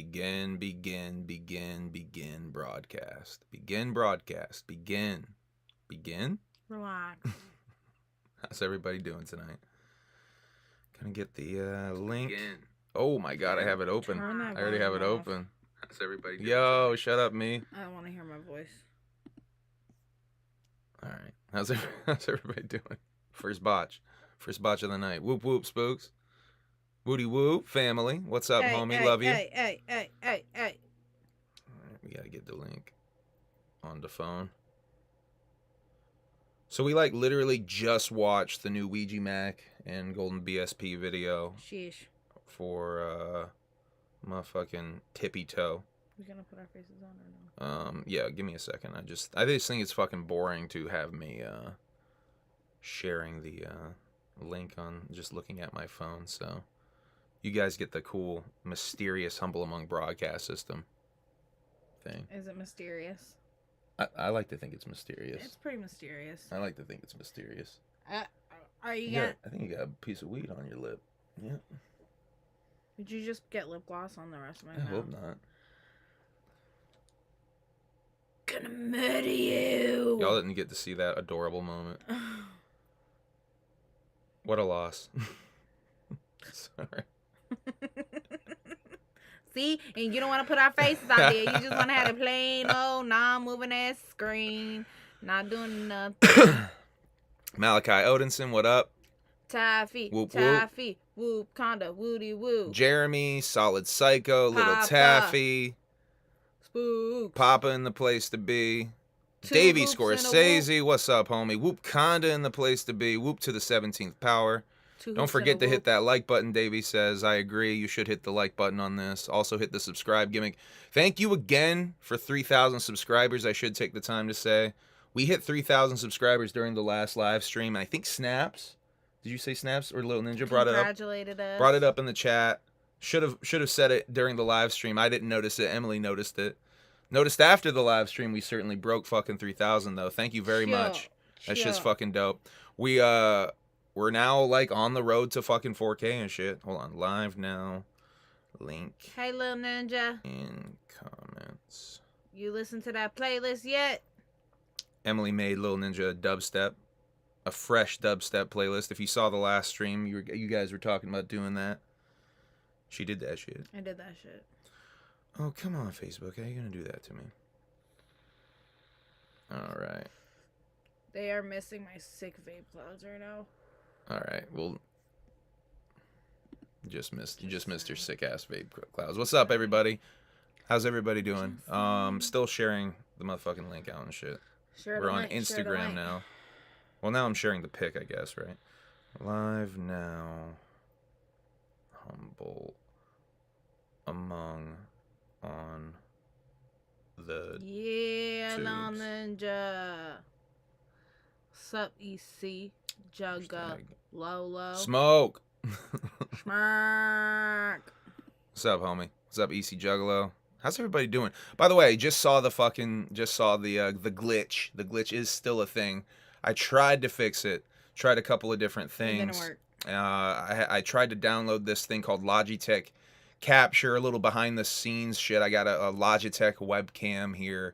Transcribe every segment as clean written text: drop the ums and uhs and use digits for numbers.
Begin broadcast. Begin broadcast. Begin. Relax. How's everybody doing tonight? Gonna get the link. Oh my god, I have it open. I already have it open. How's everybody doing? Yo, tonight? Shut up, me. I don't want to hear my voice. All right. How's everybody doing? First botch of the night. Whoop whoop spooks. Woody woo family. What's up, homie? Love you. Hey. All right, we gotta get the link on the phone. So we literally just watched the new Ouija Mac and Golden BSP video. Sheesh. For motherfucking tippy toe. We gonna put our faces on or no? Yeah, give me a second. I just think it's fucking boring to have me sharing the link on just looking at my phone, so you guys get the cool, mysterious Humble Among broadcast system thing. Is it mysterious? I like to think it's mysterious. It's pretty mysterious. I like to think it's mysterious. Are you got? I think you got a piece of weed on your lip. Yeah. Did you just get lip gloss on the rest of my mouth? I hope not. Gonna murder you. Y'all didn't get to see that adorable moment. What a loss. Sorry. See? And you don't want to put our faces out there. You just want to have a plain old non-moving ass screen. Not doing nothing. Malachi Odinson, what up? Taffy. Whoop, Taffy. Whoop. Conda. Woody woo. Jeremy, Solid Psycho, Papa. Little Taffy. Spooks. Papa in the place to be. Two Davey hoops and a Scorsese, what's up, homie? Whoop Conda in the place to be. Whoop to the 17th power. Don't forget to hit that like button, Davey says. I agree. You should hit the like button on this. Also hit the subscribe gimmick. Thank you again for 3,000 subscribers, I should take the time to say. We hit 3,000 subscribers during the last live stream. I think Snaps. Did you say Snaps or Little Ninja brought it up? Congratulated us. Brought it up in the chat. Should have said it during the live stream. I didn't notice it. Emily noticed it. Noticed after the live stream we certainly broke fucking 3,000 though. Thank you very much. That shit's fucking dope. We're now on the road to fucking 4K and shit. Hold on. Live now. Link. Hey, Little Ninja. In comments. You listen to that playlist yet? Emily made Little Ninja a dubstep. A fresh dubstep playlist. If you saw the last stream, you guys were talking about doing that. She did that shit. I did that shit. Oh, come on, Facebook. How are you going to do that to me? All right. They are missing my sick vape clouds right now. All right. Well, you just missed your sick ass vape clouds. What's up, everybody? How's everybody doing? Still sharing the motherfucking link out and shit. We're on Instagram now. Well, now I'm sharing the pic, I guess, right? Live now. Humble Among on the Little Ninja. Sup, EC. Juggalo. Smoke. Schmark. What's up, homie? What's up, EC Juggalo? How's everybody doing? By the way, just saw the glitch. The glitch is still a thing. I tried to fix it. Tried a couple of different things. It didn't work. I tried to download this thing called Logitech Capture, a little behind the scenes shit. I got a Logitech webcam here.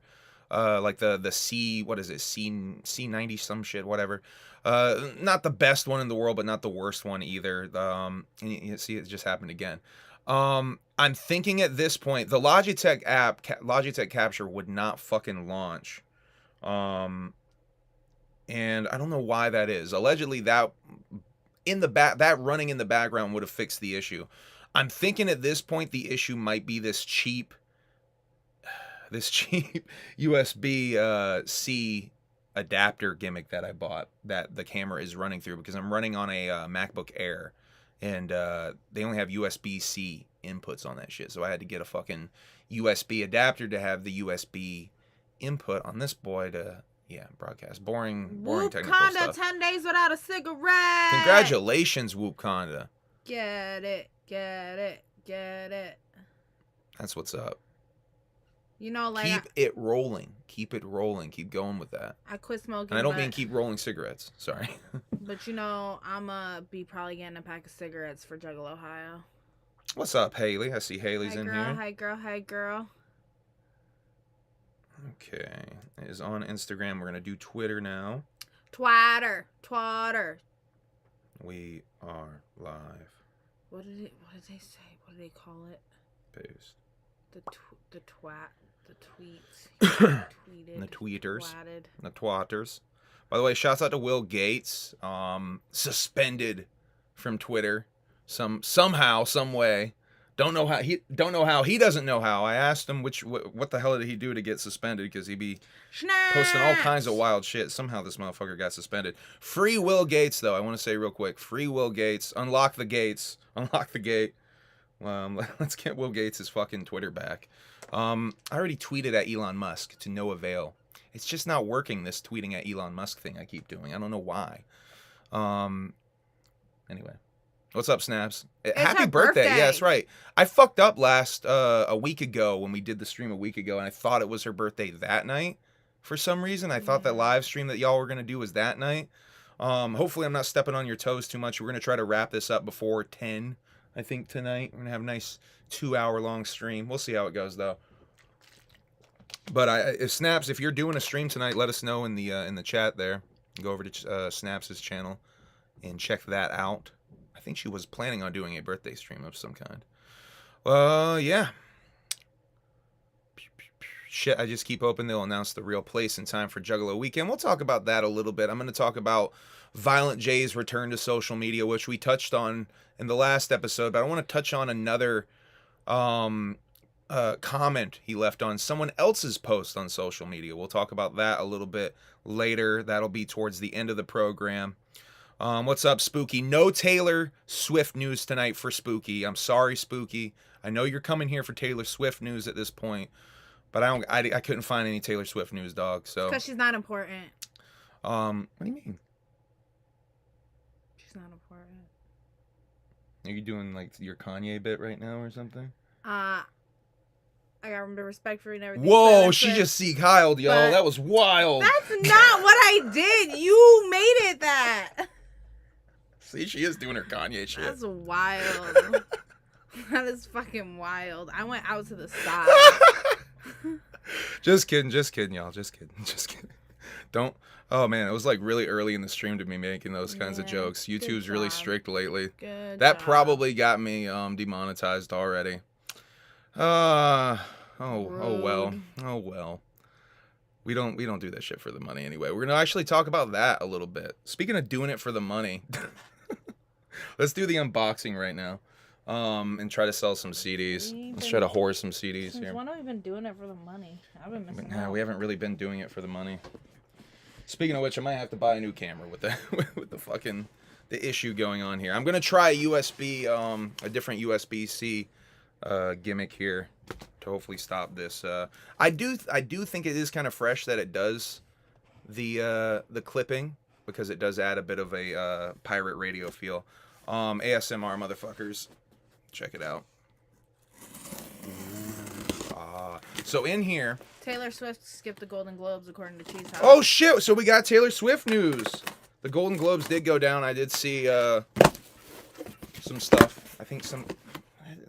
Like the C, what is it? C90 some shit, whatever. Not the best one in the world, but not the worst one either. And you see, it just happened again. I'm thinking at this point, the Logitech app, Logitech Capture would not fucking launch. And I don't know why that is. Allegedly, that running in the background would have fixed the issue. I'm thinking at this point the issue might be this cheap USB-C adapter gimmick that I bought that the camera is running through, because I'm running on a MacBook Air, and they only have USB-C inputs on that shit. So I had to get a fucking USB adapter to have the USB input on this boy to broadcast. Boring technical Conda, stuff. 10 days without a cigarette. Congratulations, Whoop Conda. Get it. That's what's up. You know, like, keep it rolling. Keep going with that. I quit smoking. And I don't mean keep rolling cigarettes. Sorry. But you know, I'ma be probably getting a pack of cigarettes for Juggalo, Ohio. What's up, Haley? I see Haley's in here. Hi, girl. Hi, girl. Okay. It is on Instagram. We're going to do Twitter now. Twatter. We are live. What did they say? What did they call it? Paste. The tweets. Tweeted. The tweeters. Twatted. The twatters. By the way, shouts out to Will Gates. Suspended from Twitter. Somehow, some way. Don't know how. He doesn't know how. I asked him what the hell did he do to get suspended, because he be posting all kinds of wild shit. Somehow this motherfucker got suspended. Free Will Gates, though. I want to say real quick. Free Will Gates. Unlock the gates. Unlock the gate. Let's get Will Gates' fucking Twitter back. I already tweeted at Elon Musk to no avail. It's just not working, this tweeting at Elon Musk thing I keep doing. I don't know why. Anyway. What's up, Snaps? Happy birthday. Yeah, that's right. I fucked up a week ago when we did the stream a week ago, and I thought it was her birthday that night. For some reason, I thought that live stream that y'all were going to do was that night. Hopefully, I'm not stepping on your toes too much. We're going to try to wrap this up before 10, I think, tonight. We're going to have a nice 2-hour-long stream. We'll see how it goes, though. But Snaps, if you're doing a stream tonight, let us know in the chat there. Go over to Snaps' channel and check that out. I think she was planning on doing a birthday stream of some kind. Yeah. Shit, I just keep hoping they'll announce the real place in time for Juggalo weekend. We'll talk about that a little bit. I'm going to talk about Violent J's return to social media, which we touched on in the last episode. But I want to touch on another comment he left on someone else's post on social media. We'll talk about that a little bit later. That'll be towards the end of the program. What's up, Spooky? No Taylor Swift news tonight for Spooky. I'm sorry, Spooky. I know you're coming here for Taylor Swift news at this point, but I couldn't find any Taylor Swift news, dog. So because she's not important. What do you mean? She's not important. Are you doing like your Kanye bit right now or something? I got respect for you and everything. Whoa, she just Seek Heiled, y'all. That was wild. That's not what I did. You made it that. See, she is doing her Kanye shit. That's wild. That is fucking wild. I went out to the side. Just kidding, y'all. Just kidding. Don't. Oh man, it was like really early in the stream to be making those kinds of jokes. YouTube's really strict lately. That probably got me demonetized already. Oh well. We don't do that shit for the money anyway. We're gonna actually talk about that a little bit. Speaking of doing it for the money, let's do the unboxing right now. And try to sell some CDs. Let's try to whore some CDs here. When have we been doing it for the money? I've been missing out. We haven't really been doing it for the money. Speaking of which, I might have to buy a new camera with the issue going on here. I'm gonna try a different USB-C gimmick here to hopefully stop this. I do think it is kind of fresh that it does the clipping, because it does add a bit of a pirate radio feel. ASMR motherfuckers, check it out. So in here, Taylor Swift skipped the Golden Globes according to Cheese House. Oh shit! So we got Taylor Swift news. The Golden Globes did go down. I did see some stuff. I think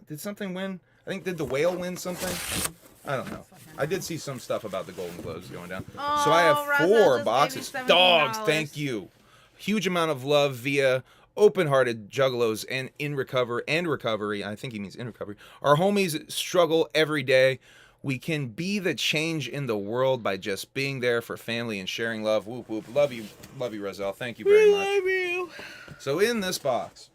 did something win? I think did the Whale win something? I don't know. I did see some stuff about the Golden Globes going down. Oh, so I have 4 boxes. $17. Dogs, thank you. Huge amount of love via open-hearted Juggalos and recovery. I think he means in recovery. Our homies struggle every day. We can be the change in the world by just being there for family and sharing love. Whoop whoop. Love you, Roselle. Thank you very much. Love you. So in this box,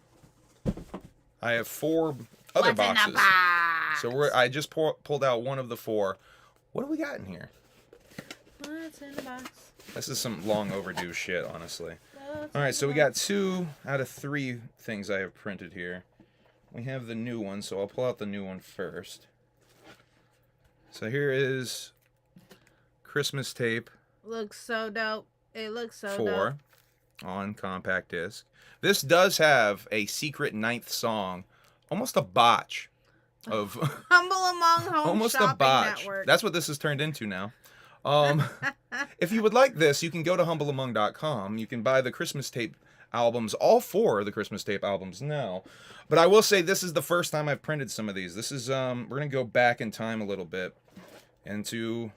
I have 4 other boxes. In the box? So I just pulled out one of the 4. What do we got in here? What's in the box? This is some long overdue shit, honestly. All right, so we got 2 out of 3 things I have printed here. We have the new one, so I'll pull out the new one first. So here is Christmas tape. Looks so dope. It looks so 4 dope. On compact disc. This does have a secret 9th song, almost a botch of Humble Among Home almost Shopping a botch. Network. That's what this has turned into now. If you would like this, you can go to humbleamong.com. You can buy the Christmas tape albums, all 4 of the Christmas tape albums now. But I will say this is the first time I've printed some of these. This is we're gonna go back in time a little bit into,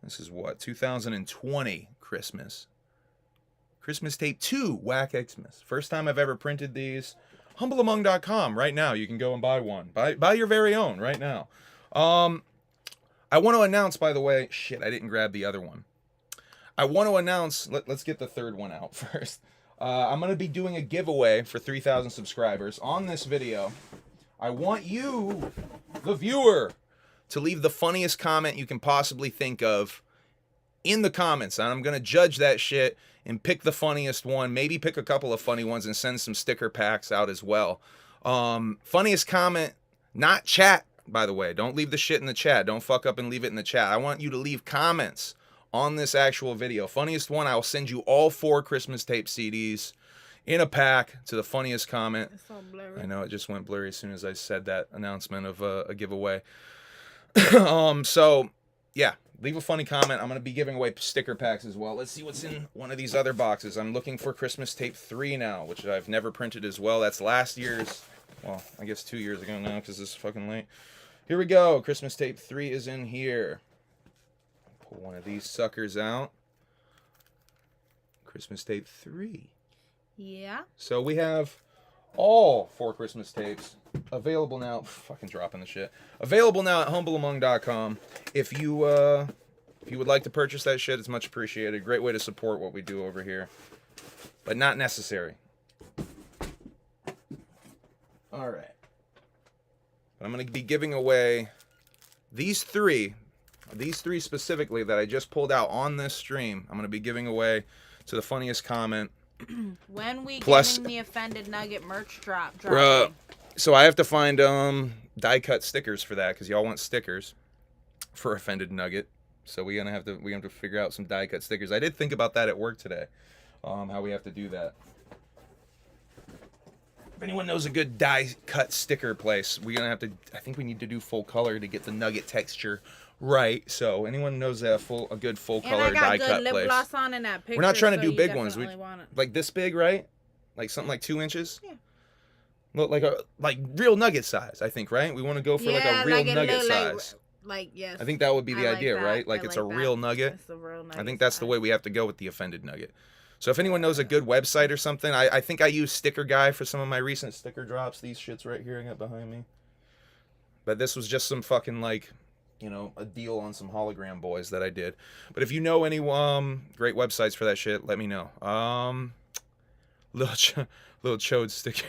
this is what, 2020 Christmas tape 2 Whack Xmas. First time I've ever printed these. Humbleamong.com right now. You can go and buy one. Buy your very own right now. I want to announce, by the way, shit, I didn't grab the other one. I want to announce, let's get the third one out first. I'm going to be doing a giveaway for 3,000 subscribers on this video. I want you, the viewer, to leave the funniest comment you can possibly think of in the comments. And I'm going to judge that shit and pick the funniest one. Maybe pick a couple of funny ones and send some sticker packs out as well. Funniest comment, not chat, by the way. Don't leave the shit in the chat. Don't fuck up and leave it in the chat. I want you to leave comments on this actual video. Funniest one, I will send you all 4 Christmas tape CDs in a pack to the funniest comment. It's so blurry. I know it just went blurry as soon as I said that announcement of a giveaway. So, yeah, leave a funny comment. I'm going to be giving away sticker packs as well. Let's see what's in one of these other boxes. I'm looking for Christmas tape 3 now, which I've never printed as well. That's last year's, well, I guess 2 years ago now because it's fucking late. Here we go. Christmas tape 3 is in here. Pull one of these suckers out. Christmas tape 3. Yeah. So we have all 4 Christmas tapes available now. Fucking dropping the shit. Available now at humbleamong.com. If you would like to purchase that shit, it's much appreciated. Great way to support what we do over here, but not necessary. All right. I'm going to be giving away these three specifically that I just pulled out on this stream. I'm going to be giving away to the funniest comment. When we Plus, getting the Offended Nugget merch drop? So I have to find die cut stickers for that because y'all want stickers for Offended Nugget. So we have to figure out some die cut stickers. I did think about that at work today, how we have to do that. If anyone knows a good die cut sticker place, we're gonna have to. I think we need to do full color to get the nugget texture right. So anyone knows a good full color die cut place? And I got good lip gloss on in that picture. We're not trying to so do big ones. We like this big, right? Like something like 2 inches. Yeah. Look like real nugget size. I think, right? We want to go for like a real nugget size. Like yes. I think that would be the I like idea, that. right? Like it's a real nugget. It's a real nugget. I think that's the way we have to go with the Offended Nugget. So if anyone knows a good website or something, I think I use Sticker Guy for some of my recent sticker drops. These shits right here I got behind me. But this was just some fucking like, you know, a deal on some hologram boys that I did. But if you know any great websites for that shit, let me know. Little chode sticker.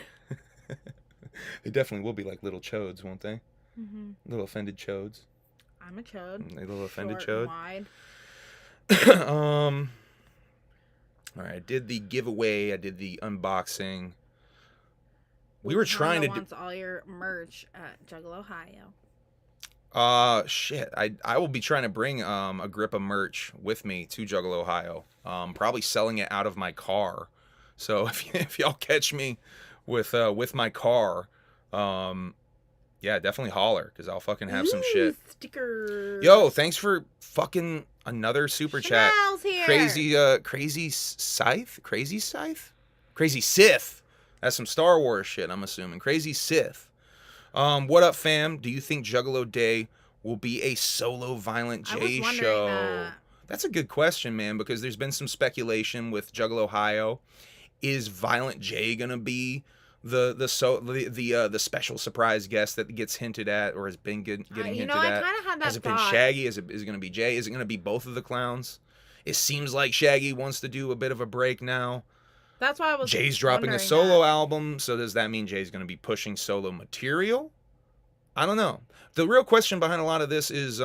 They definitely will be like little chodes, won't they? Mm-hmm. Little offended chodes. I'm a chode. A little offended Short chode. and wide. All right, I did the giveaway. I did the unboxing. We were trying to do all your merch at Juggalo, Ohio. Shit. I will be trying to bring a grip of merch with me to Juggalo, Ohio. Probably selling it out of my car. So if y'all catch me with my car, yeah, definitely holler because I'll fucking have some shit. Stickers. Yo, thanks for fucking another super chat. Here. Crazy Sith. That's some Star Wars shit, I'm assuming. Crazy Sith. What up, fam? Do you think Juggalo Day will be a solo Violent J show? That's a good question, man, because there's been some speculation with Juggalo Ohio. Is Violent J gonna be the special surprise guest that gets hinted at or has been getting hinted at? I kind of had that Has it been Shaggy? Is it going to be Jay? Is it going to be both of the clowns? It seems like Shaggy wants to do a bit of a break now. That's why I was. Jay's dropping a solo album, so does that mean Jay's going to be pushing solo material? I don't know. The real question behind a lot of this is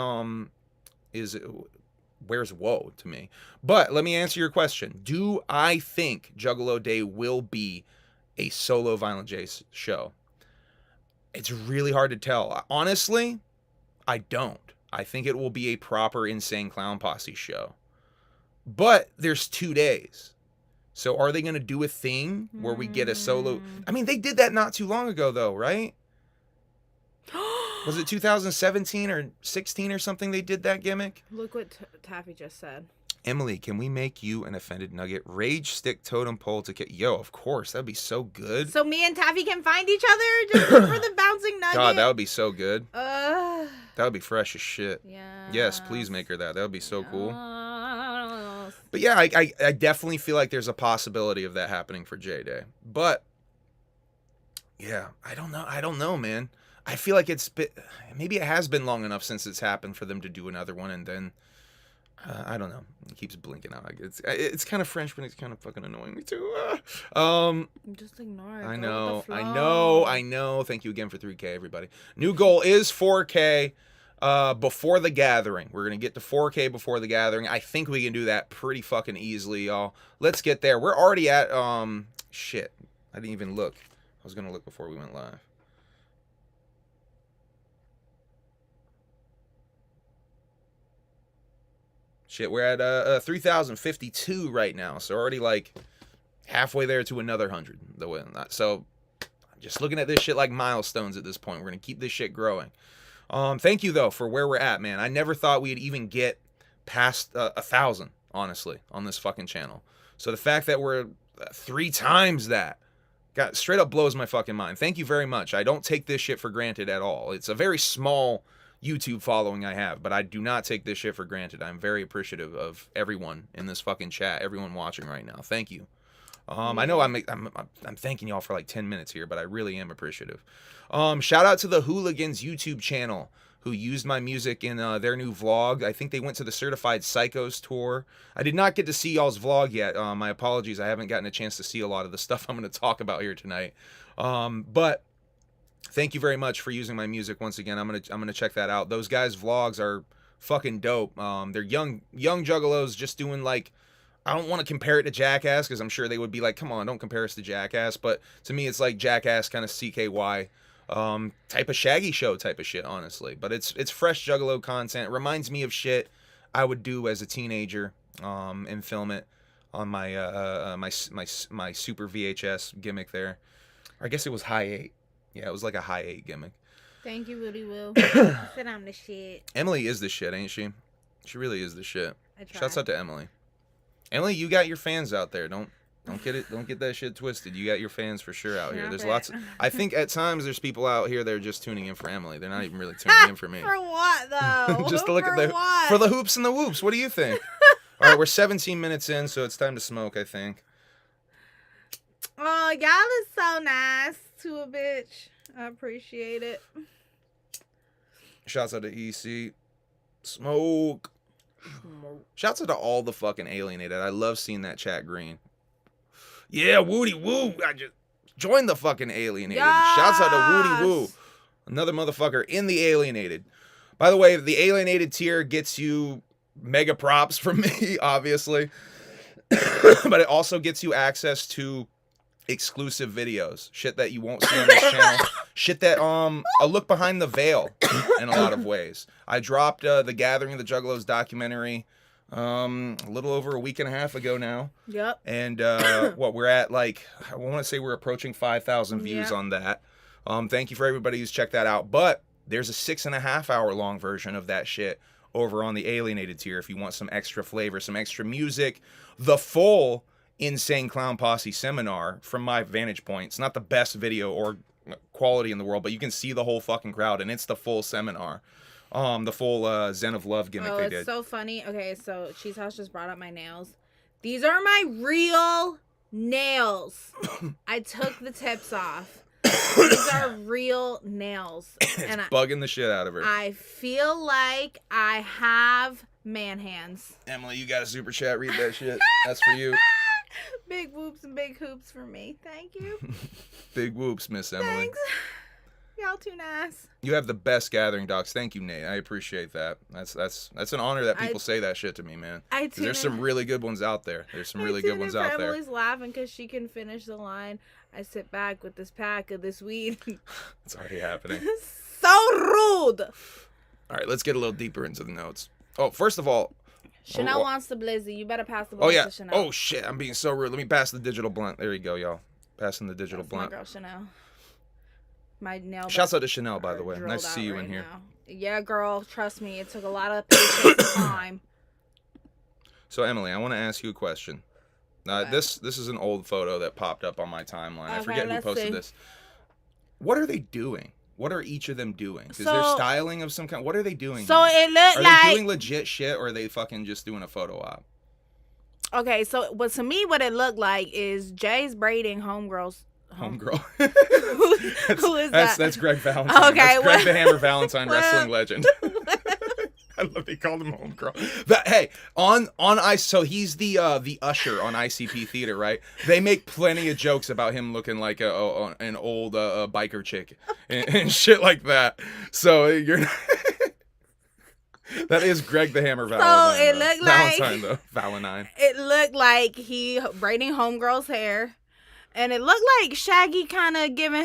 where's Woe to me? But let me answer your question. Do I think Juggalo Day will be a solo Violent J show? It's really hard to tell. Honestly, I don't. I think it will be a proper Insane Clown Posse show. But there's 2 days. So are they going to do a thing where we get a solo? I mean, they did that not too long ago, though, right? Was it 2017 or 16 or something they did that gimmick? Look what Taffy just said. Emily, can we make you an offended nugget? Rage stick totem pole to get. Yo, of course. That'd be so good. So me and Taffy can find each other just for the bouncing nugget. God, that would be so good. Uh, That would be fresh as shit. yeah. Yes, please make her that. That would be so cool. Yes. But yeah, I definitely feel like there's a possibility of that happening for J-Day. But yeah, I don't know, man. I feel like maybe it has been long enough since it's happened for them to do another one, and then I don't know. It keeps blinking out. It's kind of French, but it's kind of fucking annoying me too. Just ignore it. I Go with the know. flow. Thank you again for 3K, everybody. New goal is 4K before the gathering. We're gonna get to 4K before the gathering. I think we can do that pretty fucking easily, y'all. Let's get there. We're already at shit. I didn't even look. I was gonna look before we went live. Shit, we're at 3,052 right now, so already like halfway there to another 100. So I'm just looking at this shit like milestones at this point. We're gonna keep this shit growing. Thank you though for where we're at, man. I never thought we'd even get past 1,000, honestly, on this fucking channel. So the fact that we're 3 times that, straight up blows my fucking mind. Thank you very much. I don't take this shit for granted at all. It's a very small YouTube following I have, but I do not take this shit for granted. I'm very appreciative of everyone in this fucking chat, everyone watching right now. Thank you. I know I'm thanking y'all for like 10 minutes here, but I really am appreciative. Shout out to the Hooligans YouTube channel who used my music in their new vlog. I think they went to the Certified Psychos tour. I did not get to see y'all's vlog yet. My apologies. I haven't gotten a chance to see a lot of the stuff I'm going to talk about here tonight. But thank you very much for using my music once again. I'm gonna check that out. Those guys' vlogs are fucking dope. They're young juggalos just doing like, I don't want to compare it to Jackass because I'm sure they would be like, come on, don't compare us to Jackass. But to me, it's like Jackass kind of CKY type of Shaggy Show type of shit, honestly. But it's fresh Juggalo content. It reminds me of shit I would do as a teenager and film it on my my Super VHS gimmick there. Or I guess it was High 8. Yeah, it was like a High 8 gimmick. Thank you, Woody Will. Sit on the shit. Emily is the shit, ain't she? She really is the shit. I try. Shouts out to Emily. Emily, you got your fans out there. Don't get that shit twisted. You got your fans for sure out here. There's lots. I think at times there's people out here that are just tuning in for Emily. They're not even really tuning in for me. For what though? Just to look at for the hoops and the whoops. What do you think? All right, we're 17 minutes in, so it's time to smoke, I think. Oh, y'all is so nice to a bitch. I appreciate it. Shouts out to EC. Smoke. Shouts out to all the fucking Alienated. I love seeing that chat green. Yeah, Woody Woo. I just joined the fucking Alienated. Yes. Shouts out to Woody Woo. Another motherfucker in the Alienated. By the way, the Alienated tier gets you mega props from me, obviously. But it also gets you access to exclusive videos. Shit that you won't see on this channel. Shit that, a look behind the veil in a lot of ways. I dropped the Gathering of the Juggalos documentary a little over a week and a half ago now. Yep. And what we're at, like, I want to say we're approaching 5,000 views on that. Thank you for everybody who's checked that out. But there's a 6.5 hour long version of that shit over on the Alienated tier if you want some extra flavor, some extra music. The full Insane Clown Posse seminar, from my vantage point, it's not the best video or quality in the world, but you can see the whole fucking crowd, and it's the full seminar. The full Zen of Love gimmick they did. It's so funny. Okay, so Cheese House just brought up my nails. These are my real nails. I took the tips off. These are real nails. It's bugging the shit out of her. I feel like I have man hands. Emily, you got a super chat. Read that shit. That's for you. Big whoops and big hoops for me. Thank you. Big whoops, Miss Emily. Thanks. Y'all too nice. You have the best gathering docs. Thank you, Nate. I appreciate that. That's an honor that people say that shit to me, man. There's some really good ones out there. There's some really good ones out there. Emily's laughing because she can finish the line. I sit back with this pack of this weed. It's already happening. So rude. All right, let's get a little deeper into the notes. Oh, first of all, Chanel wants the blizzy. You better pass the blunt to Chanel. Oh shit, I'm being so rude. Let me pass the digital blunt. There you go, y'all. Passing the digital blunt. My girl Chanel. My nail. Shouts out to Chanel, by the way. Nice to see you in here. Yeah, girl. Trust me, it took a lot of patience and time. So Emily, I want to ask you a question. Okay. This is an old photo that popped up on my timeline. I Okay, forget who let's posted see. this. What are they doing? What are each of them doing? Is there So- styling of some kind? What are they doing? So here? it looked Are like they doing legit shit, or are they fucking just doing a photo op? okay. So, but to me, what it looked like is Jay's braiding homegirls. Homegirl. Who is that? That's Greg Valentine. Okay, That's Greg well- the Hammer Valentine, well- wrestling legend. I love they called him homegirl. But hey, on ice, so he's the usher on ICP Theater, right? They make plenty of jokes about him looking like an old biker chick and shit like that. So you're. That is Greg the Hammer Valentine. So it looked like Valentine though. Valentine. it looked like he braiding homegirl's hair, and it looked like Shaggy kind of giving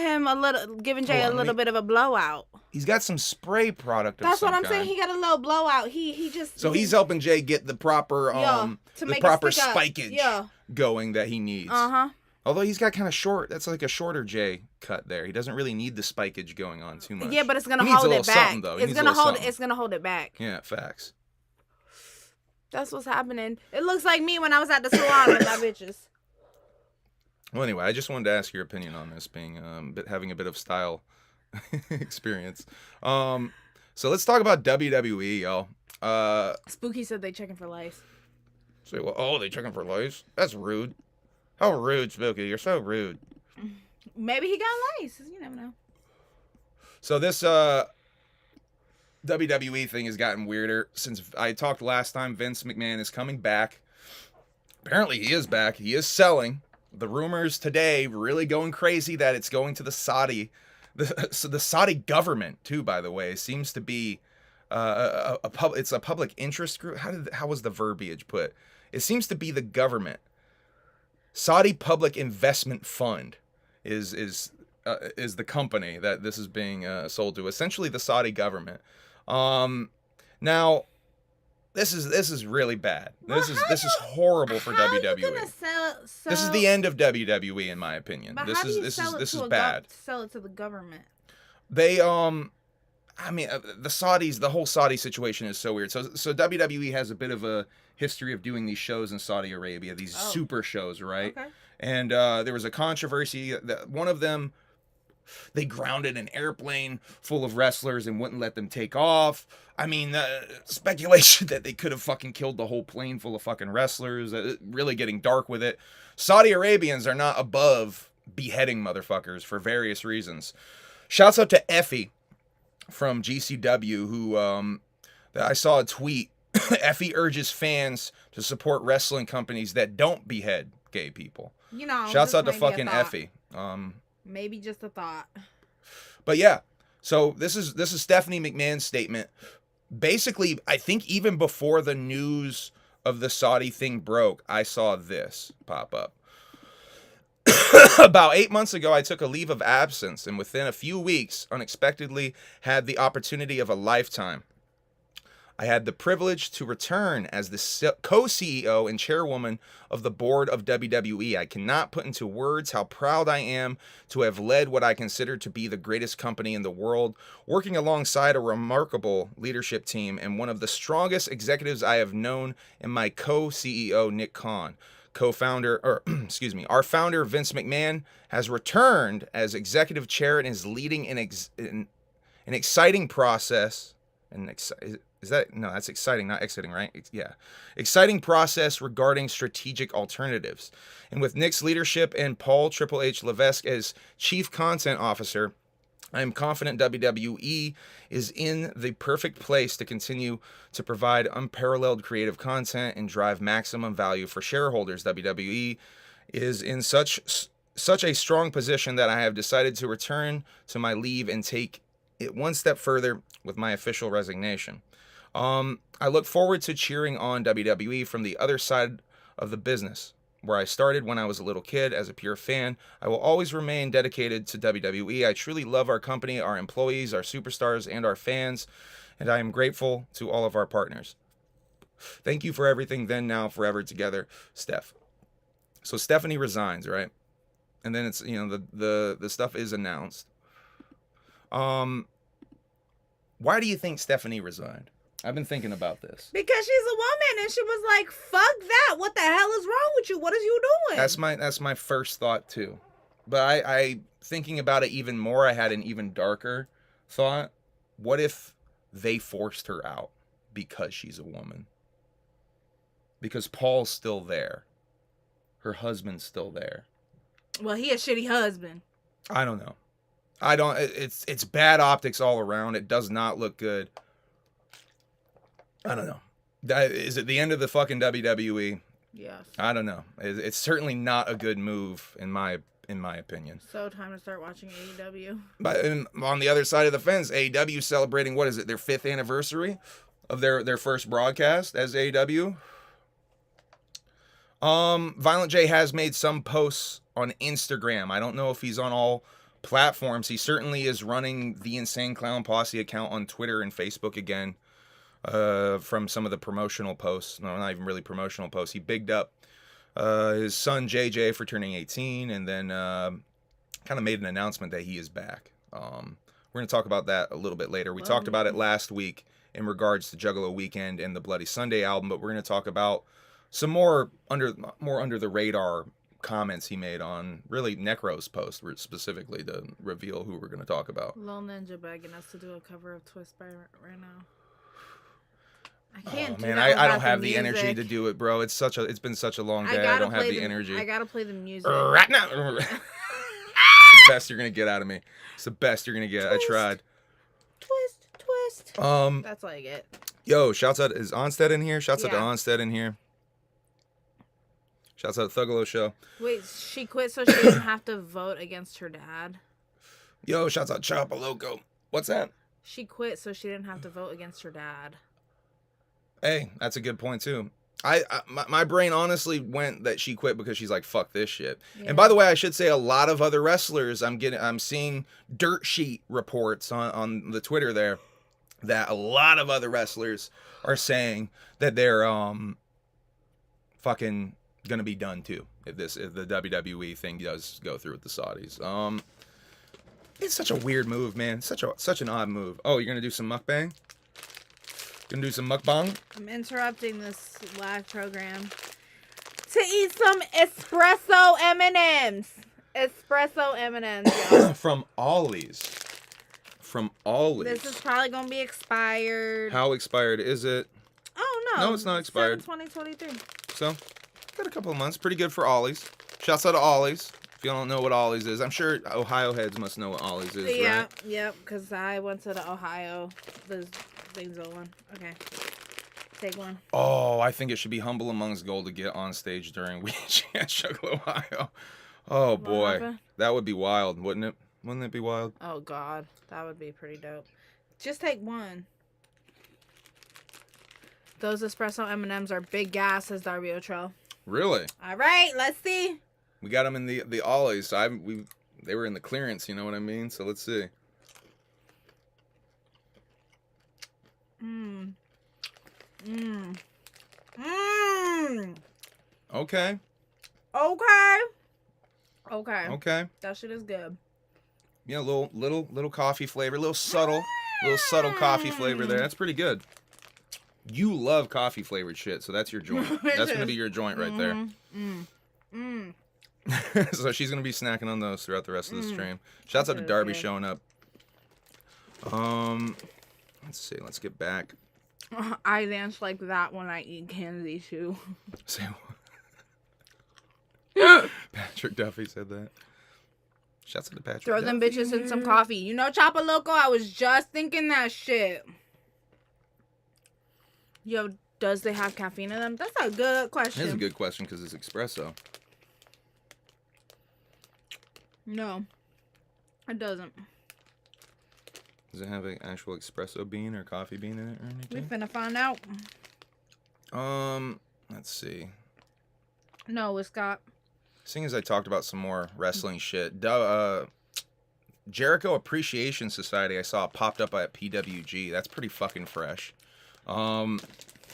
Jay a little bit of a blowout. He's got some spray product. That's of what some I'm kind. saying. He got a little blowout. He just So he's helping Jay get the proper to the make it proper stick up. spikage Yeah. going that he needs. Uh-huh. Although he's got kind of short, that's like a shorter Jay cut there. He doesn't really need the spikage going on too much. Yeah, but it's gonna He needs a hold little it back. something, though. He It's needs a gonna little hold. something. It's gonna hold it back. Yeah, facts. That's what's happening. It looks like me when I was at the salon with my bitches. Well, anyway, I just wanted to ask your opinion on this, being having a bit of style experience. So let's talk about WWE, y'all. Spooky said they checking for lice. Say, well, oh, they checking for lice? That's rude. How rude, Spooky. You're so rude. Maybe he got lice. You never know. So this WWE thing has gotten weirder since I talked last time. Vince McMahon is coming back. Apparently he is back. He is selling. The rumors today really going crazy that it's going to the Saudi. So the Saudi government too, by the way, seems to be it's a public interest group. How was the verbiage put? It seems to be the government. Saudi Public Investment Fund is the company that this is being sold to. Essentially, the Saudi government. Now, this is really bad. This is horrible for WWE. This is the end of WWE, in my opinion. But This how do you is sell this it is to bad. Sell it to the government. They I mean, the Saudis, the whole Saudi situation is so weird. So WWE has a bit of a history of doing these shows in Saudi Arabia, these super shows, right? Okay. And there was a controversy that one of them, they grounded an airplane full of wrestlers and wouldn't let them take off. I mean, speculation that they could have fucking killed the whole plane full of fucking wrestlers. Really getting dark with it. Saudi Arabians are not above beheading motherfuckers for various reasons. Shouts out to Effie from GCW, who I saw a tweet. Effie urges fans to support wrestling companies that don't behead gay people. You know. Shouts out to just maybe a fucking thought. Effie. Maybe just a thought. But yeah, so this is Stephanie McMahon's statement. Basically, I think even before the news of the Saudi thing broke, I saw this pop up. About 8 months ago, I took a leave of absence, and within a few weeks, unexpectedly had the opportunity of a lifetime. I had the privilege to return as the co-CEO and chairwoman of the board of WWE. I cannot put into words how proud I am to have led what I consider to be the greatest company in the world, working alongside a remarkable leadership team and one of the strongest executives I have known in my co-CEO, Nick Khan. Our founder, Vince McMahon, has returned as executive chair and is leading an exciting process. That's exciting, not exiting, right? Yeah. Exciting process regarding strategic alternatives. And with Nick's leadership and Paul Triple H Levesque as chief content officer, I am confident WWE is in the perfect place to continue to provide unparalleled creative content and drive maximum value for shareholders. WWE is in such a strong position that I have decided to return to my leave and take it one step further with my official resignation. I look forward to cheering on WWE from the other side of the business, where I started when I was a little kid as a pure fan. I will always remain dedicated to WWE. I truly love our company, our employees, our superstars, and our fans, and I am grateful to all of our partners. Thank you for everything, then, now, forever, together, Steph. So Stephanie resigns, right? And then it's, the stuff is announced. Why do you think Stephanie resigned? I've been thinking about this. Because she's a woman, and she was like, "Fuck that! What the hell is wrong with you? What is you doing?" That's my first thought too. But I thinking about it even more, I had an even darker thought. What if they forced her out because she's a woman? Because Paul's still there. Her husband's still there. Well, he a shitty husband. I don't know. It's bad optics all around. It does not look good. I don't know. Is it the end of the fucking WWE? Yes. I don't know. It's certainly not a good move in my opinion. So time to start watching AEW. But on the other side of the fence, AEW celebrating, what is it, their 5th anniversary of their first broadcast as AEW. Violent J has made some posts on Instagram. I don't know if he's on all platforms. He certainly is running the Insane Clown Posse account on Twitter and Facebook again. From some of the promotional posts. No, not even really promotional posts. He bigged up his son JJ for turning 18, and then kind of made an announcement that he is back. We're going to talk about that a little bit later. We talked about it last week in regards to Juggalo Weekend and the Bloody Sunday album, but we're going to talk about some more under the radar comments he made on really Necro's post, specifically to reveal who we're going to talk about. Lil Ninja begging us to do a cover of Twist by right now. I can't do man, that I don't without have the the energy music. to do it, bro. It's been such a long day. I don't have the energy. I gotta play the music. Right now. It's the best you're gonna get out of me. It's the best you're gonna get. Twist. I tried. Twist. That's all I get. Yo, shouts out. Is Onstead in here? Shouts out to Yeah. Onstead in here. Shouts out to Thuggalo Show. Wait, she quit so she didn't have to vote against her dad? Yo, shouts out Choppa Loco. What's that? She quit so she didn't have to vote against her dad. Hey, that's a good point too. My brain honestly went that she quit because she's like, fuck this shit. Yeah. And by the way, I should say a lot of other wrestlers, I'm seeing dirt sheet reports on the Twitter there that a lot of other wrestlers are saying that they're fucking gonna be done too if the WWE thing does go through with the Saudis. It's such a weird move, man. Such an odd move. Oh, you're gonna do some mukbang? Gonna do some mukbang? I'm interrupting this live program to eat some espresso M&Ms. Espresso M&Ms, y'all. From Ollie's. From Ollie's. This is probably gonna be expired. How expired is it? Oh no. No, it's not expired. 2023. So, got a couple of months. Pretty good for Ollie's. Shouts out to Ollie's. If you don't know what Ollie's is, I'm sure Ohio heads must know what Ollie's is, Yeah, right? yep, because I went to the Ohio, the Zanesville one. Okay. Take one. Oh, I think it should be humble amongst gold to get on stage during Weekend at Juggalo, Ohio. Oh, What boy. happened? That would be wild, wouldn't it? Wouldn't it be wild? Oh, God. That would be pretty dope. Just take one. Those espresso M&Ms are big gas, says Darby Otrell. Really? All right, let's see. We got them in the Ollie's, so they were in the clearance, you know what I mean? So let's see. Okay. Okay. That shit is good. Yeah, little coffee flavor, little subtle coffee flavor there. That's pretty good. You love coffee flavored shit, so that's your joint. That's gonna be your joint right there. So she's gonna be snacking on those throughout the rest of the stream. Shouts out to Darby showing up. Let's see. Let's get back. I dance like that when I eat candy too. Say what? Patrick Duffy said that. Shouts out to Patrick. Throw them Duffy bitches in some coffee. You know, Choppa Loco, I was just thinking that shit. Yo, does they have caffeine in them? That's a good question. That's a good question because it's espresso. No, it doesn't. Does it have an actual espresso bean or coffee bean in it or We anything? finna find out. Let's see. No, it's got. Seeing as I talked about some more wrestling shit, Jericho Appreciation Society I saw popped up at PWG. That's pretty fucking fresh. In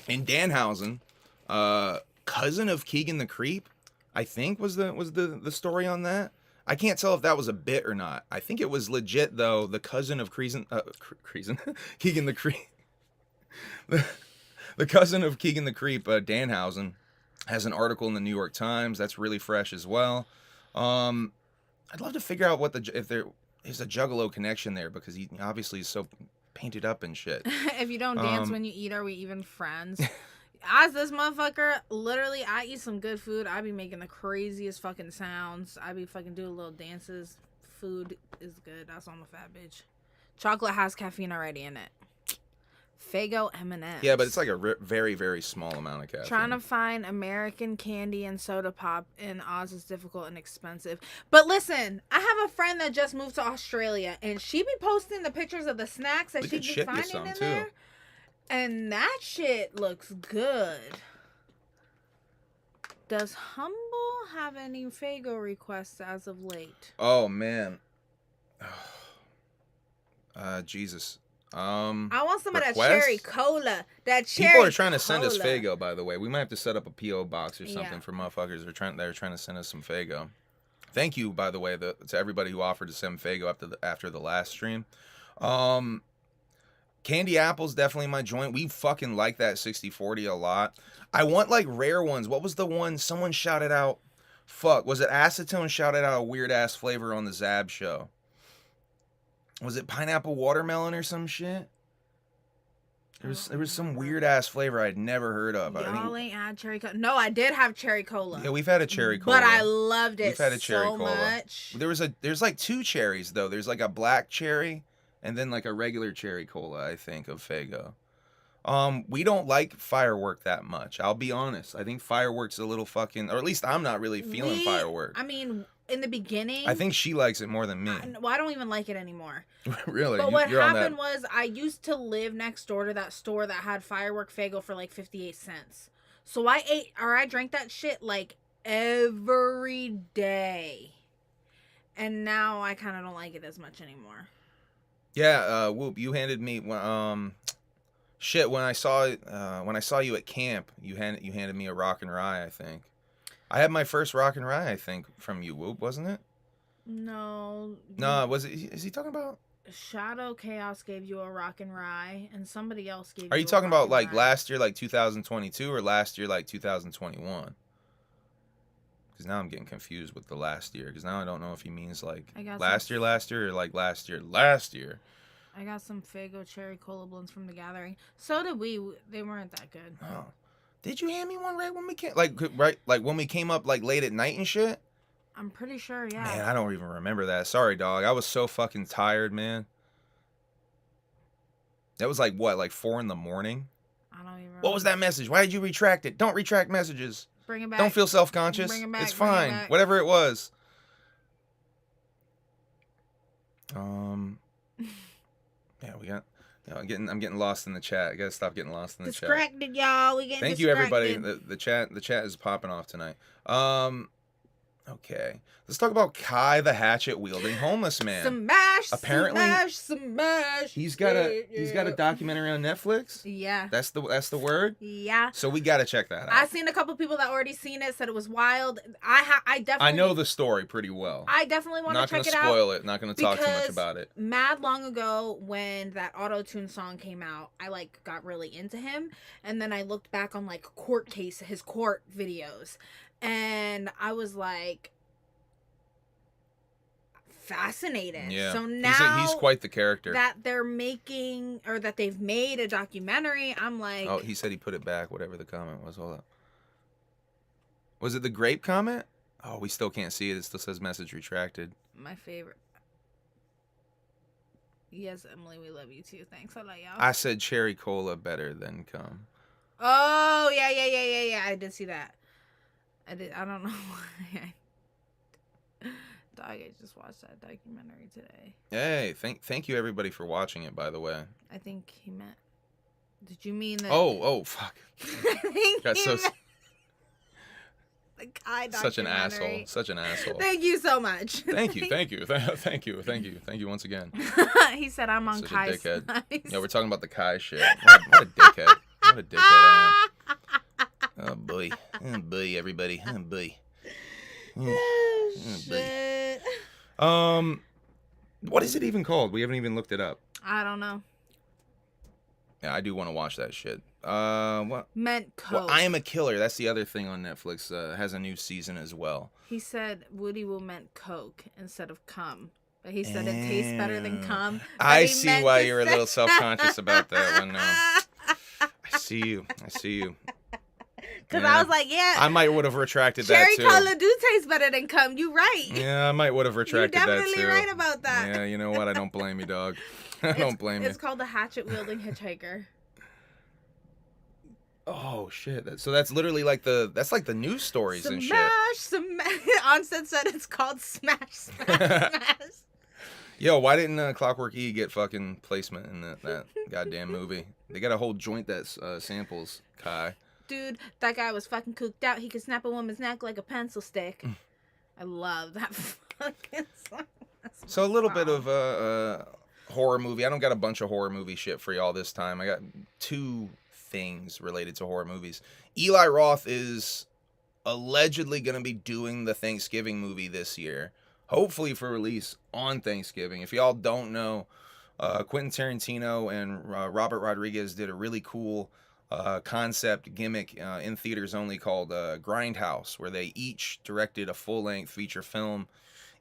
Danhausen, cousin of Keegan the Creep, I think was the story on that. I can't tell if that was a bit or not. I think it was legit though. The cousin of Keegan the Creep. The cousin of Keegan the Creep, Danhausen, has an article in the New York Times that's really fresh as well. I'd love to figure out if there is a Juggalo connection there, because he obviously is so painted up and shit. If you don't dance when you eat, are we even friends? As this motherfucker, literally, I eat some good food. I be making the craziest fucking sounds. I be fucking doing little dances. Food is good. That's why I'm a fat bitch. Chocolate has caffeine already in it. Faygo M&M's. Yeah, but it's like a very, very small amount of caffeine. Trying to find American candy and soda pop in Oz is difficult and expensive. But listen, I have a friend that just moved to Australia, and she be posting the pictures of the snacks that she be finding in there. And that shit looks good. Does Humble have any Faygo requests as of late? Oh, man. Jesus. I want some of that cherry cola. That cherry People are trying to send us Faygo, by the way. We might have to set up a P.O. box or something for motherfuckers. They're trying to send us some Faygo. Thank you, by the way, to everybody who offered to send Faygo after the last stream. Candy apples, definitely my joint. We fucking like that 60/40 a lot. I want like rare ones. What was the one someone shouted out? Fuck, was it Acetone shouted out a weird ass flavor on the Zab show? Was it pineapple watermelon or some shit? There was some weird ass flavor I'd never heard of. Y'all ain't had cherry cola. No, I did have cherry cola. Yeah, we've had a cherry cola. But I loved it. We've had a cherry so cola. Much. There's like two cherries though. There's like a black cherry and then like a regular cherry cola, I think, of Faygo. We don't like Firework that much. I'll be honest. I think Firework's a little fucking, or at least I'm not really feeling Firework. I mean, in the beginning, I think she likes it more than me. I don't even like it anymore. Really? But what happened was I used to live next door to that store that had Firework Faygo for like 58 cents. So I drank that shit like every day. And now I kind of don't like it as much anymore. Yeah, Whoop, you handed me shit when I saw you at camp. You handed me a Rock and Rye, I think. I had my first Rock and Rye, I think, from you, Whoop, wasn't it? No. No, was it? Is he talking about? Shadow Chaos gave you a Rock and Rye, and somebody else gave. Are you talking about like last year, like 2022, or last year, like 2021? Because now I'm getting confused with the last year. Because now I don't know if he means like last year, or like last year. I got some Faygo cherry cola blends from the gathering. So did we. They weren't that good. Oh. Did you hand me one right when we came? Like when we came up like late at night and shit? I'm pretty sure, yeah. Man, I don't even remember that. Sorry, dog. I was so fucking tired, man. That was like what, like 4 a.m? I don't even remember. What was that message? Why did you retract it? Don't retract messages. Bring it back. Don't feel self-conscious. Bring it back. It's fine. Whatever it was. Yeah, we got. I'm getting lost in the chat. I gotta stop getting lost in the chat. Distracted, y'all. We getting Thank you, everybody. The chat is popping off tonight. Okay, let's talk about Kai, the hatchet-wielding homeless man. Apparently, smash. He's got a documentary on Netflix. Yeah, that's the word. Yeah. So we gotta check that out. I've seen a couple people that already seen it, said it was wild. I know the story pretty well. I definitely want to check it out. Not gonna spoil it. Not gonna talk too much about it. Mad long ago, when that auto-tune song came out, I like got really into him, and then I looked back on like his court videos. And I was like fascinated. Yeah. So now he's quite the character. That they're making, or that they've made a documentary, I'm like. Oh, he said he put it back, whatever the comment was. Hold up. Was it the grape comment? Oh, we still can't see it. It still says message retracted. My favorite. Yes, Emily, we love you too. Thanks. I love y'all. I said cherry cola better than cum. Oh, yeah. I did see that. I don't know why. Dog, I just watched that documentary today. Hey, thank you everybody for watching it, by the way. I think he meant. Did you mean that? Oh, fuck. I think Got so. The Kai documentary. Such an asshole. Thank you so much. Thank you once again. He said I'm on Kai's dickhead. side. Yeah, we're talking about the Kai shit. What a dickhead. What a dickhead I am. Oh boy, everybody, oh boy. Shit. What is it even called? We haven't even looked it up. I don't know. Yeah, I do want to watch that shit. What? Meant Well, coke. I Am a Killer. That's the other thing on Netflix. Has a new season as well. He said Woody Will meant coke instead of cum. But he said it tastes better than cum. But I he see meant why to you were a say- little self-conscious about that one now. I see you. Because I was like, yeah. I might would have retracted that Cherry too. cola do taste better than cum. You right. Yeah, I might would have retracted that too. You're definitely right about that. Yeah, you know what? I don't blame you, dog. I don't blame you. It's called the hatchet-wielding hitchhiker. Oh shit! So that's literally like that's like the news stories and shit. Onset said it's called Smash, Smash. Yo, why didn't Clockwork E get fucking placement in that goddamn movie? They got a whole joint that samples Kai. Dude, that guy was fucking cooked out. He could snap a woman's neck like a pencil stick. I love that fucking song. So a little bit of horror movie. I don't got a bunch of horror movie shit for y'all this time. I got 2 things related to horror movies. Eli Roth is allegedly going to be doing the Thanksgiving movie this year, hopefully for release on Thanksgiving. If y'all don't know, Quentin Tarantino and Robert Rodriguez did a really cool concept gimmick in theaters only called Grindhouse, where they each directed a full-length feature film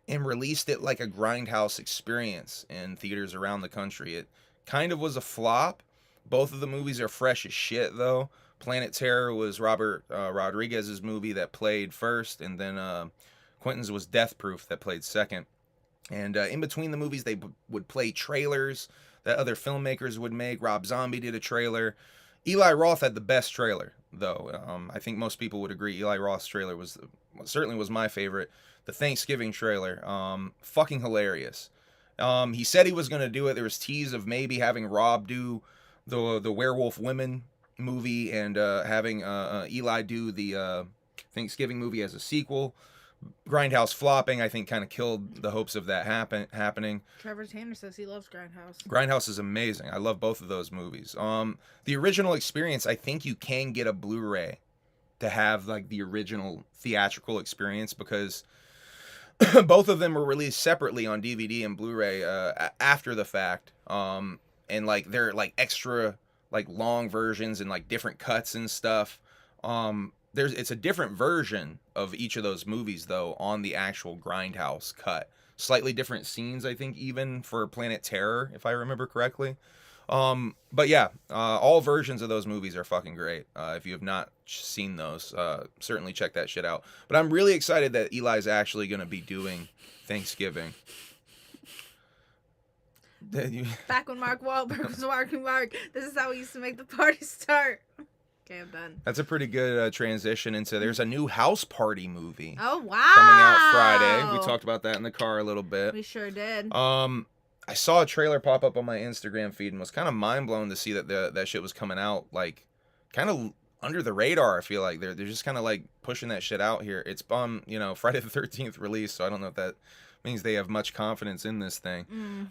and released it like a Grindhouse experience in theaters around the country. It kind of was a flop. Both of the movies are fresh as shit, though. Planet Terror was Robert Rodriguez's movie that played first, and then Quentin's was Death Proof that played second. And in between the movies, they would play trailers that other filmmakers would make. Rob Zombie did a trailer. Eli Roth had the best trailer, though. I think most people would agree Eli Roth's trailer certainly was my favorite. The Thanksgiving trailer, fucking hilarious. He said he was going to do it. There was tease of maybe having Rob do the Werewolf Women movie and having Eli do the Thanksgiving movie as a sequel. Grindhouse flopping, I think, kind of killed the hopes of that happening. Trevor Tanner says he loves Grindhouse. Grindhouse is amazing. I love both of those movies. The original experience, I think you can get a Blu-ray to have like the original theatrical experience, because both of them were released separately on DVD and Blu-ray after the fact. And like they're like extra like long versions and like different cuts and stuff. It's a different version of each of those movies though on the actual Grindhouse cut. Slightly different scenes, I think, even for Planet Terror, if I remember correctly. But yeah, all versions of those movies are fucking great. If you have not seen those, certainly check that shit out. But I'm really excited that Eli's actually going to be doing Thanksgiving. Back when Mark Wahlberg was Mark, this is how we used to make the party start. Okay, I'm done. That's a pretty good transition into, there's a new House Party movie. Oh, wow. Coming out Friday. We talked about that in the car a little bit. We sure did. I saw a trailer pop up on my Instagram feed and was kind of mind blown to see that that shit was coming out like kind of under the radar. I feel like they're just kind of like pushing that shit out here. It's Friday the 13th release, so I don't know if that means they have much confidence in this thing.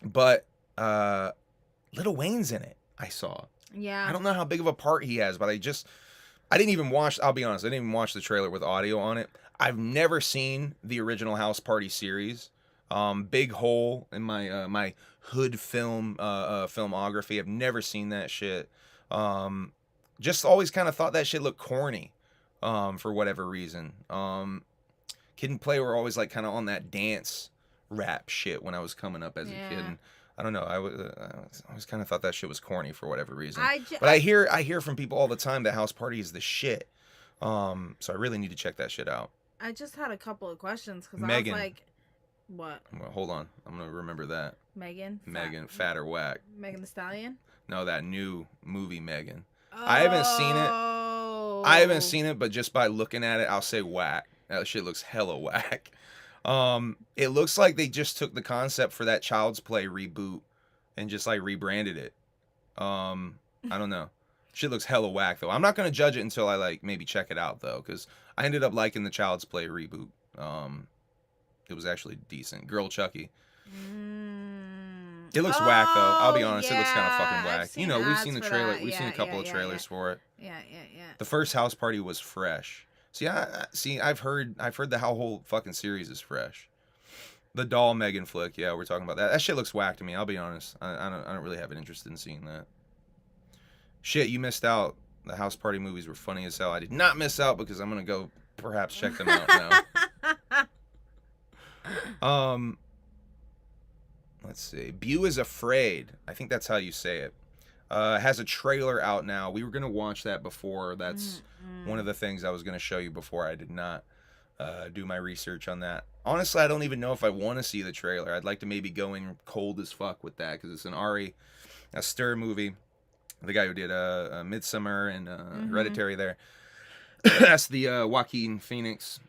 But Lil Wayne's in it. I saw. Yeah. I don't know how big of a part he has, but I didn't even watch, I'll be honest, I didn't even watch the trailer with audio on it. I've never seen the original House Party series. Big hole in my my hood film filmography. I've never seen that shit. Just always kind of thought that shit looked corny, for whatever reason. Kid and Play were always like kind of on that dance rap shit when I was coming up as a kid. And I don't know. I always kind of thought that shit was corny for whatever reason. But I hear from people all the time that House Party is the shit. So I really need to check that shit out. I just had a couple of questions because I Megan. was like, what? Well, hold on. I'm going to remember that. Megan, Fat or Whack. Megan Thee Stallion? No, that new movie Megan. Oh. I haven't seen it, but just by looking at it, I'll say whack. That shit looks hella whack. It looks like they just took the concept for that Child's Play reboot and just like rebranded it. I don't know. Shit looks hella whack though. I'm not gonna judge it until I like maybe check it out though, because I ended up liking the Child's Play reboot. It was actually decent. Girl Chucky. It looks whack though. I'll be honest, it looks kind of fucking whack. You know, we've seen the trailer. We've seen a couple of trailers for it. Yeah. The first House Party was fresh. See, I've heard the whole fucking series is fresh. The doll Megan flick. Yeah, we're talking about that. That shit looks whack to me. I'll be honest. I don't really have an interest in seeing that. Shit, you missed out. The house party movies were funny as hell. I did not miss out because I'm gonna go perhaps check them out now. Let's see. Bew is Afraid. I think that's how you say it. Has a trailer out now. We were gonna watch that before. That's one of the things I was gonna show you before. I did not do my research on that. Honestly, I don't even know if I want to see the trailer. I'd like to maybe go in cold as fuck with that because it's an Ari Aster movie. The guy who did Midsummer and Hereditary there. That's the Joaquin Phoenix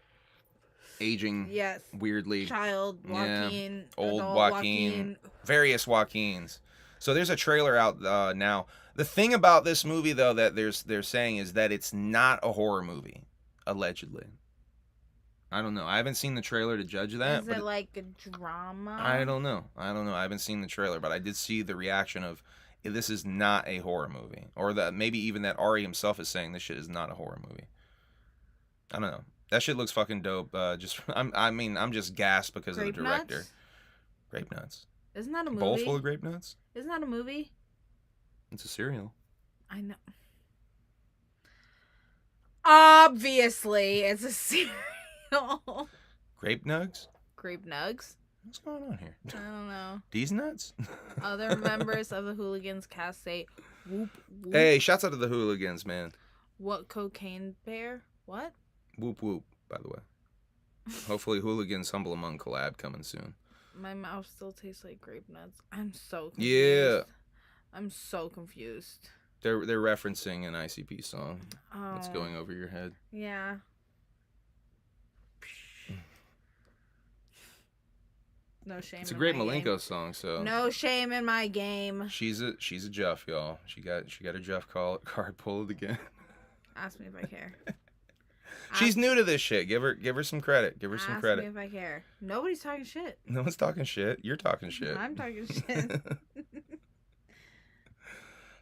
aging weirdly. Child Joaquin. Yeah. Old adult Joaquin. Various Joaquins. So there's a trailer out now. The thing about this movie, though, that they're saying is that it's not a horror movie, allegedly. I don't know. I haven't seen the trailer to judge that. Is it like a drama? I don't know. I haven't seen the trailer, but I did see the reaction of this is not a horror movie, or that maybe even that Ari himself is saying this shit is not a horror movie. I don't know. That shit looks fucking dope. I'm just gassed because Grape of the director. Nuts? Grape Nuts. Isn't that a movie? Bowl full of grape nuts? Isn't that a movie? It's a cereal. I know. Obviously, it's a cereal. Grape nugs? Grape nugs? What's going on here? I don't know. These nuts? Other members of the Hooligans cast say, whoop, whoop. Hey, shouts out to the Hooligans, man. What cocaine bear? What? Whoop whoop, by the way. Hopefully Hooligans Humble Among collab coming soon. My mouth still tastes like grape nuts. I'm so confused. Yeah. I'm so confused. They're referencing an ICP song that's going over your head. Yeah. No shame. It's a great Malenko song, so no shame in my game. She's a Jeff, y'all. She got her Jeff card pulled again. Ask me if I care. She's new to this shit. Give her some credit. Give her some credit. Ask me if I care. Nobody's talking shit. No one's talking shit. You're talking shit. I'm talking shit.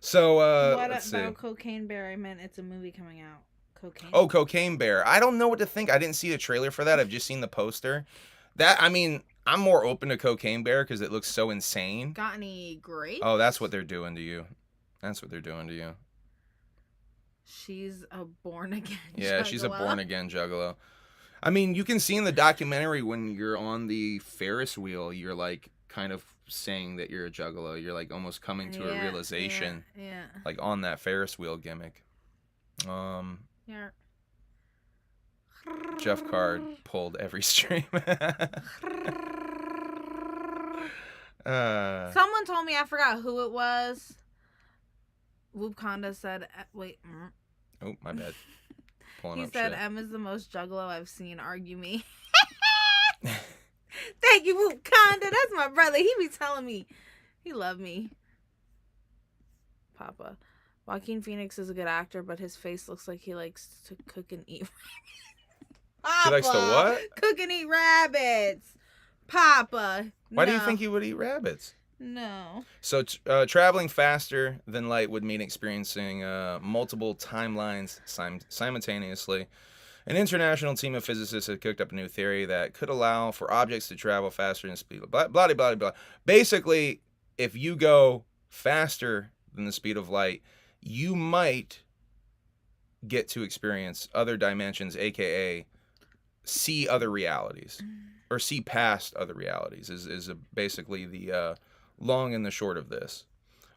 So what let's about see. Cocaine Bear? I meant it's a movie coming out. Cocaine. Oh, Cocaine Bear. I don't know what to think. I didn't see the trailer for that. I've just seen the poster. I'm more open to Cocaine Bear because it looks so insane. Got any grapes? Oh, that's what they're doing to you. That's what they're doing to you. She's a born again. Yeah, she's a born again Juggalo. I mean, you can see in the documentary when you're on the Ferris wheel, you're like kind of saying that you're a Juggalo. You're like almost coming to a realization. Yeah. Like on that Ferris wheel gimmick. Yeah. Jeff Card pulled every stream. Someone told me, I forgot who it was. Whoop Conda said, wait. Oh, my bad. He said, Emma's the most Juggalo I've seen. Argue me. Thank you, Whoop Conda. That's my brother. He be telling me. He love me. Papa. Joaquin Phoenix is a good actor, but his face looks like he likes to cook and eat. Papa, he likes to what? Cook and eat rabbits. Papa. Why do you think he would eat rabbits? No. So traveling faster than light would mean experiencing multiple timelines simultaneously. An international team of physicists have cooked up a new theory that could allow for objects to travel faster than speed. Blah, blah, blah, blah. Basically, if you go faster than the speed of light, you might get to experience other dimensions, aka see other realities, or see past other realities. Is basically the long and the short of this.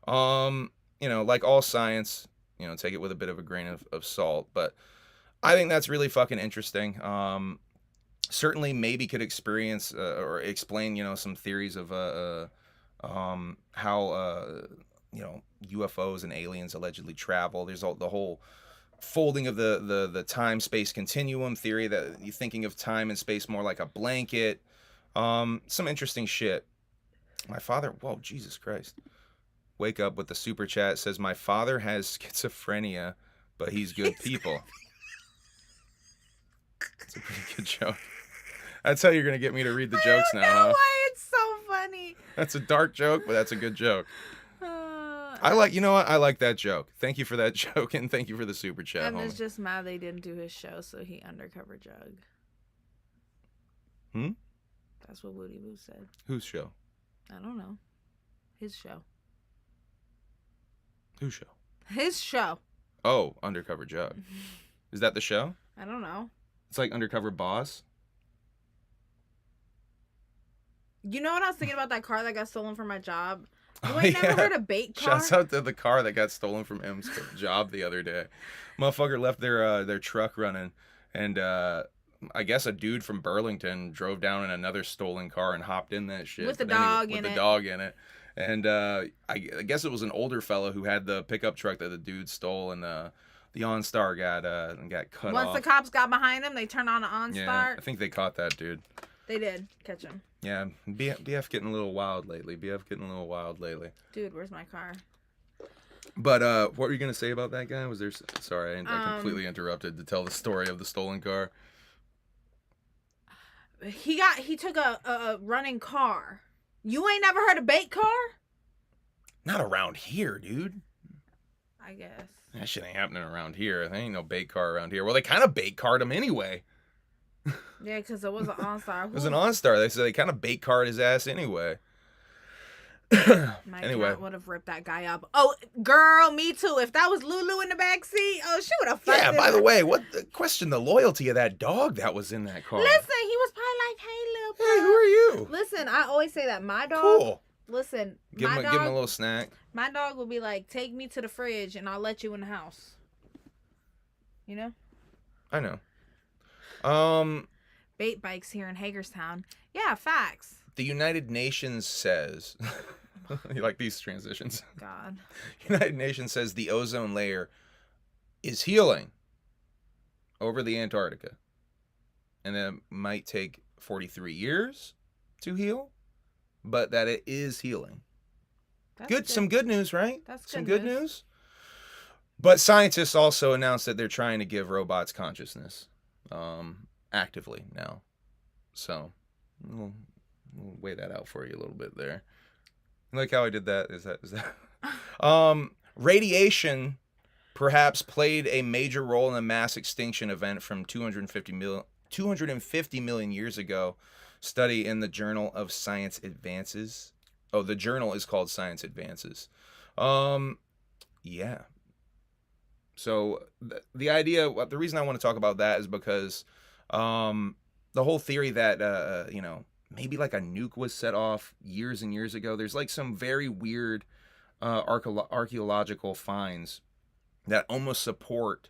Like all science, take it with a bit of a grain of salt, but I think that's really fucking interesting. Certainly maybe could experience or explain, some theories of how UFOs and aliens allegedly travel. There's the whole folding of the time-space continuum theory, that you're thinking of time and space more like a blanket. Some interesting shit. My father, whoa, Jesus Christ. Wake up with the super chat. Says, my father has schizophrenia, but he's good people. It's a pretty good joke. That's how you're going to get me to read the jokes now, huh? Why it's so funny. That's a dark joke, but that's a good joke. I like that joke. Thank you for that joke, and thank you for the super chat, homie. Emma's just mad they didn't do his show, so he undercover Jug. That's what Woody Boo said. Whose show? I don't know. His show. Whose show? His show. Oh, Undercover Jug. Is that the show? I don't know. It's like Undercover Boss. You know what I was thinking about that car that got stolen from my job? You ain't never heard of bait car? Shouts out to the car that got stolen from M's job the other day. Motherfucker left their truck running, and I guess a dude from Burlington drove down in another stolen car and hopped in that shit. With the dog in it. And I guess it was an older fellow who had the pickup truck that the dude stole, and the OnStar got cut off. Once the cops got behind him, they turned on the OnStar. Yeah, I think they caught that dude. They did catch him. Yeah, BF getting a little wild lately. Dude, where's my car? But what were you gonna say about that guy? Was there? Sorry, I completely interrupted to tell the story of the stolen car. He took a running car. You ain't never heard of bait car? Not around here, dude. I guess. That shit ain't happening around here. There ain't no bait car around here. Well, they kind of bait carred him anyway. Yeah, because it was an OnStar. It was an OnStar. They said they kind of bait carred his ass anyway. My Anyway, cat would have ripped that guy up. Oh, girl, me too. If that was Lulu in the back seat, oh, she would have fucked yeah. him. By the way, question the loyalty of that dog that was in that car? Listen, he was probably like, "Hey, little pup." Hey, who are you? Listen, I always say that my dog. Cool. Listen, Give him a little snack. My dog will be like, "Take me to the fridge, and I'll let you in the house." You know. I know. Bait bikes here in Hagerstown. Yeah, facts. The United Nations says, you like these transitions? God. United Nations says the ozone layer is healing over the Antarctica. And it might take 43 years to heal, but that it is healing. Good. Some good news, right? That's some good news. But scientists also announced that they're trying to give robots consciousness actively now. So we'll weigh that out for you a little bit there. You like how I did that? Is that radiation perhaps played a major role in the mass extinction event from 250 million years ago. Study in the Journal of Science Advances. Oh, the journal is called Science Advances. Yeah. So the idea, the reason I want to talk about that is because the whole theory that, maybe like a nuke was set off years and years ago. There's like some very weird archaeological finds that almost support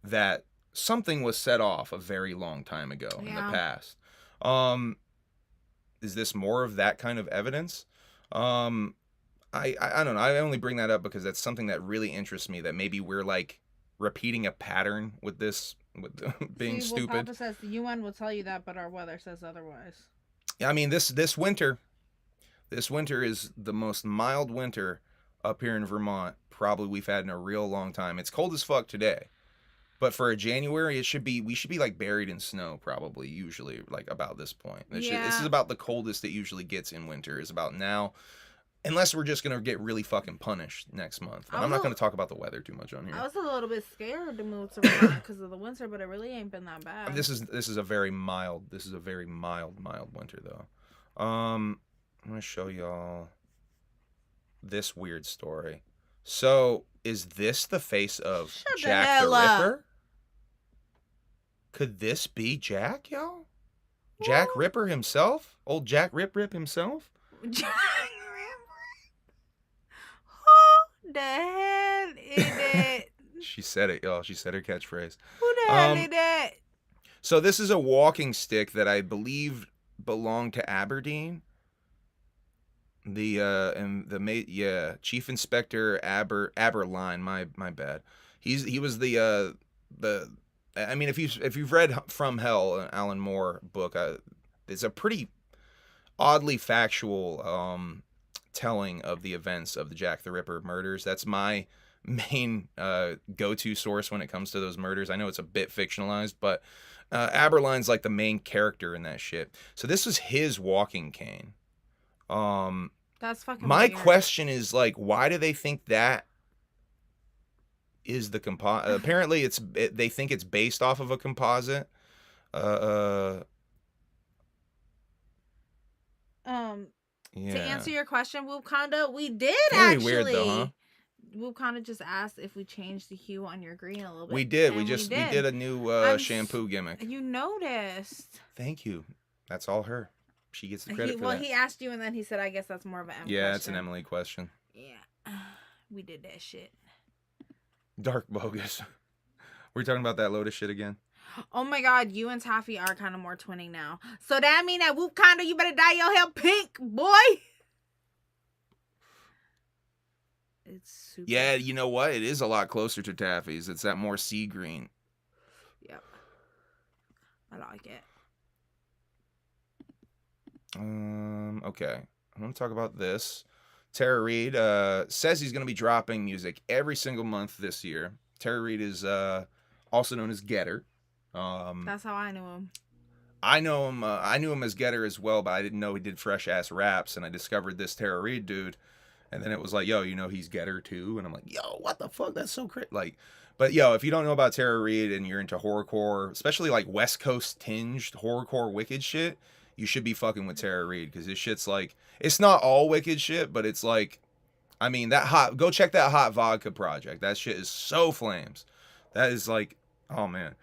that something was set off a very long time ago in the past. Is this more of that kind of evidence? I don't know. I only bring that up because that's something that really interests me, that maybe we're like repeating a pattern with this, with being stupid. Papa says the UN will tell you that, but our weather says otherwise. I mean, this winter is the most mild winter up here in Vermont probably we've had in a real long time. It's cold as fuck today, but for a January, we should be like buried in snow probably, usually like about this point. This is about the coldest it usually gets in winter, is about now. Unless we're just going to get really fucking punished next month. And I'm not going to talk about the weather too much on here. I was a little bit scared to move to Vermont because of the winter, but it really ain't been that bad. This is a very mild winter though. I'm going to show y'all this weird story. So, is this the face of Jack the Ripper? Could this be Jack, y'all? Jack Ripper himself? Old Jack Rip himself? Jack Who the hell is that? She said it, y'all. She said her catchphrase. Who the hell is that? So this is a walking stick that I believe belonged to Aberdeen. Chief Inspector Aberline. My bad. He was the. I mean, if you've read From Hell, an Alan Moore book, it's a pretty oddly factual telling of the events of the Jack the Ripper murders. That's my main go-to source when it comes to those murders. I know it's a bit fictionalized, but Aberline's like the main character in that shit. So this was his walking cane. That's fucking my weird. question is, like, why do they think that is the composite? Apparently they think it's based off of a composite. To Yeah. answer your question, Wukanda, we did Very actually. weird though, huh? Wukanda just asked if we changed the hue on your green a little bit. We did. And we did a new shampoo gimmick. You noticed. Thank you. That's all her. She gets the credit for that. He asked you, and then he said, "I guess that's more of an Emily question." It's an Emily question. Yeah, we did that shit. Dark bogus. We're talking about that Lotus shit again. Oh my god, you and Taffy are kind of more twinning now. So that mean that Wukanda, you better dye your hair pink, boy. It's super. Yeah, you know what? It is a lot closer to Taffy's. It's that more sea green. Yep. I like it. Okay. I'm going to talk about this. Tara Reid says he's going to be dropping music every single month this year. Tara Reid is also known as Getter. That's how I knew him. I know him. I knew him as Getter as well, but I didn't know he did fresh ass raps. And I discovered this Tara Reid dude, and then it was like, yo, you know he's Getter too, and I'm like, yo, what the fuck? That's so crazy. Like, but yo, if you don't know about Tara Reid and you're into horrorcore, especially like West Coast tinged horrorcore wicked shit, you should be fucking with Tara Reid because this shit's like, it's not all wicked shit, but it's like, I mean, go check that Hot Vodka project. That shit is so flames. That is like, oh man,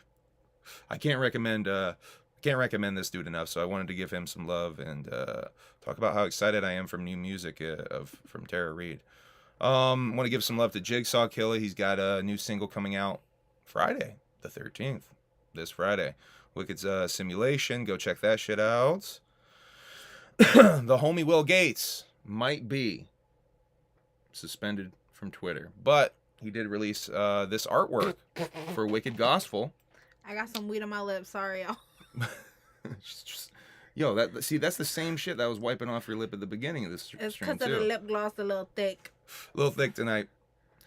I can't recommend this dude enough. So I wanted to give him some love and talk about how excited I am from new music from Tara Reid. Want to give some love to Jigsaw Killer. He's got a new single coming out Friday, the 13th, this Friday. Wicked's Simulation. Go check that shit out. The homie Will Gates might be suspended from Twitter, but he did release this artwork for Wicked Gospel. I got some weed on my lips. Sorry, y'all. Yo, that's the same shit that was wiping off your lip at the beginning of this stream. It's because of the lip gloss, a little thick. A little thick tonight.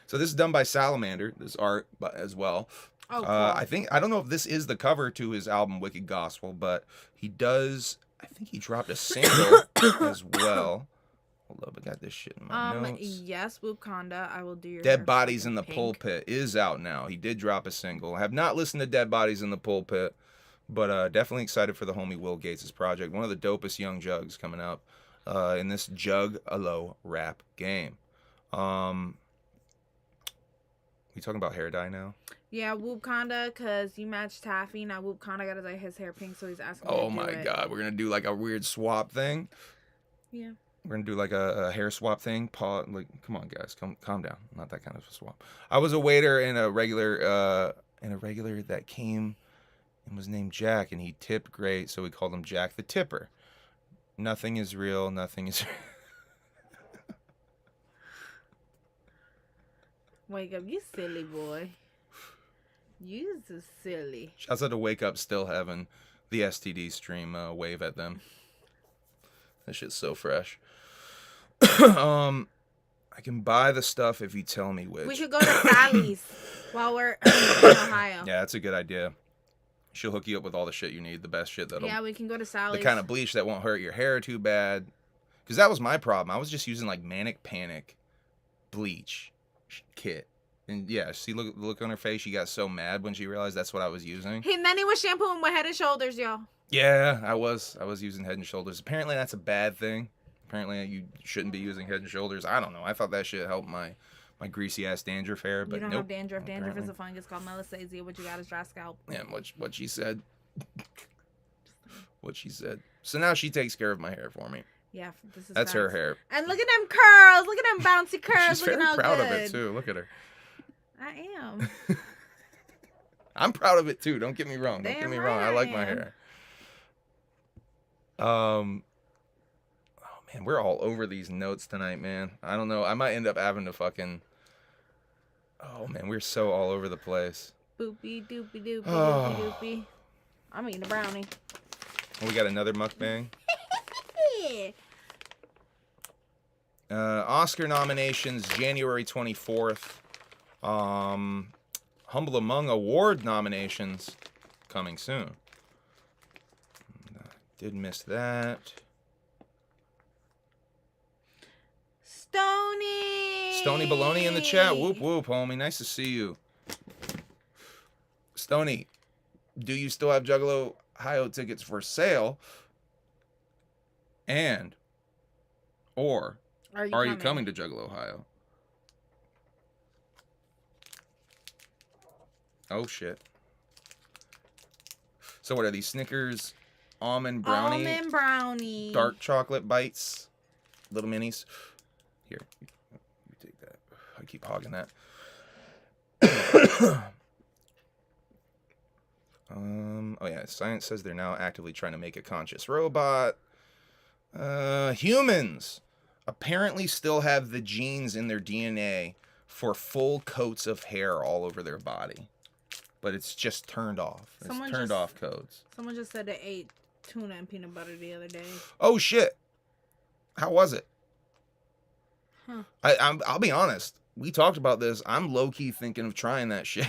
So this is done by Salamander, this art as well. Oh, cool. I don't know if this is the cover to his album Wicked Gospel, but he does. I think he dropped a single as well. Hold up, I got this shit in my notes. Yes, Wukanda, I will do your Dead Bodies in the Pulpit is out now. He did drop a single. I have not listened to Dead Bodies in the Pulpit, but definitely excited for the homie Will Gates' project. One of the dopest young jugs coming up in this Juggalo rap game. We talking about hair dye now? Yeah, Wukanda, because you matched Taffy. Now Wukanda got his hair pink, so he's asking me Oh to do my it. god, we're gonna do like a weird swap thing. Yeah. We're gonna do like a hair swap thing. Like, come on, guys, calm down. Not that kind of a swap. I was a waiter in a regular that came and was named Jack, and he tipped great, so we called him Jack the Tipper. Nothing is real. Nothing is. Wake up, you silly boy. You so silly. Shouts out to Wake Up Still having the STD stream wave at them. That shit's so fresh. I can buy the stuff if you tell me which. We should go to Sally's while we're in Ohio. Yeah, that's a good idea. She'll hook you up with all the shit you need, the best shit that'll. Yeah, we can go to Sally's. The kind of bleach that won't hurt your hair too bad. Because that was my problem. I was just using like Manic Panic bleach kit. And yeah, see, look on her face. She got so mad when she realized that's what I was using. And then he was shampooing with Head and Shoulders, y'all. Yeah, I was using Head and Shoulders. Apparently that's a bad thing. Apparently you shouldn't be using Head and Shoulders. I don't know. I thought that shit helped my greasy ass dandruff hair, but you don't nope, have dandruff. Dandruff apparently. is a fungus called Melissasia. What you got is dry scalp. Yeah, what she said. What she said. So now she takes care of my hair for me. Yeah, this is that's facts. her hair. And look at them curls. Look at them bouncy curls. She's very proud of it too. Look at her. I am. I'm proud of it too. Don't get me wrong. Don't get me wrong. I like my hair. Oh man, we're all over these notes tonight, man. I don't know. I might end up having to fucking. Oh man, we're so all over the place. Boopy doopy doopy doopy doopy. I'm eating a brownie. We got another mukbang. Oscar nominations January 24th. Humble Among Award nominations coming soon. Did miss that. Stony Baloney in the chat. Whoop whoop, homie. Nice to see you. Stony, do you still have Juggalo Ohio tickets for sale? And Or Are you coming to Juggalo, Ohio? Oh shit. So what are these? Snickers almond brownie dark chocolate bites, little minis. Here, you take that. I keep hogging that. Oh yeah, science says they're now actively trying to make a conscious robot. Humans apparently still have the genes in their DNA for full coats of hair all over their body, but it's just turned off. It's turned off codes. Someone just said they ate tuna and peanut butter the other day. Oh shit! How was it? Huh. I'll be honest. We talked about this. I'm low key thinking of trying that shit.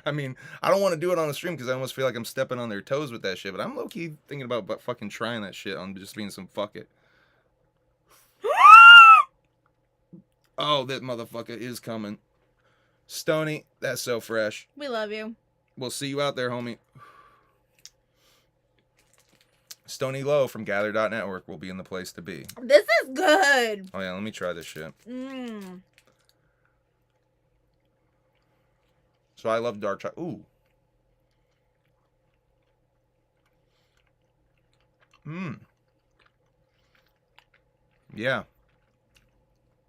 I mean, I don't want to do it on the stream because I almost feel like I'm stepping on their toes with that shit. But I'm low key thinking about fucking trying that shit on just being some fuck it. Oh, that motherfucker is coming. Stony, that's so fresh. We love you. We'll see you out there, homie. Stony Low from Gather.network will be in the place to be. This is good. Oh yeah, let me try this shit. So I love dark chocolate. Ooh. Yeah.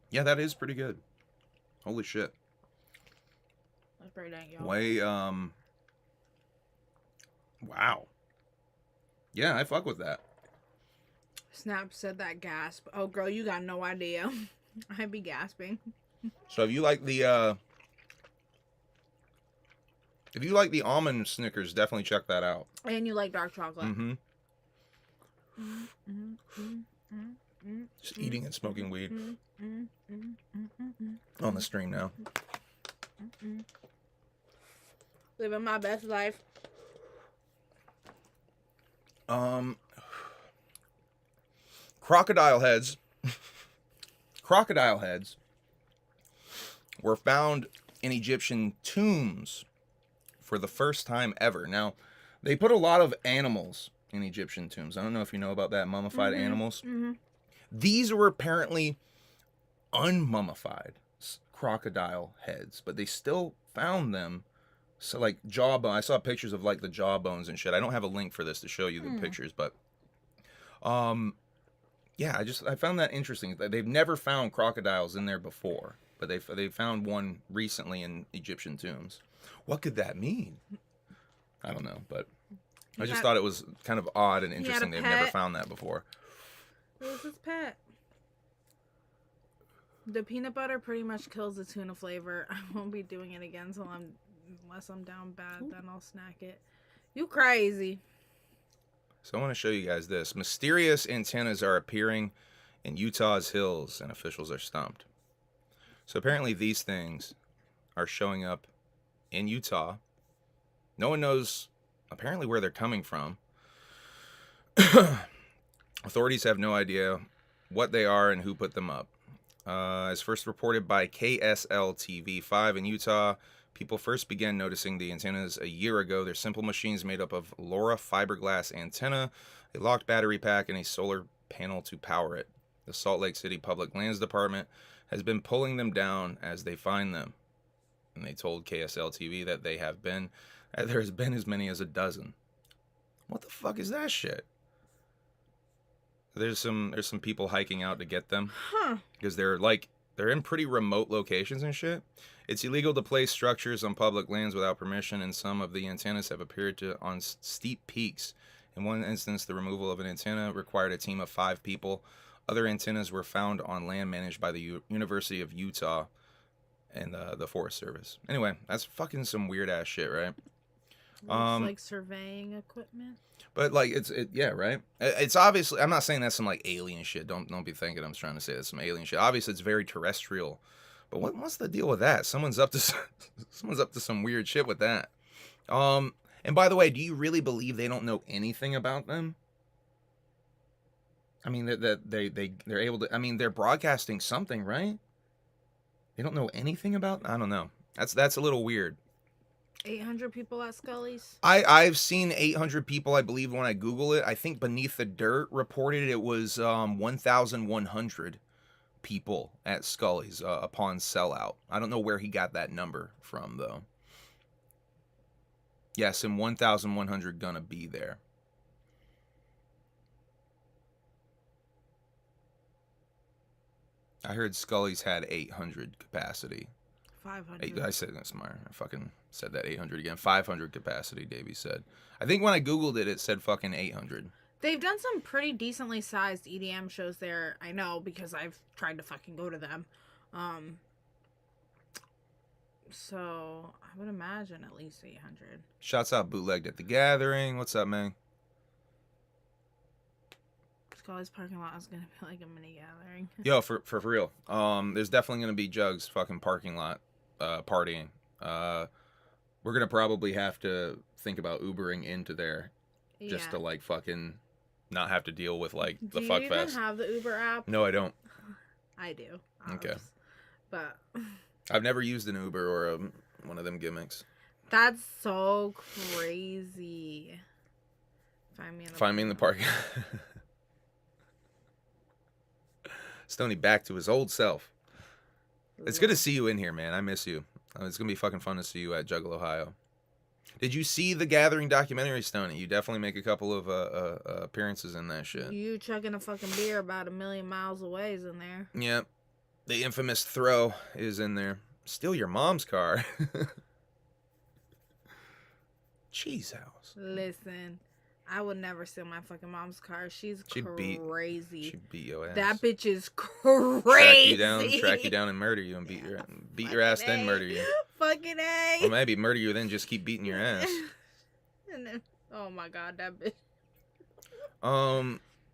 Yeah, that is pretty good. Holy shit. That's pretty dang good. Wow. Yeah, I fuck with that. Snap said that gasp. Oh, girl, you got no idea. I'd be gasping. So if you like the almond Snickers, definitely check that out. And you like dark chocolate. Just eating and smoking weed on the stream now. Living my best life. Crocodile heads were found in Egyptian tombs for the first time ever. Now, they put a lot of animals in Egyptian tombs. I don't know if you know about that, mummified animals. These were apparently unmummified crocodile heads, but they still found them. So like jawbone, I saw pictures of like the jawbones and shit. I don't have a link for this to show you the pictures, but yeah, I found that interesting. They've never found crocodiles in there before, but they found one recently in Egyptian tombs. What could that mean? I don't know, but I just thought it was kind of odd and interesting. They've never found that before. Who was his pet? The peanut butter pretty much kills the tuna flavor. I won't be doing it again unless I'm down bad, then I'll snack it. You crazy. So I want to show you guys this. Mysterious antennas are appearing in Utah's hills, and officials are stumped. So apparently these things are showing up in Utah. No one knows apparently where they're coming from. Authorities have no idea what they are and who put them up. As first reported by KSL-TV5 in Utah, people first began noticing the antennas a year ago. They're simple machines made up of LoRa fiberglass antenna, a locked battery pack, and a solar panel to power it. The Salt Lake City Public Lands Department has been pulling them down as they find them. And they told KSL-TV that there has been as many as a dozen. What the fuck is that shit? There's some people hiking out to get them. Because they're in pretty remote locations and shit. It's illegal to place structures on public lands without permission, and some of the antennas have appeared on steep peaks. In one instance, the removal of an antenna required a team of 5 people. Other antennas were found on land managed by the University of Utah and the Forest Service. Anyway, that's fucking some weird ass shit, right? Looks like surveying equipment. But like yeah, right? It's obviously, I'm not saying that's some like alien shit. Don't be thinking I'm trying to say that's some alien shit. Obviously, it's very terrestrial. But what's the deal with that? Someone's up to some weird shit with that. And by the way, do you really believe they don't know anything about them? I mean that they're able to. I mean, they're broadcasting something, right? They don't know anything about. I don't know. That's a little weird. 800 people at Scully's. I've seen 800 people, I believe, when I Google it. I think Beneath the Dirt reported it was 1,100 people at Scully's upon sellout. I don't know where he got that number from, though. Yes, and 1,100 gonna be there. I heard Scully's had 800 capacity. 500. I said that's smart. I fucking said that 800 again. 500 capacity, Davey said. I think when I Googled it, it said fucking 800. They've done some pretty decently sized EDM shows there. I know because I've tried to fucking go to them. So I would imagine at least 800. Shouts out Bootlegged at the Gathering. What's up, man? Scully's parking lot is gonna be like a mini gathering. Yo, for real. There's definitely gonna be Jugs fucking parking lot partying. We're gonna probably have to think about Ubering into there just to like fucking not have to deal with like the fuck fest. Do you even have the Uber app? No, I don't. I do. Okay. But I've never used an Uber or one of them gimmicks. That's so crazy. Find me in the parking. Stoney back to his old self. It's good to see you in here, man. I miss you. It's gonna be fucking fun to see you at Juggalo, Ohio. Did you see the Gathering documentary, Stoney? You definitely make a couple of appearances in that shit. You chugging a fucking beer about 1,000,000 miles away is in there. Yep. The infamous throw is in there. Steal your mom's car. Cheese house. Listen, I would never steal my fucking mom's car. She's She'd crazy. She'd beat your ass. That bitch is crazy. Track you down, and murder you, and beat your ass, then murder you. Fucking A. Or maybe murder you, then just keep beating your ass. And then, oh my god, that bitch.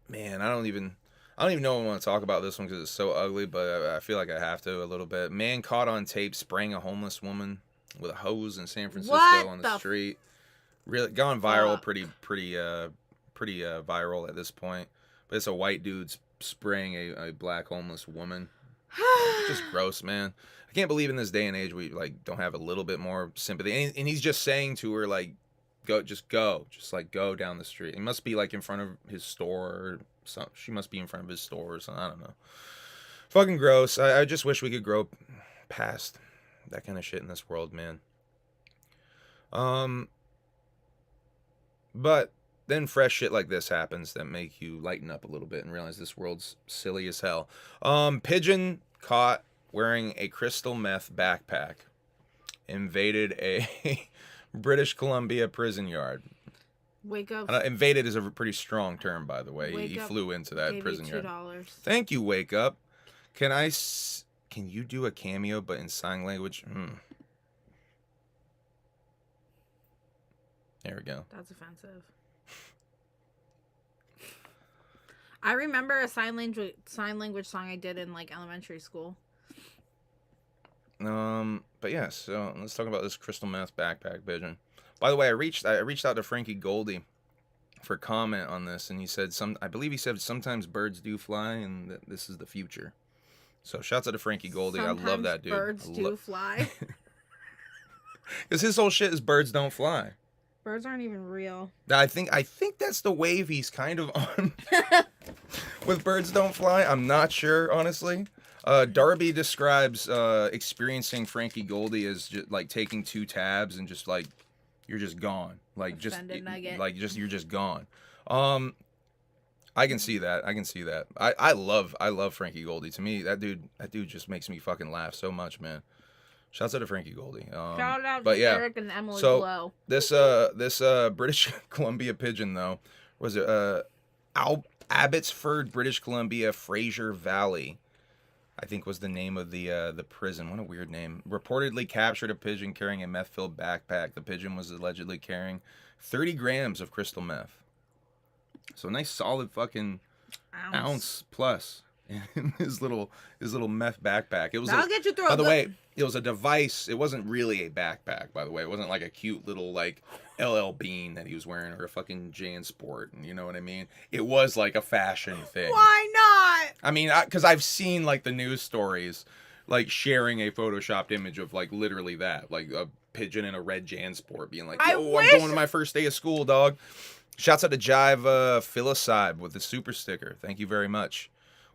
Man, I don't even know if I want to talk about this one because it's so ugly, but I feel like I have to a little bit. Man caught on tape spraying a homeless woman with a hose in San Francisco on the street. Really gone viral, pretty viral at this point. But it's a white dude spraying a black homeless woman. It's just gross, man. I can't believe in this day and age we like don't have a little bit more sympathy. And he's just saying to her like, go down the street. He must be like in front of his store or something. She must be in front of his store or something. I don't know. Fucking gross. I just wish we could grow past that kind of shit in this world, man. But then fresh shit like this happens that make you lighten up a little bit and realize this world's silly as hell. Pigeon caught wearing a crystal meth backpack invaded a British Columbia prison yard. Wake up. Invaded is a pretty strong term, by the way. He flew into that prison yard. $2. Thank you, Wake Up. Can you do a cameo but in sign language? There we go. That's offensive. I remember a sign language song I did in like elementary school. But yeah, so let's talk about this crystal meth backpack pigeon. By the way, I reached out to Frankie Goldie for comment on this, and he said I believe he said sometimes birds do fly, and that this is the future. So shouts out to Frankie Goldie. Sometimes I love that dude. Birds do fly. Because his whole shit is birds don't fly. Birds aren't even real. I think that's the wave he's kind of on. With birds don't fly. I'm not sure, honestly. Darby describes experiencing Frankie Goldie as just like taking 2 tabs and just like you're just gone. Like you're just gone. I can see that. I love Frankie Goldie. To me, that dude just makes me fucking laugh so much, man. Shouts out to Frankie Goldie. Shout out to Eric and Emily Blow. This British Columbia pigeon though was Abbotsford, British Columbia, Fraser Valley, I think was the name of the prison. What a weird name. Reportedly captured a pigeon carrying a meth-filled backpack. The pigeon was allegedly carrying 30 grams of crystal meth. So a nice solid fucking ounce plus in his little meth backpack. It was. That'll get you through. By the way, it was a device. It wasn't really a backpack. By the way, it wasn't like a cute little like LL Bean that he was wearing or a fucking JanSport. You know what I mean? It was like a fashion thing. Why not? I mean, because I've seen like the news stories, like sharing a photoshopped image of like literally that, like a pigeon in a red JanSport being like, I yo, wish- I'm going to my first day of school, dog. Shouts out to Jive Philocide with the super sticker. Thank you very much.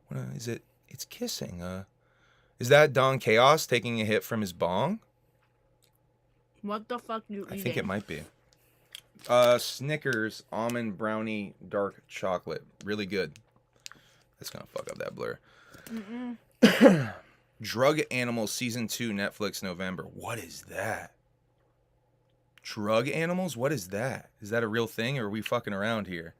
What is it? It's kissing. Is that Don Chaos taking a hit from his bong? What the fuck you eating? I think it might be. Snickers almond brownie dark chocolate. Really good. That's gonna fuck up that blur. Drug Animals Season 2 Netflix November. What is that? Drug Animals? What is that? Is that a real thing or are we fucking around here?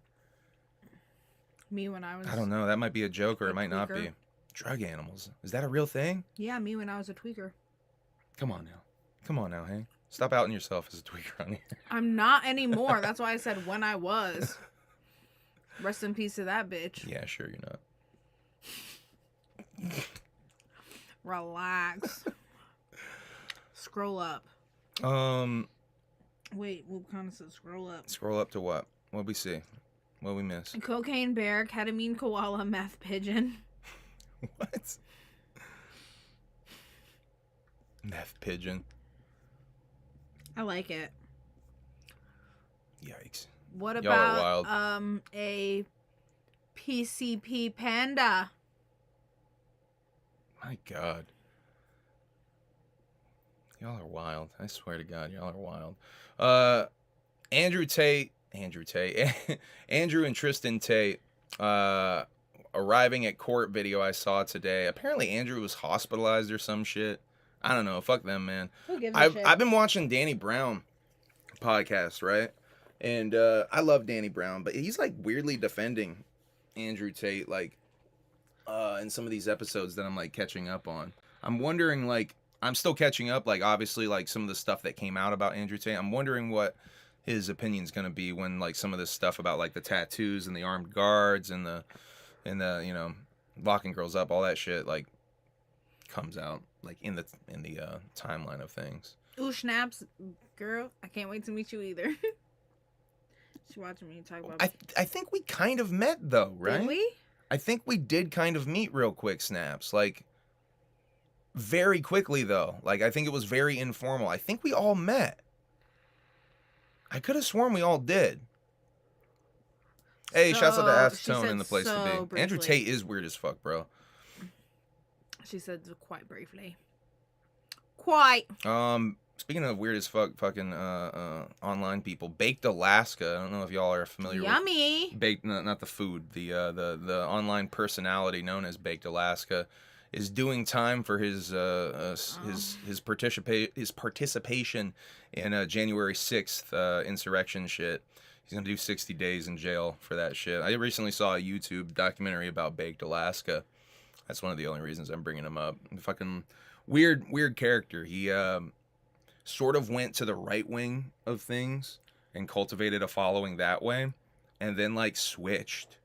Me when I was... I don't know. That might be a joke or a it might not tweaker. be. Drug Animals. Is that a real thing? Yeah, me when I was a tweaker. Come on now. Come on now, Hank. Stop outing yourself as a tweaker on here. I'm not anymore. That's why I said when I was. Rest in peace to that bitch. Yeah, sure you're not. Relax. Scroll up. Wait, what kind of said scroll up? Scroll up to what? What'd we see? What'd we miss? Cocaine bear, ketamine koala, meth pigeon. What? Meth pigeon. I like it. Yikes. What Y'all are about wild. a PCP panda? My God. Y'all are wild. I swear to God, y'all are wild. Andrew and Tristan Tate arriving at court video I saw today. Apparently Andrew was hospitalized or some shit. I don't know. Fuck them, man. Who gives a shit? I've been watching Danny Brown podcast, right? And I love Danny Brown, but he's like weirdly defending Andrew Tate, like in some of these episodes that I'm like catching up on. I'm wondering, like, I'm still catching up, like obviously like some of the stuff that came out about Andrew Tate. I'm wondering what his opinion's gonna be when like some of this stuff about like the tattoos and the armed guards and the you know, locking girls up, all that shit like comes out like in the timeline of things. Ooh, snaps, girl. I can't wait to meet you either. She's watching me talk about. I think we kind of met though, right? Did we? I think we did kind of meet real quick, Snaps. Like very quickly though. Like I think it was very informal. I think we all met. I could have sworn we all did. Hey, shouts out to Ask she Tone said in the place so to be. briefly. Andrew Tate is weird as fuck, bro. She said quite briefly. Quite. Speaking of weird as fuck fucking online people, Baked Alaska. I don't know if y'all are familiar Yummy. with Baked, not the food, the online personality known as Baked Alaska is doing time for his participation in January 6th insurrection shit. He's gonna do 60 days in jail for that shit. I recently saw a YouTube documentary about Baked Alaska. That's one of the only reasons I'm bringing him up. Fucking weird character. He sort of went to the right wing of things and cultivated a following that way, and then like switched,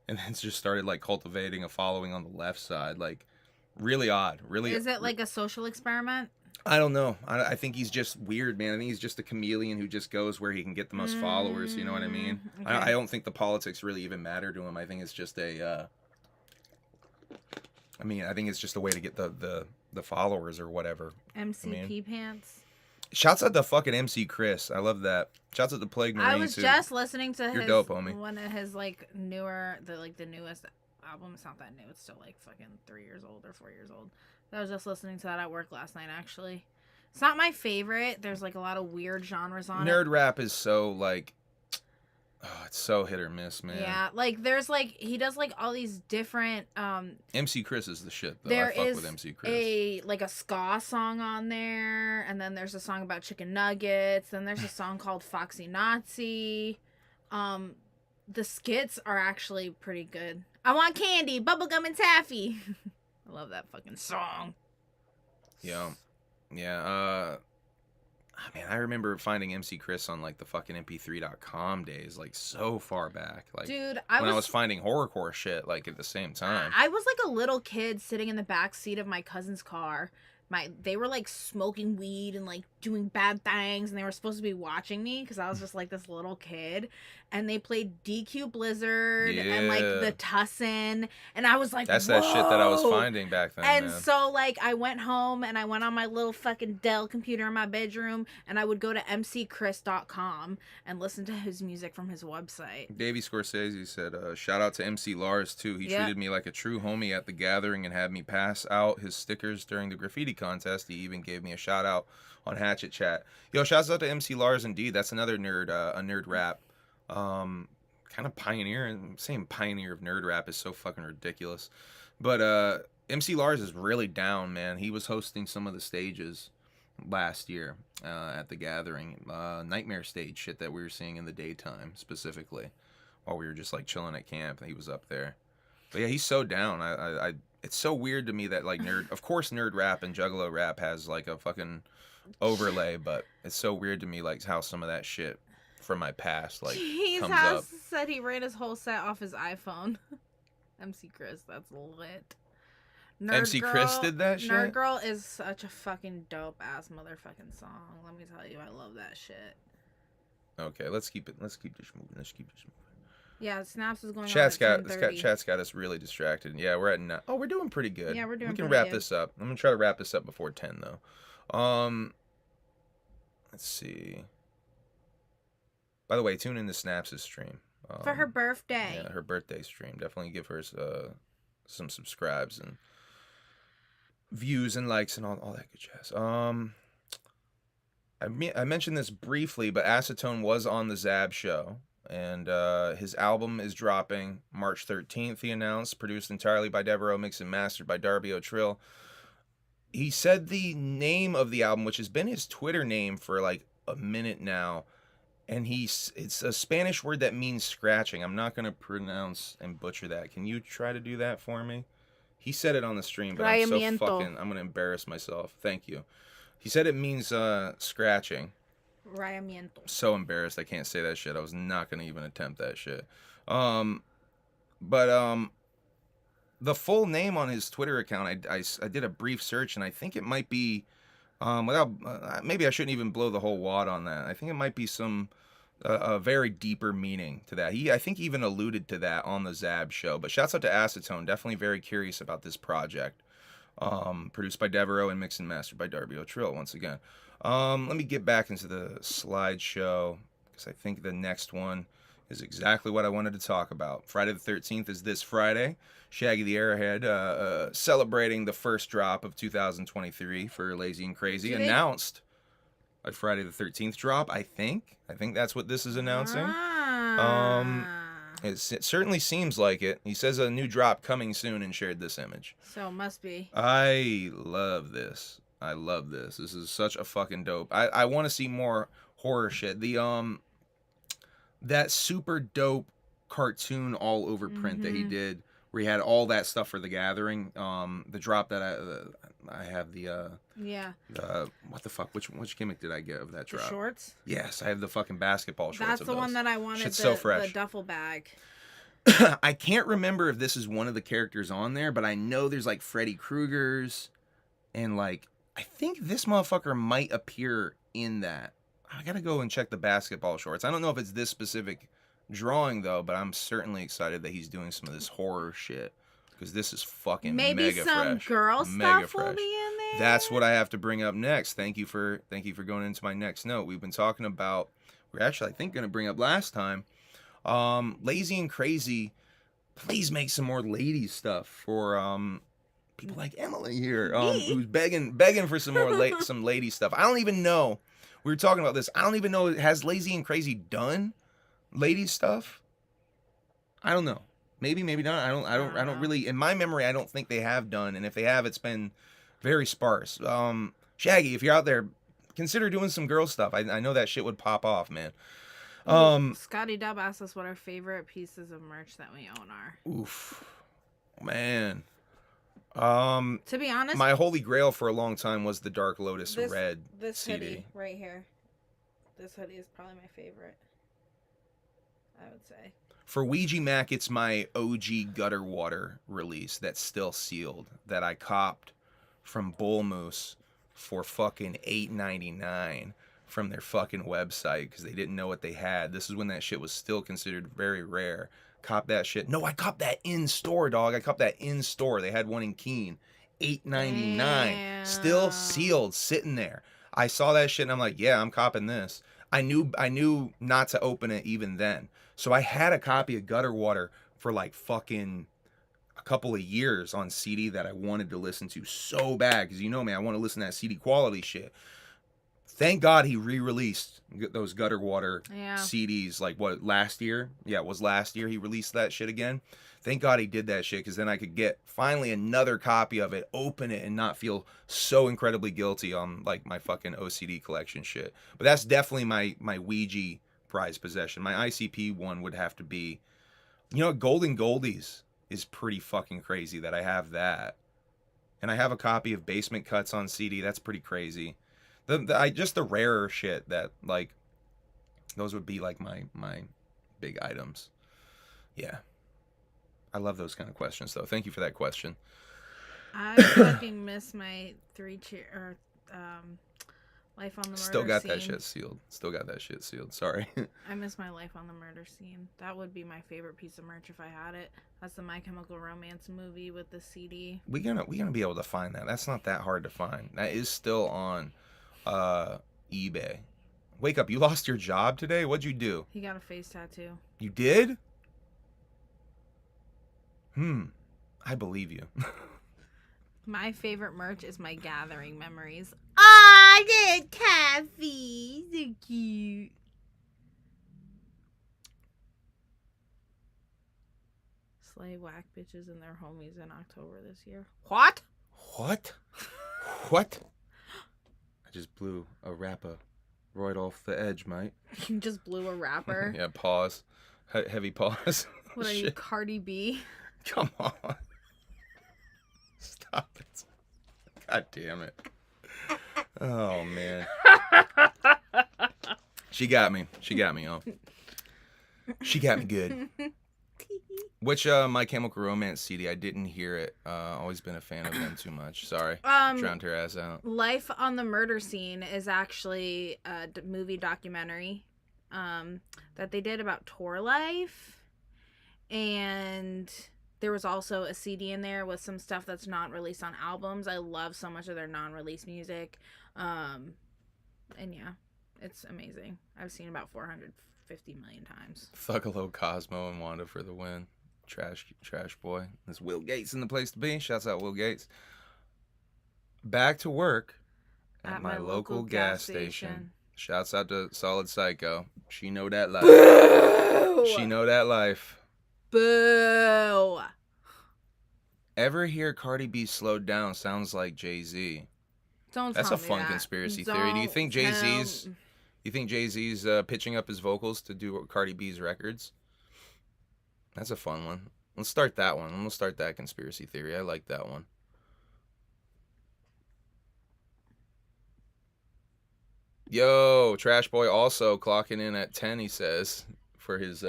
and then just started like cultivating a following on the left side. Like really odd. Really. Is it like a social experiment? I don't know. I think he's just weird, man. I think he's just a chameleon who just goes where he can get the most followers. You know what I mean? Okay. I don't think the politics really even matter to him. I think it's just a. I think it's just a way to get the followers or whatever. MCP pants. Shouts out to fucking MC Chris. I love that. Shouts out to Plague Marine. I was too. just listening to You're his dope, homie. one of his like the newest album. It's not that new. It's still like fucking 3 years old or 4 years old. I was just listening to that at work last night. Actually, it's not my favorite. There's like a lot of weird genres on Nerd it. rap is so like, it's so hit or miss, man. Yeah, like there's like he does like all these different. MC Chris is the shit though. There I fuck is with MC Chris. a ska song on there, and then there's a song about chicken nuggets. Then there's a song called Foxy Nazi. The skits are actually pretty good. I want candy, bubblegum, and taffy. I love that fucking song. Yeah. Man, I remember finding MC Chris on like the fucking mp3.com days, like so far back. Like, dude, I was finding horrorcore shit like at the same time. I was like a little kid sitting in the back seat of my cousin's car. They were like smoking weed and like doing bad things, and they were supposed to be watching me because I was just like this little kid, and they played DQ Blizzard and like Yeah. the Tussin, and I was like, That's whoa! that shit that I was finding back then, And man. so like I went home and I went on my little fucking Dell computer in my bedroom, and I would go to mcchris.com and listen to his music from his website. Davey Scorsese said, shout out to MC Lars, too. He treated me like a true homie at the gathering and had me pass out his stickers during the graffiti contest. He even gave me a shout out on Hatchet Chat. Yo, shouts out to MC Lars, indeed. That's another nerd, a nerd rap. Kind of pioneer. And saying pioneer of nerd rap is so fucking ridiculous. But MC Lars is really down, man. He was hosting some of the stages last year at the gathering. Nightmare stage shit that we were seeing in the daytime, specifically. While we were just like chilling at camp. He was up there. But yeah, he's so down. I it's so weird to me that like of course nerd rap and Juggalo rap has like a fucking overlay, but it's so weird to me like how some of that shit from my past like comes up. Said he ran his whole set off his iPhone. MC Chris, that's lit. MC Chris did that shit? Nerd Girl is such a fucking dope ass motherfucking song. Let me tell you, I love that shit. Okay, let's keep this moving. Yeah, Snaps is going Chat's on at 10:30. Chat's got us really distracted. Yeah, we're at we're doing pretty good. Yeah, we're doing. We can pretty wrap good. this up. I'm gonna try to wrap this up before 10 though. Let's see. By the way, tune in to Snaps' stream for her birthday. Yeah, her birthday stream. Definitely give her some subscribes and views and likes and all that good jazz. I mentioned this briefly, but Acetone was on the Zab show, and his album is dropping March 13th, he announced, produced entirely by Devereaux, mixed and mastered by Darby O'Trill. He said the name of the album, which has been his Twitter name for like a minute now, and it's a Spanish word that means scratching. I'm not going to pronounce and butcher that. Can you try to do that for me? He said it on the stream, but I'm going to embarrass myself. Thank you. He said it means scratching. Rayamiento. So embarrassed I can't say that shit. I was not going to even attempt that shit. But the full name on his Twitter account, I did a brief search, and I think it might be, maybe I shouldn't even blow the whole wad on that. I think it might be some a very deeper meaning to that. I think he even alluded to that on the Zab show. But shouts out to Acetone. Definitely very curious about this project. Produced by Devereaux and mixed and mastered by Darby O'Trill once again. Let me get back into the slideshow, because I think the next one is exactly what I wanted to talk about. Friday the 13th is this Friday. Shaggy the Airhead celebrating the first drop of 2023 for Lazy and Crazy. Announced a Friday the 13th drop, I think. I think that's what this is announcing. It certainly seems like it. He says a new drop coming soon and shared this image. So it must be. I love this. This is such a fucking dope. I want to see more horror shit. The that super dope cartoon all over print that he did, where he had all that stuff for the gathering. The drop that I have the what the fuck? Which gimmick did I get of that drop? The shorts? Yes, I have the fucking basketball shorts. That's the one that I wanted. Shit's so fresh. The duffel bag. I can't remember if this is one of the characters on there, but I know there's like Freddy Krueger's, and like I think this motherfucker might appear in that. I gotta go and check the basketball shorts. I don't know if it's this specific drawing though, but I'm certainly excited that he's doing some of this horror shit, because this is fucking mega fresh. Maybe some girl stuff will be in there. That's what I have to bring up next. Thank you for going into my next note. We've been talking about, we're actually I think going to bring up last time, Lazy and Crazy. Please make some more lady stuff for people like Emily here, who's begging for some more some lady stuff. I don't even know. We were talking about this. I don't even know. Has Lazy and Crazy done lady stuff? I don't know. Maybe not. I don't really. In my memory, I don't think they have done. And if they have, it's been very sparse. Shaggy, if you're out there, consider doing some girl stuff. I know that shit would pop off, man. Scotty Dub asked us what our favorite pieces of merch that we own are. Oof, man. To be honest, my holy grail for a long time was the Dark Lotus Red this CD. Hoodie right here. This hoodie is probably my favorite, I would say. For Ouija Mac, it's my OG Gutter Water release that's still sealed, that I copped from Bull Moose for fucking $8.99 from their fucking website because they didn't know what they had. This is when that shit was still considered very rare. Cop that shit. No, I copped that in store, dog. I copped that in store. They had one in Keene. $8.99. Still sealed, sitting there. I saw that shit and I'm like, yeah, I'm copping this. I knew not to open it even then. So I had a copy of Gutter Water for like fucking a couple of years on CD that I wanted to listen to so bad because you know me, I want to listen to that CD quality shit. Thank God he re-released those Gutter Water CDs like what, last year? Yeah, it was last year he released that shit again. Thank God he did that shit because then I could get finally another copy of it, open it, and not feel so incredibly guilty on like my fucking OCD collection shit. But that's definitely my Ouija prized possession. My ICP one would have to be, you know, Golden Goldies is pretty fucking crazy that I have that. And I have a copy of Basement Cuts on CD. That's pretty crazy. Just the rarer shit that like those would be like my big items. Yeah. I love those kind of questions though. Thank you for that question. I fucking miss my Life on the Murder Still got Scene. that shit sealed. Still got that shit sealed. Sorry. I miss my Life on the Murder Scene. That would be my favorite piece of merch if I had it. That's the My Chemical Romance movie with the CD. We gonna be able to find that. That's not that hard to find. That is still on eBay. Wake up, you lost your job today? What'd you do? He got a face tattoo. You did? I believe you. My favorite merch is my gathering memories. Ah, the taffy. So cute. Slay whack bitches and their homies in October this year. What? What? What? I just blew a rapper right off the edge, mate. You just blew a rapper? Yeah, pause. Heavy pause. What are you, Cardi B? Come on. Stop it. God damn it. Oh, man. She got me. She got me, oh. She got me good. Which My Chemical Romance CD? I didn't hear it. Always been a fan of them too much. Sorry. Drowned her ass out. Life on the Murder Scene is actually a movie documentary that they did about tour life. And there was also a CD in there with some stuff that's not released on albums. I love so much of their non-release music. And yeah, it's amazing. I've seen about 450 million times. Juggalo, Cosmo, and Wanda for the win. Trash boy. There's Will Gates in the place to be. Shouts out Will Gates. Back to work at my local gas station. Shouts out to Solid Psycho. She know that life. Boo! She know that life. Boo! Ever hear Cardi B slowed down sounds like Jay-Z? Don't That's tell a me fun that. conspiracy theory. Do you think Jay-Z's pitching up his vocals to do Cardi B's records? That's a fun one. Let's start that one. I'm gonna start that conspiracy theory. I like that one. Yo, Trash Boy also clocking in at 10, he says, for his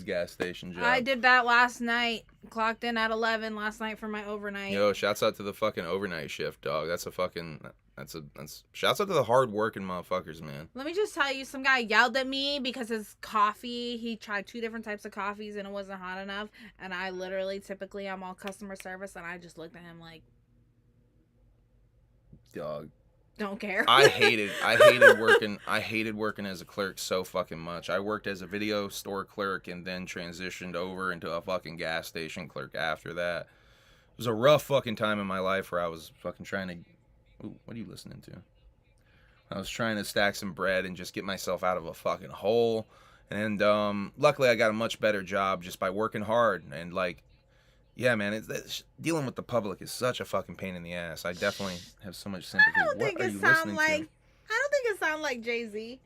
gas station job. I did that last night. Clocked in at 11 last night for my overnight. Yo, shouts out to the fucking overnight shift, dog. That's shouts out to the hard working motherfuckers, man. Let me just tell you, some guy yelled at me because his coffee, he tried 2 different types of coffees and it wasn't hot enough. And I typically I'm all customer service, and I just looked at him like, dog. Don't care. I hated working as a clerk so fucking much. I worked as a video store clerk and then transitioned over into a fucking gas station clerk after that. It was a rough fucking time in my life where I was fucking trying to... Ooh, what are you listening to? I was trying to stack some bread and just get myself out of a fucking hole. And luckily I got a much better job just by working hard. And like, yeah, man, it's dealing with the public is such a fucking pain in the ass. I definitely have so much sympathy. I don't think it sounds like Jay-Z.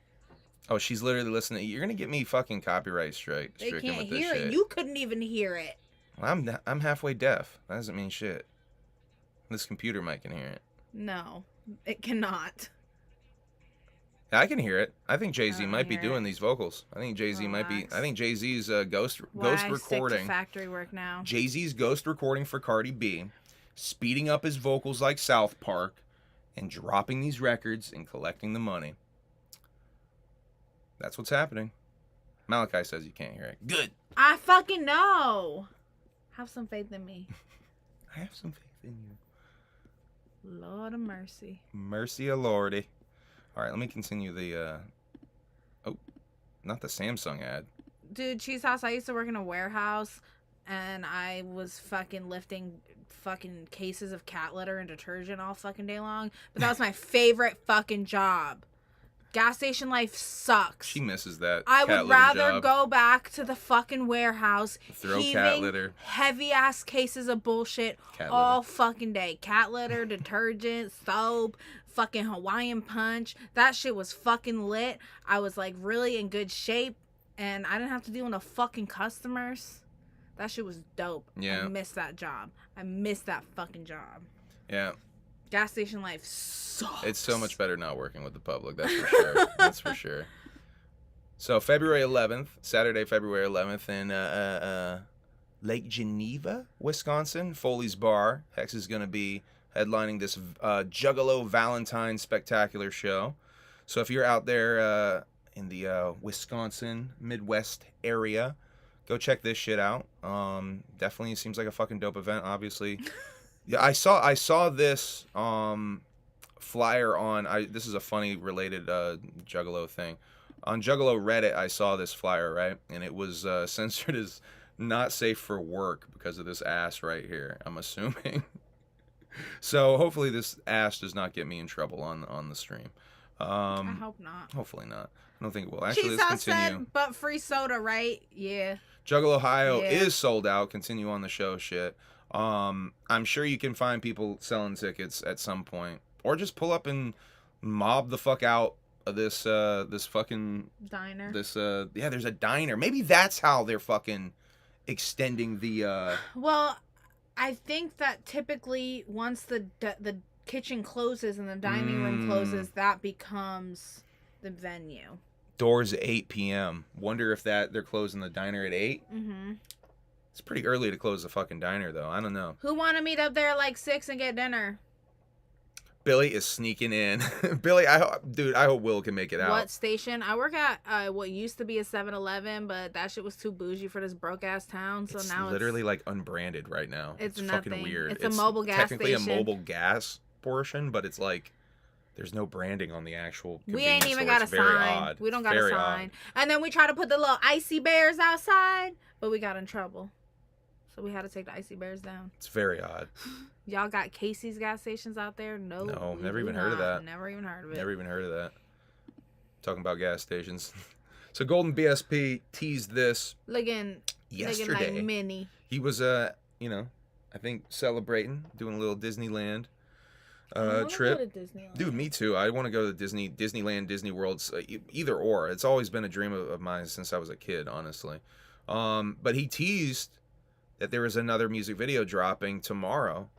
Oh, she's literally listening. You're gonna get me fucking copyright stricken They can't with this hear shit. it. You couldn't even hear it. Well, I'm halfway deaf. That doesn't mean shit. This computer mic can hear it. No, it cannot. I can hear it. I think Jay-Z might be doing these vocals. I think Jay-Z might be. I think Jay-Z's ghost recording. Stick to factory work now. Jay-Z's ghost recording for Cardi B, speeding up his vocals like South Park, and dropping these records and collecting the money. That's what's happening. Malachi says you can't hear it. Good. I fucking know. Have some faith in me. I have some faith in you. Lord of mercy. Mercy o' Lordy. All right, let me continue the, oh, not the Samsung ad. Dude, Cheese House, I used to work in a warehouse, and I was fucking lifting fucking cases of cat litter and detergent all fucking day long. But that was my favorite fucking job. Gas station life sucks. She misses that. I would rather job. go back to the fucking warehouse, Throw cat litter, heavy ass cases of bullshit cat all litter. fucking day. Cat litter, detergent, soap, fucking Hawaiian punch. That shit was fucking lit. I was like really in good shape, and I didn't have to deal with no fucking customers. That shit was dope. Yeah. I missed that job. I missed that fucking job. Yeah. Gas station life sucks. It's so much better not working with the public, that's for sure. That's for sure. So February 11th, Saturday, February 11th in Lake Geneva, Wisconsin, Foley's Bar. Hex is going to be headlining this Juggalo Valentine Spectacular show. So if you're out there in the Wisconsin Midwest area, go check this shit out. Definitely seems like a fucking dope event, obviously. Yeah, I saw this flyer on this is a funny related Juggalo thing. On Juggalo Reddit, I saw this flyer, right? And it was censored as not safe for work because of this ass right here, I'm assuming. So hopefully this ass does not get me in trouble on the stream. I hope not. Hopefully not. I don't think it will. Actually, Cheese let's House continue. said, but free soda, right? Yeah. Juggle Ohio Yeah. is sold out. Continue on the show shit. I'm sure you can find people selling tickets at some point, or just pull up and mob the fuck out of this fucking Diner. Yeah, there's a diner. Maybe that's how they're fucking extending the Well, I think that typically once the kitchen closes and the dining room closes, that becomes the venue. doors at 8 p.m. Wonder if they're closing the diner at 8. Mm-hmm. It's pretty early to close the fucking diner, though. I don't know. Who want to meet up there at like 6 and get dinner? Billy is sneaking in. Billy, I hope Will can make it out. What station? I work at what used to be a 7-Eleven, but that shit was too bougie for this broke ass town. So it's now literally like unbranded right now. It's fucking nothing. weird. It's a mobile gas technically station. a mobile gas portion, but it's like there's no branding on the actual. We ain't even store. got It's a very sign. odd. We don't It's got a very sign. odd. And then we try to put the little icy bears outside, but we got in trouble. So we had to take the icy bears down. It's very odd. Y'all got Casey's gas stations out there? No. No, we never do even heard of not. that. Never even heard of it. Never even heard of that. Talking about gas stations. So Golden BSP teased this Looking yesterday. like mini. He was I think celebrating, doing a little Disneyland I wanna trip. go to Disneyland. Dude, me too. I want to go to Disneyland, Disney World, either or. It's always been a dream of mine since I was a kid, honestly. But he teased that there was another music video dropping tomorrow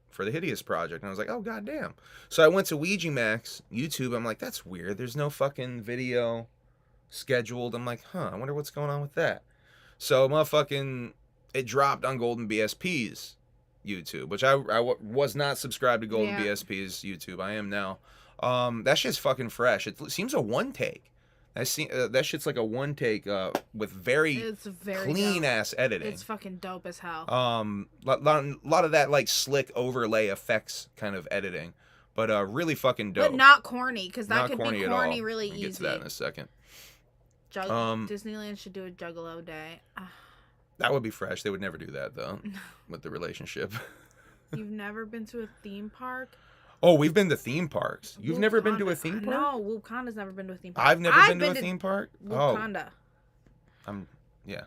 for the Hideous Project. And I was like, oh, goddamn. So I went to Ouija Max YouTube. I'm like, that's weird. There's no fucking video scheduled. I'm like, I wonder what's going on with that. So it dropped on Golden BSP's YouTube, which I was not subscribed to Golden BSP's YouTube. I am now. That shit's fucking fresh. It seems a one take. That shit's like a one take with very clean ass editing. It's fucking dope as hell. Lot of that like slick overlay effects kind of editing, but really fucking dope. But not corny, because that Not could corny be at all. corny really We'll easy. get to that in a second. Disneyland should do a Juggalo day. That would be fresh. They would never do that though, with the relationship. You've never been to a theme park? Oh, we've been to theme parks. You've never been to a theme park? No, Wakanda's never been to a theme park. I've never been to a theme park? Wakanda. Yeah.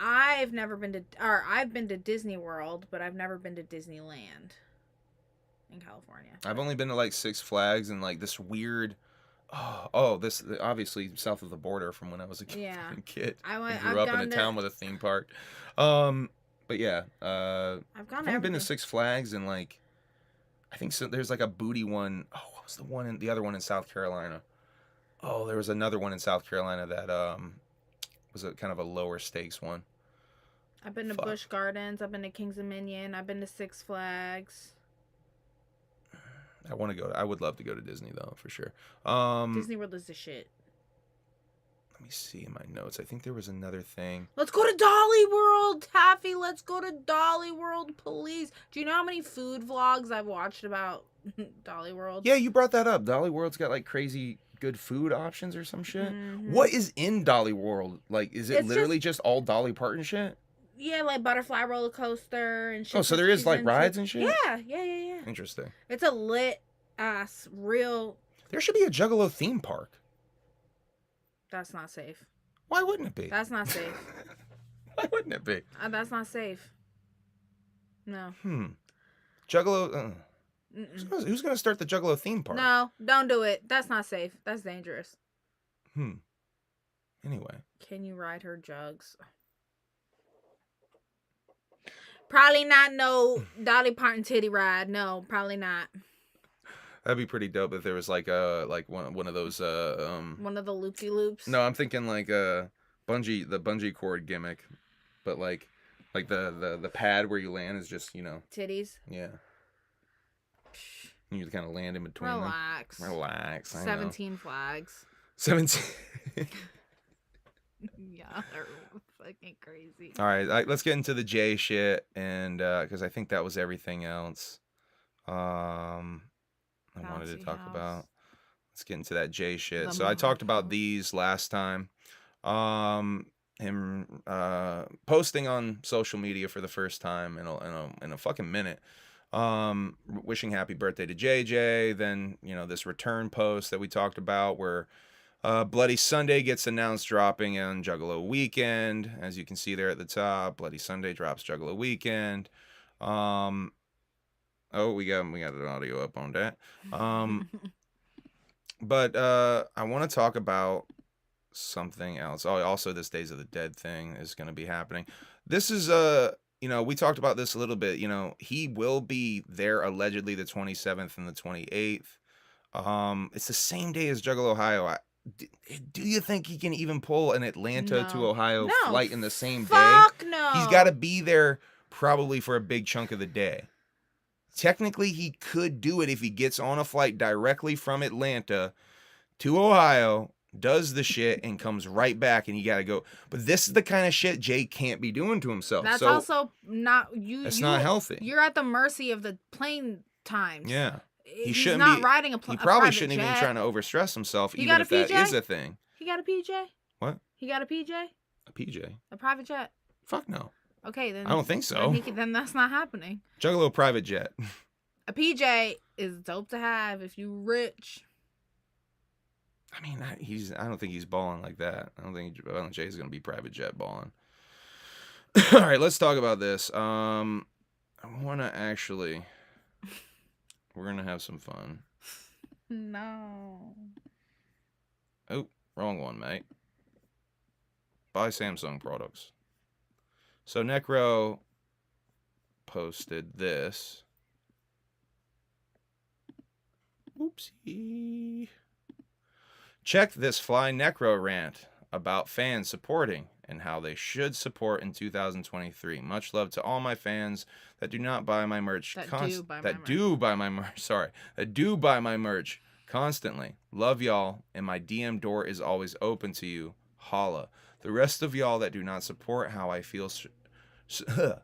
I've been to Disney World, but I've never been to Disneyland in California. I've only been to like Six Flags and like this weird this obviously south of the border from when I was a kid. Yeah. kid. I grew up in a town with a theme park. But yeah, I've only been to Six Flags and like I think so, there's like a booty one. Oh, what was the other one in South Carolina? Oh, there was another one in South Carolina that was a kind of a lower stakes one. I've been to Busch Gardens. I've been to Kings Dominion. I've been to Six Flags. I would love to go to Disney though, for sure. Disney World is the shit. Let me see in my notes. I think there was another thing. Let's go to Dolly World, Taffy. Let's go to Dolly World, please. Do you know how many food vlogs I've watched about Dolly World? Yeah, you brought that up. Dolly World's got like crazy good food options or some shit. Mm-hmm. What is in Dolly World? Like, is it It's literally just all Dolly Parton shit? Yeah, like butterfly roller coaster and shit. Oh, so there is like rides and shit? Yeah. Interesting. It's a lit ass real. There should be a Juggalo theme park. That's not safe. Why wouldn't it be? That's not safe. Why wouldn't it be? That's not safe. No. Juggalo. Who's gonna start the Juggalo theme park? No, don't do it. That's not safe. That's dangerous. Anyway. Can you ride her jugs? Probably not. No Dolly Parton titty ride. No, probably not. That'd be pretty dope if there was like one of those one of the loopy loops. No, I'm thinking like the bungee cord gimmick, but like the pad where you land is just, you know, titties. Yeah. You kind of land in between Relax. them. Relax. 17 flags. 17. Yeah, they're fucking crazy. All right, let's get into the J shit, and because I think that was everything else. I wanted to talk about. Let's get into that J shit. So I talked about these last time. Him posting on social media for the first time in a fucking minute. Wishing happy birthday to JJ. Then, you know, this return post that we talked about where Bloody Sunday gets announced dropping on Juggalo Weekend. As you can see there at the top, Bloody Sunday drops Juggalo Weekend. Oh, we got an audio up on that. But I want to talk about something else. Oh, also this Days of the Dead thing is going to be happening. This is you know, we talked about this a little bit. You know, he will be there allegedly the 27th and the 28th. It's the same day as Juggalo, Ohio. Do you think he can even pull an Atlanta to Ohio flight in the same day? Fuck no. He's got to be there probably for a big chunk of the day. Technically, he could do it if he gets on a flight directly from Atlanta to Ohio, does the shit, and comes right back, and you got to go. But this is the kind of shit Jay can't be doing to himself. That's also not you. That's not healthy. You're at the mercy of the plane times. Yeah. He's not riding a plane. He probably shouldn't even be trying to overstress himself, even if that is a thing. He got a PJ? What? He got a PJ? A PJ? A private jet? Fuck no. Okay, then. I don't think so. Then that's not happening. Juggalo private jet. A PJ is dope to have if you rich. I mean, I don't think he's balling like that. I don't think Jay's gonna be private jet balling. All right, let's talk about this. I want to actually. We're gonna have some fun. No. Oh, wrong one, mate. Buy Samsung products. So Necro posted this. Oopsie. Check this fly Necro rant about fans supporting and how they should support in 2023. Much love to all my fans that do not buy my merch. That do buy my merch constantly. Love y'all, and my DM door is always open to you. Holla. The rest of y'all that do not support how I feel do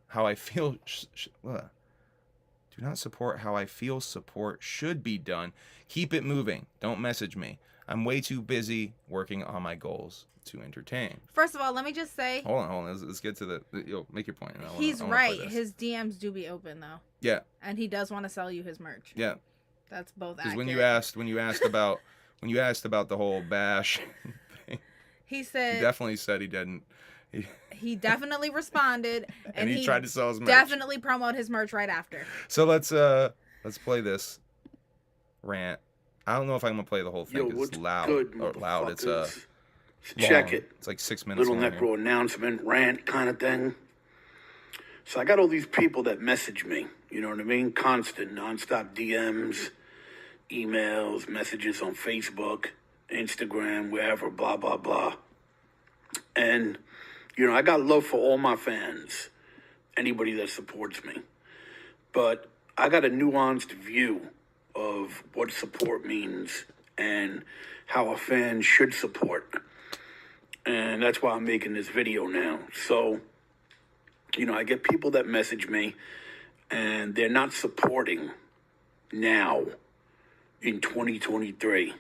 not support how I feel support should be done. Keep it moving. Don't message me. I'm way too busy working on my goals to entertain. First of all, let me just say. Hold on. Let's get to the. Make your point. He's right. His DMs do be open though. Yeah. And he does want to sell you his merch. Yeah. That's both. Because when you asked about the whole bash thing, he said he definitely said he didn't. He definitely responded, and he tried to sell his merch. Definitely promote his merch right after. So let's play this rant. I don't know if I'm gonna play the whole thing because it's loud. It's check it. It's like 6 minutes. Little Necro announcement, rant kind of thing. So I got all these people that message me. You know what I mean? Constant, nonstop DMs, emails, messages on Facebook, Instagram, wherever, blah blah blah. And you know, I got love for all my fans, anybody that supports me. But I got a nuanced view of of what support means and how a fan should support. And that's why I'm making this video now. So, I get people that message me and they're not supporting now in 2023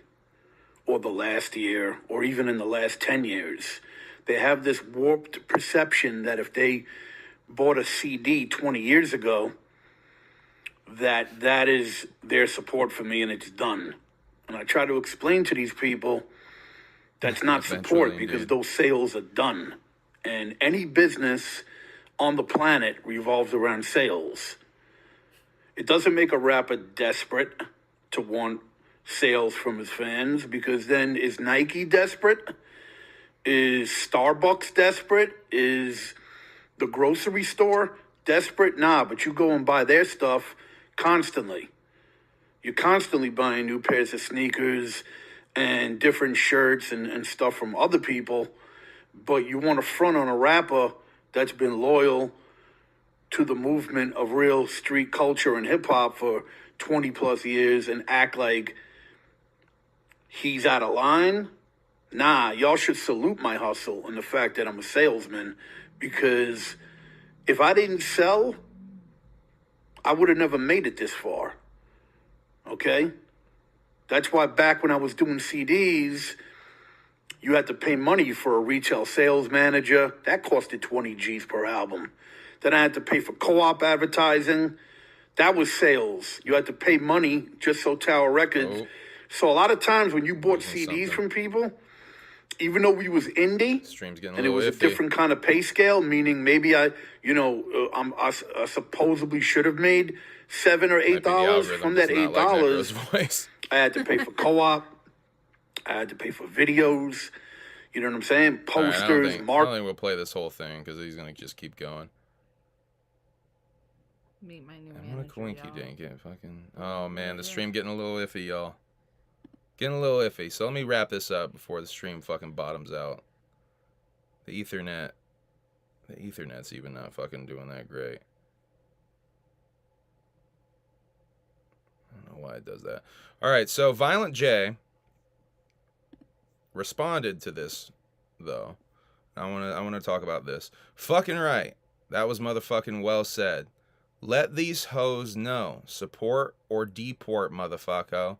or the last year or even in the last 10 years. They have this warped perception that if they bought a CD 20 years ago, that is their support for me and it's done. And I try to explain to these people that's not support because those sales are done. And any business on the planet revolves around sales. It doesn't make a rapper desperate to want sales from his fans, because then is Nike desperate? Is Starbucks desperate? Is the grocery store desperate? Nah, but you go and buy their stuff constantly. You're constantly buying new pairs of sneakers and different shirts and stuff from other people, but you want to front on a rapper that's been loyal to the movement of real street culture and hip-hop for 20 plus years and act like he's out of line. Nah, y'all should salute my hustle and the fact that I'm a salesman, because if I didn't sell, I would have never made it this far. Okay? That's why back when I was doing CDs, you had to pay money for a retail sales manager. That costed 20 G's per album. Then I had to pay for co-op advertising. That was sales. You had to pay money just so Tower Records. Oh. So a lot of times when you bought CDs from people, even though we was indie, and it was a different kind of pay scale, meaning maybe I supposedly should have made $7 or $8 from that $8. I had to pay for co-op. I had to pay for videos. You know what I'm saying? Posters, right, I don't think we'll play this whole thing because he's gonna just keep going. Meet my new I'm gonna quinky dink it. Fucking. Oh man, the stream getting a little iffy, y'all. Getting a little iffy. So let me wrap this up before the stream fucking bottoms out. The Ethernet's even not fucking doing that great. I don't know why it does that. All right, so Violent J responded to this, though. I want to talk about this. Fucking right. That was motherfucking well said. Let these hoes know. Support or deport, motherfucker.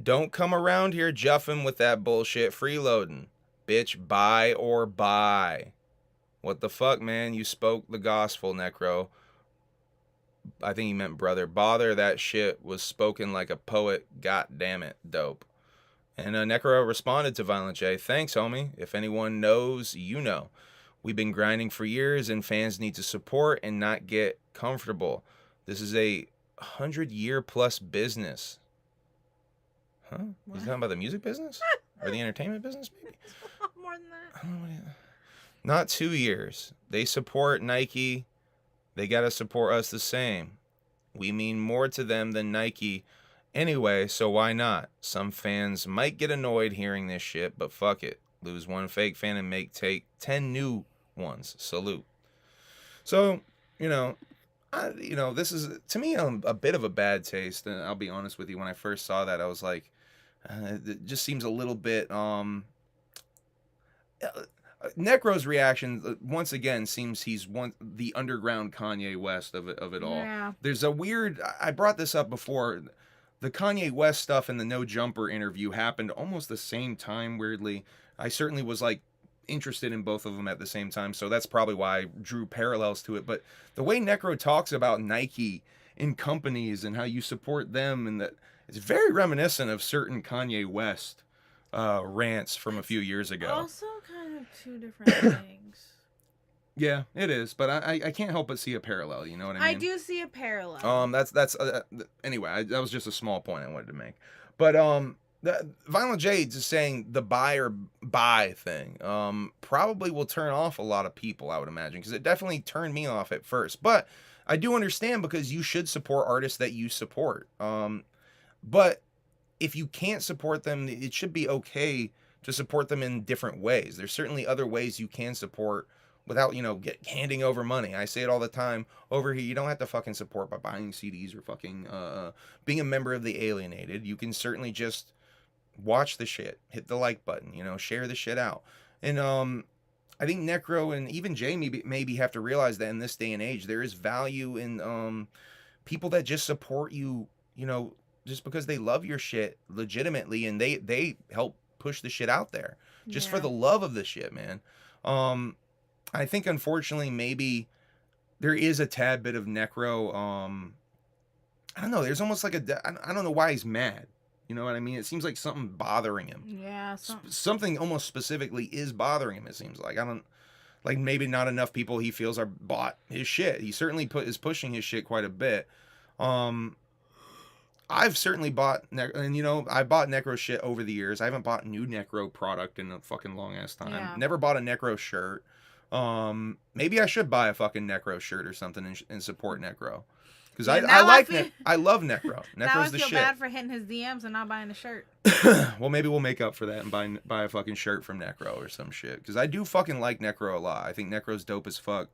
Don't come around here juffing with that bullshit freeloading. Bitch, buy or buy. What the fuck, man? You spoke the gospel, Necro. I think he meant brother. Bother, that shit was spoken like a poet. God damn it. Dope. And Necro responded to Violent J. Thanks, homie. If anyone knows, you know. We've been grinding for years and fans need to support and not get comfortable. This is a 100-year plus business. Huh? What? He's talking about the music business? Or the entertainment business, maybe? It's a lot more than that. I don't know. Not 2 years. They support Nike. They gotta support us the same. We mean more to them than Nike anyway, so why not? Some fans might get annoyed hearing this shit, but fuck it. Lose one fake fan and take 10 new ones. Salute. So, this is, to me, a bit of a bad taste. And I'll be honest with you, when I first saw that, I was like, it just seems a little bit, Necro's reaction, once again, seems he's the underground Kanye West of it all. Yeah. There's a weird, I brought this up before, the Kanye West stuff and the No Jumper interview happened almost the same time, weirdly. I certainly was, interested in both of them at the same time, so that's probably why I drew parallels to it. But the way Necro talks about Nike in companies and how you support them, and that it's very reminiscent of certain Kanye West rants from a few years ago. Also kind of two different things. Yeah, it is, but I can't help but see a parallel, you know what I mean? I do see a parallel. That's anyway, that was just a small point I wanted to make. But the Violent J just saying the buy or buy thing probably will turn off a lot of people, I would imagine, because it definitely turned me off at first. But I do understand, because you should support artists that you support. But if you can't support them, it should be okay to support them in different ways. There's certainly other ways you can support without, handing over money. I say it all the time over here. You don't have to fucking support by buying CDs or fucking being a member of the Alienated. You can certainly just watch the shit, hit the like button, share the shit out. And I think Necro and even Jay maybe have to realize that in this day and age, there is value in people that just support you, just because they love your shit legitimately, and they help push the shit out there just for the love of the shit, man. I think unfortunately maybe there is a tad bit of Necro. I don't know. There's almost like I don't know why he's mad. You know what I mean? It seems like something bothering him. Yeah. Something almost specifically is bothering him. It seems like maybe not enough people he feels are bought his shit. He certainly is pushing his shit quite a bit. I've certainly bought I bought Necro shit over the years. I haven't bought new Necro product in a fucking long ass time. Yeah. Never bought a Necro shirt. Maybe I should buy a fucking Necro shirt or something and support Necro. Because I love Necro. Necro's now I the feel shit. bad for hitting his DMs and not buying a shirt. Well, maybe we'll make up for that and buy a fucking shirt from Necro or some shit. Because I do fucking like Necro a lot. I think Necro's dope as fuck.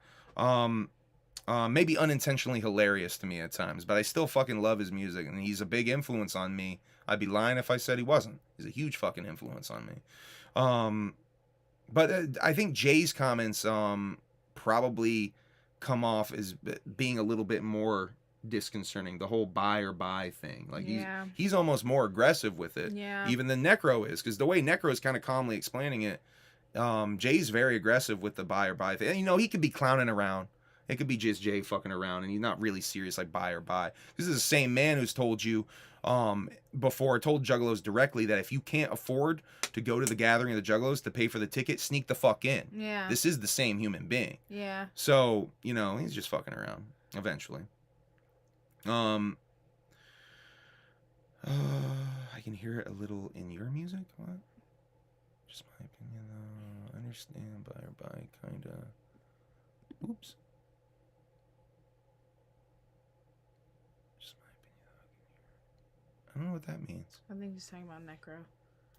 Maybe unintentionally hilarious to me at times, but I still fucking love his music, and he's a big influence on me. I'd be lying if I said he wasn't. He's a huge fucking influence on me. But I think Jay's comments probably come off as being a little bit more disconcerting, the whole buy or buy thing. Like he's almost more aggressive with it, even than Necro is, because the way Necro is kind of calmly explaining it, Jay's very aggressive with the buy or buy thing. And, he could be clowning around. It could be just Jay fucking around, and he's not really serious like buy or buy. This is the same man who's told you before, told Juggalos directly that if you can't afford to go to the gathering of the Juggalos to pay for the ticket, sneak the fuck in. Yeah. This is the same human being. Yeah. So, he's just fucking around eventually. I can hear it a little in your music. What? Just my opinion, though. I understand buy or buy, kinda. Oops. Just my opinion. I don't know what that means. I think he's talking about Necro.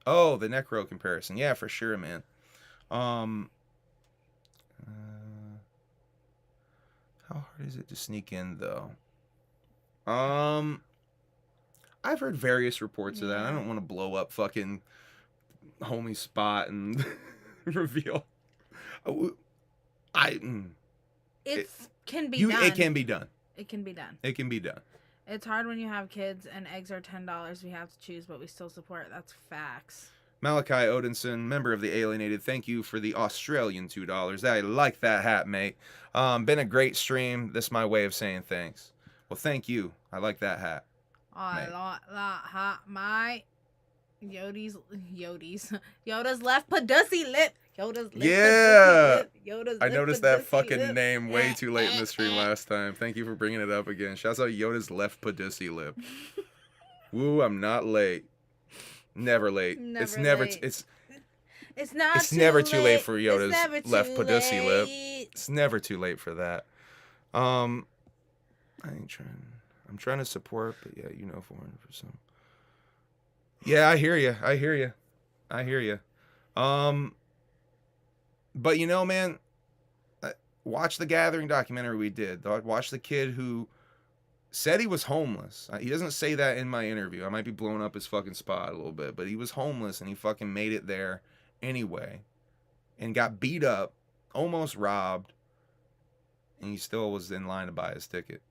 Oh, the Necro comparison. Yeah, for sure, man. How hard is it to sneak in, though? I've heard various reports of that. I don't want to blow up fucking homie spot and reveal. It can be done. It can be done. It can be done. It can be done. It's hard when you have kids and eggs are $10. We have to choose, but we still support. That's facts. Malachi Odinson, member of the Alienated, thank you for the Australian $2. I like that hat, mate. Been a great stream. This is my way of saying thanks. Well, thank you. I like that hat. I like that hat, mate. Yoda's left padussy lip. Yoda's lip. Yeah. Yoda's I lip noticed that padussy fucking lip. name way too late in the stream last time. Thank you for bringing it up again. Shouts out Yoda's left padussy lip. Woo, I'm not late. Never late. It's never too late for Yoda's left padussy lip. It's never too late for that. I'm trying to support, but yeah, 400%. Yeah, I hear you. But man, watch the Gathering documentary we did. Watch the kid who said he was homeless. He doesn't say that in my interview. I might be blowing up his fucking spot a little bit, but he was homeless and he fucking made it there anyway and got beat up, almost robbed, and he still was in line to buy his ticket.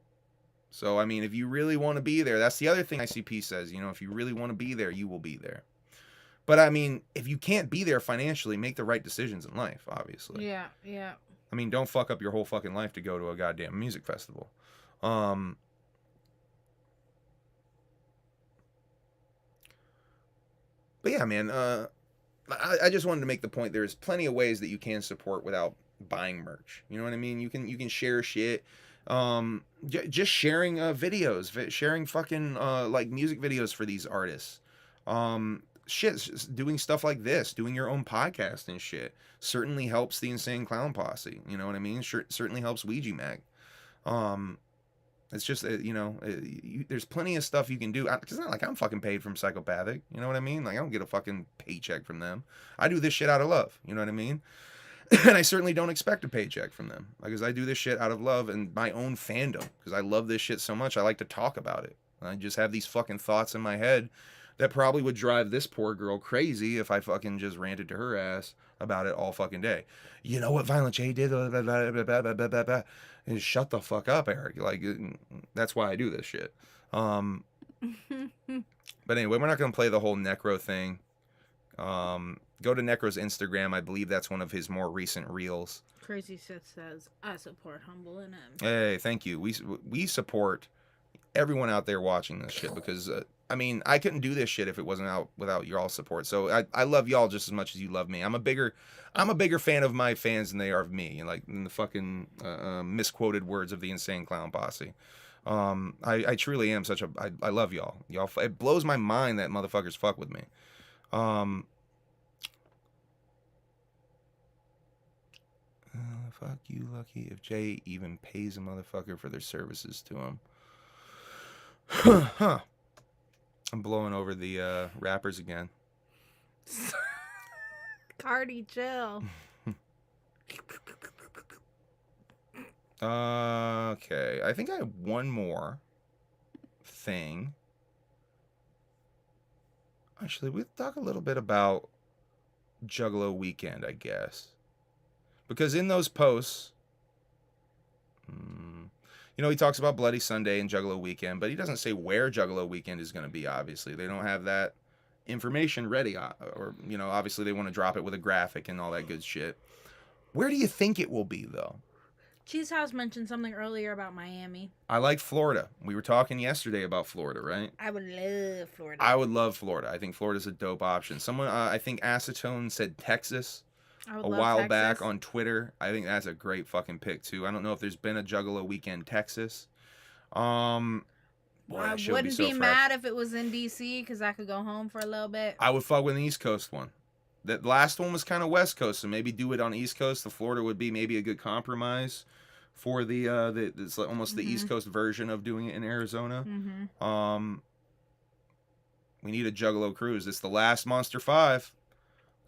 So, I mean, if you really want to be there, that's the other thing ICP says, if you really want to be there, you will be there. But, I mean, if you can't be there financially, make the right decisions in life, obviously. Yeah. I mean, don't fuck up your whole fucking life to go to a goddamn music festival. But yeah, man, I just wanted to make the point. There's plenty of ways that you can support without buying merch. You know what I mean? You can share shit. Just sharing videos, sharing fucking like music videos for these artists. Doing stuff like this, doing your own podcast and shit certainly helps the Insane Clown Posse. You know what I mean? Certainly helps Ouija Mag. It's just there's plenty of stuff you can do. It's not like I'm fucking paid from Psychopathic. You know what I mean? Like I don't get a fucking paycheck from them. I do this shit out of love. You know what I mean? And I certainly don't expect a paycheck from them, because I do this shit out of love and my own fandom, because I love this shit so much. I like to talk about it. I just have these fucking thoughts in my head that probably would drive this poor girl crazy if I fucking just ranted to her ass about it all fucking day. You know what Violent J did? And shut the fuck up, Eric. Like, that's why I do this shit. But anyway, we're not going to play the whole Necro thing. Go to Necro's Instagram. I believe that's one of his more recent reels. Crazy Sith says, I support Humble and M. Hey, thank you. We support everyone out there watching this shit, because I mean, I couldn't do this shit if it wasn't out without y'all support. So I love y'all just as much as you love me. I'm a bigger fan of my fans than they are of me. And like in the fucking misquoted words of the Insane Clown Posse. I truly am I love y'all. It blows my mind that motherfuckers fuck with me. Fuck you, Lucky, if Jay even pays a motherfucker for their services to him. Huh. I'm blowing over the rappers again. Cardi, chill. Okay, I think I have one more thing. Actually, we'll talk a little bit about Juggalo weekend, I guess. Because in those posts, you know, he talks about Bloody Sunday and Juggalo weekend, but he doesn't say where Juggalo weekend is going to be, obviously. They don't have that information ready, or, you know, obviously they want to drop it with a graphic and all that good shit. Where do you think it will be, though? Cheese House mentioned something earlier about Miami. I like Florida. We were talking yesterday about Florida, right? I would love Florida. I would love Florida. I think Florida's a dope option. Someone, I think Acetone said Texas a while back on Twitter. I think that's a great fucking pick, too. I don't know if there's been a Juggalo weekend Texas. Boy, I wouldn't be fresh. mad if it was in D.C. because I could go home for a little bit. I would fuck with an East Coast one. That last one was kind of West Coast, so maybe do it on East Coast. The Florida would be maybe a good compromise for it's like almost the East Coast version of doing it in Arizona. We need a Juggalo cruise. It's the last Monster 5.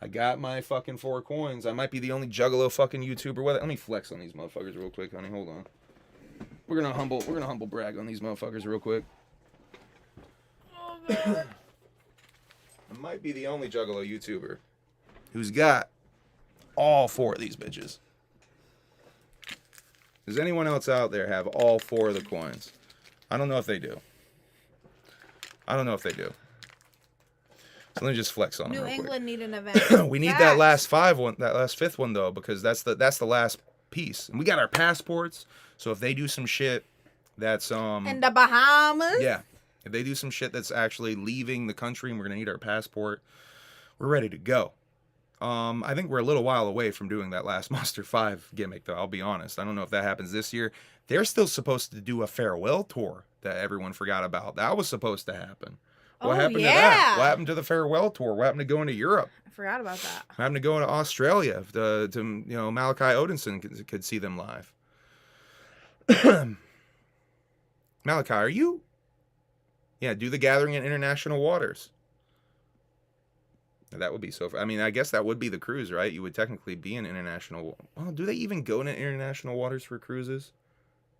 I got my fucking 4 coins. I might be the only Juggalo fucking YouTuber with it. Let me flex on these motherfuckers real quick, honey. Hold on. We're gonna humble brag on these motherfuckers real quick. Oh, God. I might be the only Juggalo YouTuber who's got all 4 of these bitches. Does anyone else out there have all 4 of the coins? I don't know if they do. So let me just flex on them real England quick. need an event. We need that last 5th one though, because that's the last piece. And we got our passports. So if they do some shit that's in the Bahamas. Yeah. If they do some shit that's actually leaving the country and we're gonna need our passport, we're ready to go. I think we're a little while away from doing that last Monster 5 gimmick, though. I'll be honest. I don't know if that happens this year. They're still supposed to do a farewell tour that everyone forgot about. That was supposed to happen. What happened to that? What happened to the farewell tour? What happened to going to Europe? I forgot about that. What happened to going to Australia? To you know, Malachi Odinson could see them live. Malachi, are you? Yeah, do the gathering in international waters. That would be so. I mean, I guess that would be the cruise, right? You would technically be in international. Well, do they even go into international waters for cruises?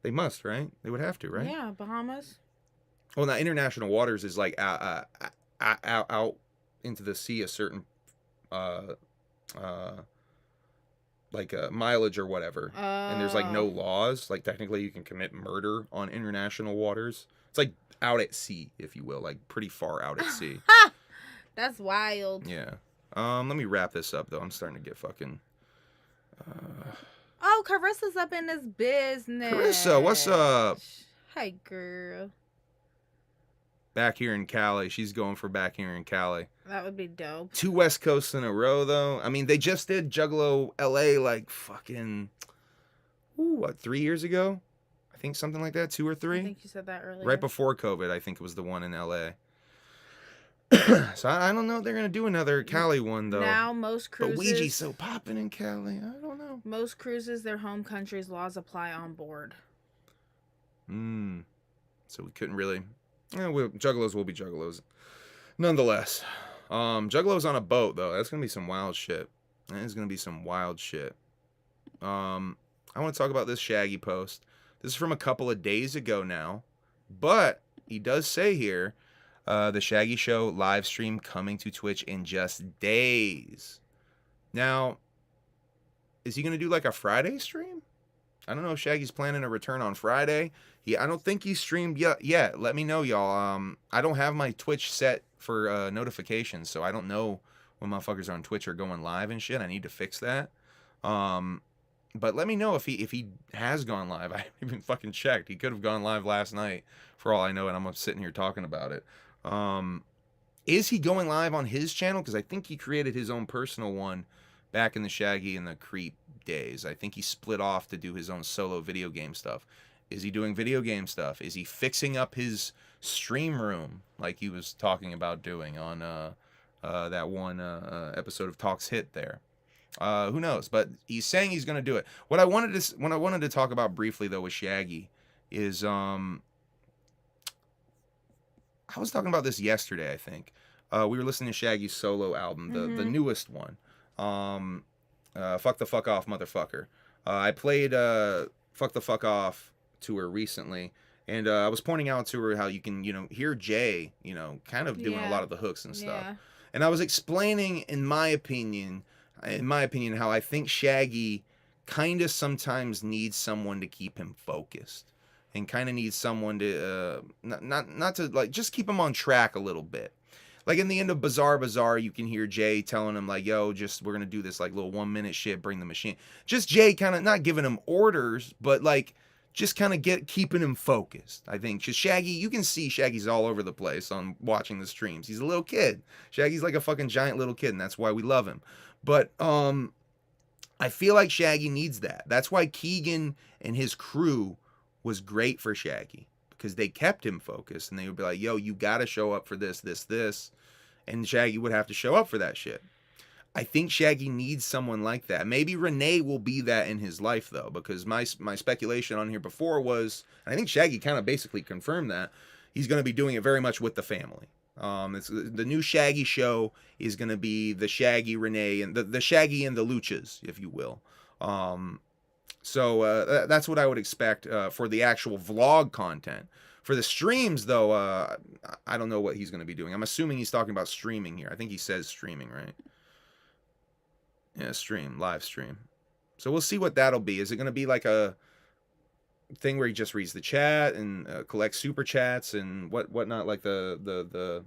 They must, right? They would have to, right? Yeah, Bahamas. Well, now international waters is like out into the sea a certain mileage or whatever, and there's like no laws. Like technically, you can commit murder on international waters. It's like out at sea, if you will, like pretty far out at sea. That's wild. Yeah. Let me wrap this up though. I'm starting to get fucking. Oh, Carissa's up in this business. Carissa, what's up? Hey, girl. Back here in Cali. She's going for back here in Cali. That would be dope. 2 West Coasts in a row though. I mean, they just did Juggalo LA like fucking 3 years ago? I think something like that, 2 or 3. I think you said that earlier. Right before COVID, I think it was the one in LA. So I don't know if they're gonna do another Cali one though. Now most cruises. But Ouija's so popping in Cali. I don't know. Most cruises, their home country's laws apply on board. So we couldn't really. Juggalos will be Juggalos, nonetheless. Juggalos on a boat though. That's gonna be some wild shit. That is gonna be some wild shit. I want to talk about this Shaggy post. This is from a couple of days ago now, but he does say here, the Shaggy Show live stream coming to Twitch in just days. Now, is he going to do like a Friday stream? I don't know if Shaggy's planning a return on Friday. I don't think he streamed yet. Let me know, y'all. I don't have my Twitch set for notifications, so I don't know when motherfuckers on Twitch are going live and shit. I need to fix that. But let me know if he has gone live. I haven't even fucking checked. He could have gone live last night, for all I know, and I'm sitting here talking about it. Is he going live on his channel? Because I think he created his own personal one back in the Shaggy and the Creep days. I think he split off to do his own solo video game stuff. Is he doing video game stuff? Is he fixing up his stream room like he was talking about doing on that one episode of Talks Hit there? Who knows? But he's saying he's going to do it. What I wanted to talk about briefly though with Shaggy is I was talking about this yesterday. I think we were listening to Shaggy's solo album, the newest one. Fuck the Fuck Off Motherfucker. I played Fuck the Fuck Off to her recently, and I was pointing out to her how you can hear Jay kind of doing a lot of the hooks and stuff. Yeah. And I was explaining in my opinion how I think Shaggy kind of sometimes needs someone to keep him focused, and kind of needs someone to not to like just keep him on track a little bit. Like in the end of Bazaar, you can hear Jay telling him like, yo, we're going to do this like little 1 minute shit, bring the machine. Just Jay kind of not giving him orders, but like just kind of keeping him focused. I think just Shaggy, you can see Shaggy's all over the place on watching the streams. He's a little kid. Shaggy's like a fucking giant little kid, and that's why we love him. But I feel like Shaggy needs that. That's why Keegan and his crew was great for Shaggy, because they kept him focused, and they would be like, yo, you got to show up for this. And Shaggy would have to show up for that shit. I think Shaggy needs someone like that. Maybe Renee will be that in his life, though, because my speculation on here before was, and I think Shaggy kind of basically confirmed that, he's going to be doing it very much with the family. It's the new Shaggy show is going to be the Shaggy, Renee, and the Shaggy and the Luchas, if you will. So that's what I would expect for the actual vlog content. For the streams, though, I don't know what he's going to be doing. I'm assuming he's talking about streaming here. I think he says streaming, right? Yeah, live stream. So we'll see what that'll be. Is it going to be like a thing where he just reads the chat and collects super chats and whatnot, like the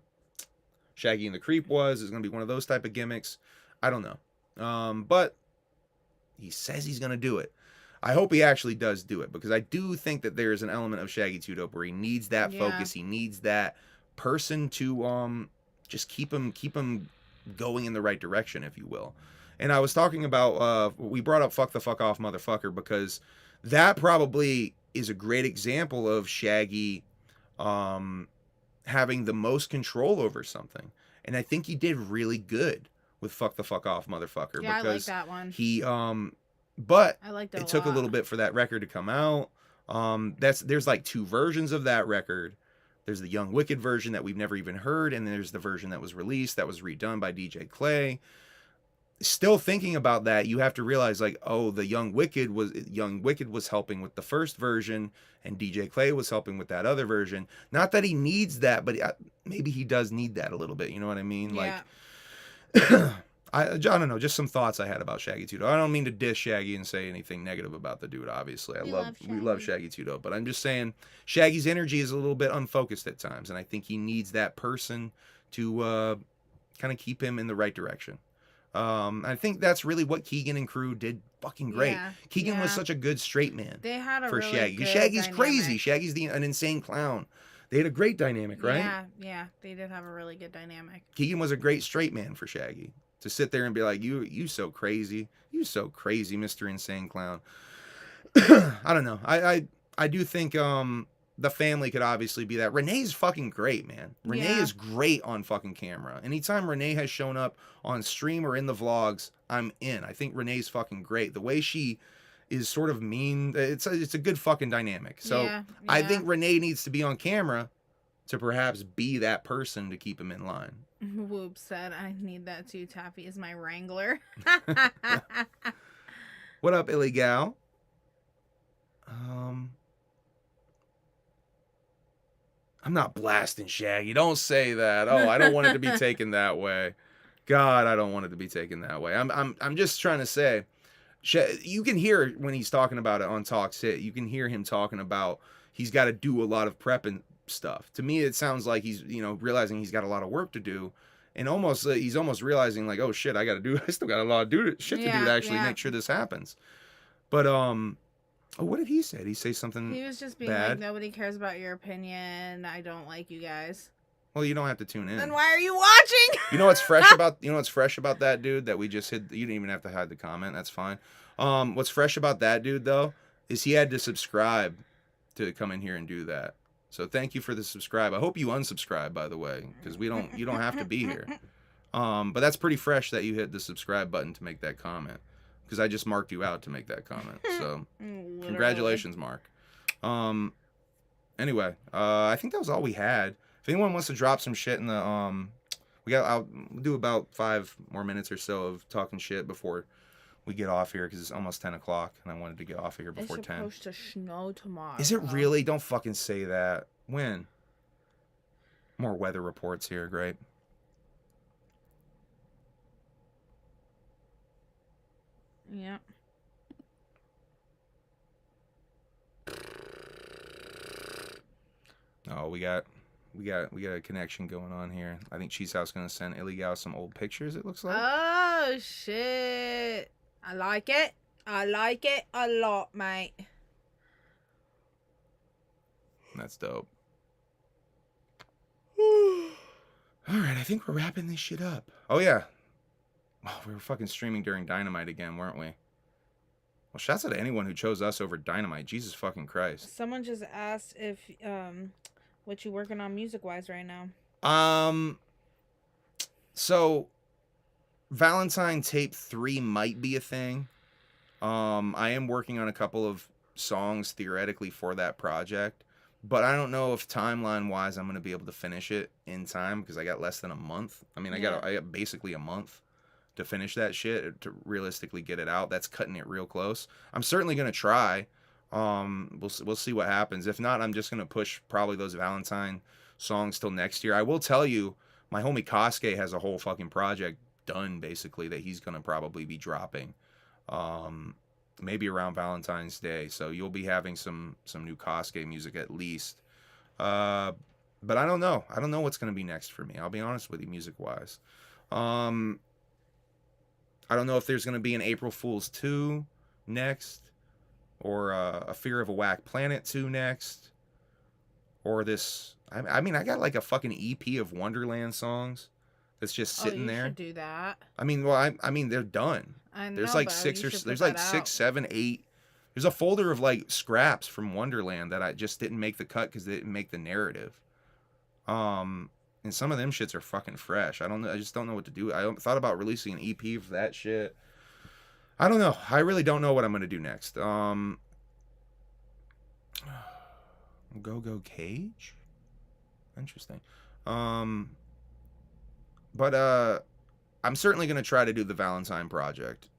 Shaggy and the Creep was? Is it going to be one of those type of gimmicks? I don't know. But he says he's going to do it. I hope he actually does do it, because I do think that there's an element of Shaggy 2 Dope where he needs that focus. He needs that person to just keep him going in the right direction, if you will. And I was talking about we brought up Fuck the Fuck Off Motherfucker, because that probably is a great example of Shaggy having the most control over something. And I think he did really good with Fuck the Fuck Off Motherfucker. Yeah, because I like that one. He but I liked it took a little bit for that record to come out. There's like 2 versions of that record. There's the Young Wicked version that we've never even heard, and there's the version that was released that was redone by DJ Clay. Still thinking about that, you have to realize like, oh, the Young Wicked was helping with the first version, and DJ Clay was helping with that other version. Not that he needs that, but maybe he does need that a little bit. You know what I mean? Yeah. Like, I don't know, just some thoughts I had about Shaggy 2 Dope. I don't mean to diss Shaggy and say anything negative about the dude, obviously. We love Shaggy 2 Dope, but I'm just saying Shaggy's energy is a little bit unfocused at times, and I think he needs that person to kind of keep him in the right direction. I think that's really what Keegan and crew did fucking great. Yeah, Keegan was such a good straight man. They had a for really Shaggy. Good Shaggy's dynamic. Crazy. Shaggy's an insane clown. They had a great dynamic, right? Yeah, they did have a really good dynamic. Keegan was a great straight man for Shaggy. To sit there and be like, you so crazy, Mr. Insane Clown. I don't know. I do think the family could obviously be that. Renee's fucking great, man. Renee is great on fucking camera. Anytime Renee has shown up on stream or in the vlogs, I'm in. I think Renee's fucking great. The way she is sort of mean, it's a good fucking dynamic. So I think Renee needs to be on camera to perhaps be that person to keep him in line. Whoop said, I need that too. Taffy is my wrangler. What up, Illegal? I'm not blasting Shaggy. Don't say that. Oh, I don't want it to be taken that way. God, I don't want it to be taken that way. I'm just trying to say, you can hear when he's talking about it on Talk Sit. You can hear him talking about he's got to do a lot of prep and stuff. To me, it sounds like he's realizing he's got a lot of work to do, and almost he's almost realizing like, oh shit, I still got a lot of shit to do to actually make sure this happens. But what did he say? Did he say something? He was just being bad? like, nobody cares about your opinion. I don't like you guys. Well, you don't have to tune in. Then why are you watching? You know what's fresh about that dude that we just hit? You didn't even have to hide the comment. That's fine. What's fresh about that dude though is he had to subscribe to come in here and do that. So thank you for the subscribe. I hope you unsubscribe, by the way, because you don't have to be here. But that's pretty fresh that you hit the subscribe button to make that comment, because I just marked you out to make that comment. So congratulations, Mark. Anyway, I think that was all we had. If anyone wants to drop some shit in the I'll do about 5 more minutes or so of talking shit before we get off here, because it's almost 10 o'clock and I wanted to get off of here before 10. It's supposed to snow tomorrow. Is it really? Don't fucking say that. When? More weather reports here. Great. Yeah. Oh, we got a connection going on here. I think Cheese House gonna send Illegal some old pictures, it looks like. Oh shit. I like it. I like it a lot, mate. That's dope. Alright, I think we're wrapping this shit up. Oh yeah. Oh, we were fucking streaming during Dynamite again, weren't we? Well, shouts out to anyone who chose us over Dynamite. Jesus fucking Christ. Someone just asked if what you working on music wise right now. So Valentine Tape 3 might be a thing. I am working on a couple of songs theoretically for that project, but I don't know if timeline wise I'm going to be able to finish it in time, because I got less than a month. I mean, I got basically a month to finish that shit, to realistically get it out. That's cutting it real close. I'm certainly going to try. We'll see what happens. If not, I'm just going to push probably those Valentine songs till next year. I will tell you, my homie Kosuke has a whole fucking project done basically that he's going to probably be dropping maybe around Valentine's Day. So you'll be having some new Kosuke music at least. But I don't know. I don't know what's going to be next for me. I'll be honest with you, music wise. I don't know if there's going to be an April Fool's 2 next, or a Fear of a Whack Planet 2 next, or this. I mean, I got like a fucking EP of Wonderland songs that's just sitting there. Should do that. I mean, well, I mean, they're done. I know, there's like there's like 6, 7, 8. There's a folder of like scraps from Wonderland that I just didn't make the cut because they didn't make the narrative. And some of them shits are fucking fresh. I just don't know what to do. I thought about releasing an EP for that shit. I don't know. I really don't know what I'm gonna do next. Go Cage? Interesting. But I'm certainly gonna try to do the Valentine project.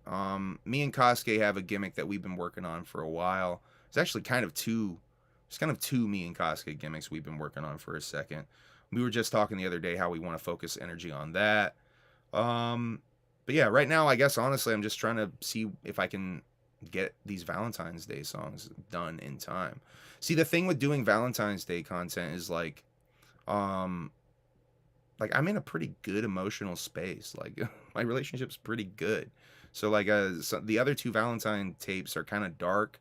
Me and Kosuke have a gimmick that we've been working on for a while. It's actually kind of two me and Kosuke gimmicks we've been working on for a second. We were just talking the other day how we want to focus energy on that. But yeah, right now, I guess, honestly, I'm just trying to see if I can get these Valentine's Day songs done in time. See, the thing with doing Valentine's Day content is like I'm in a pretty good emotional space. Like, my relationship's pretty good. So like the other 2 Valentine tapes are kind of dark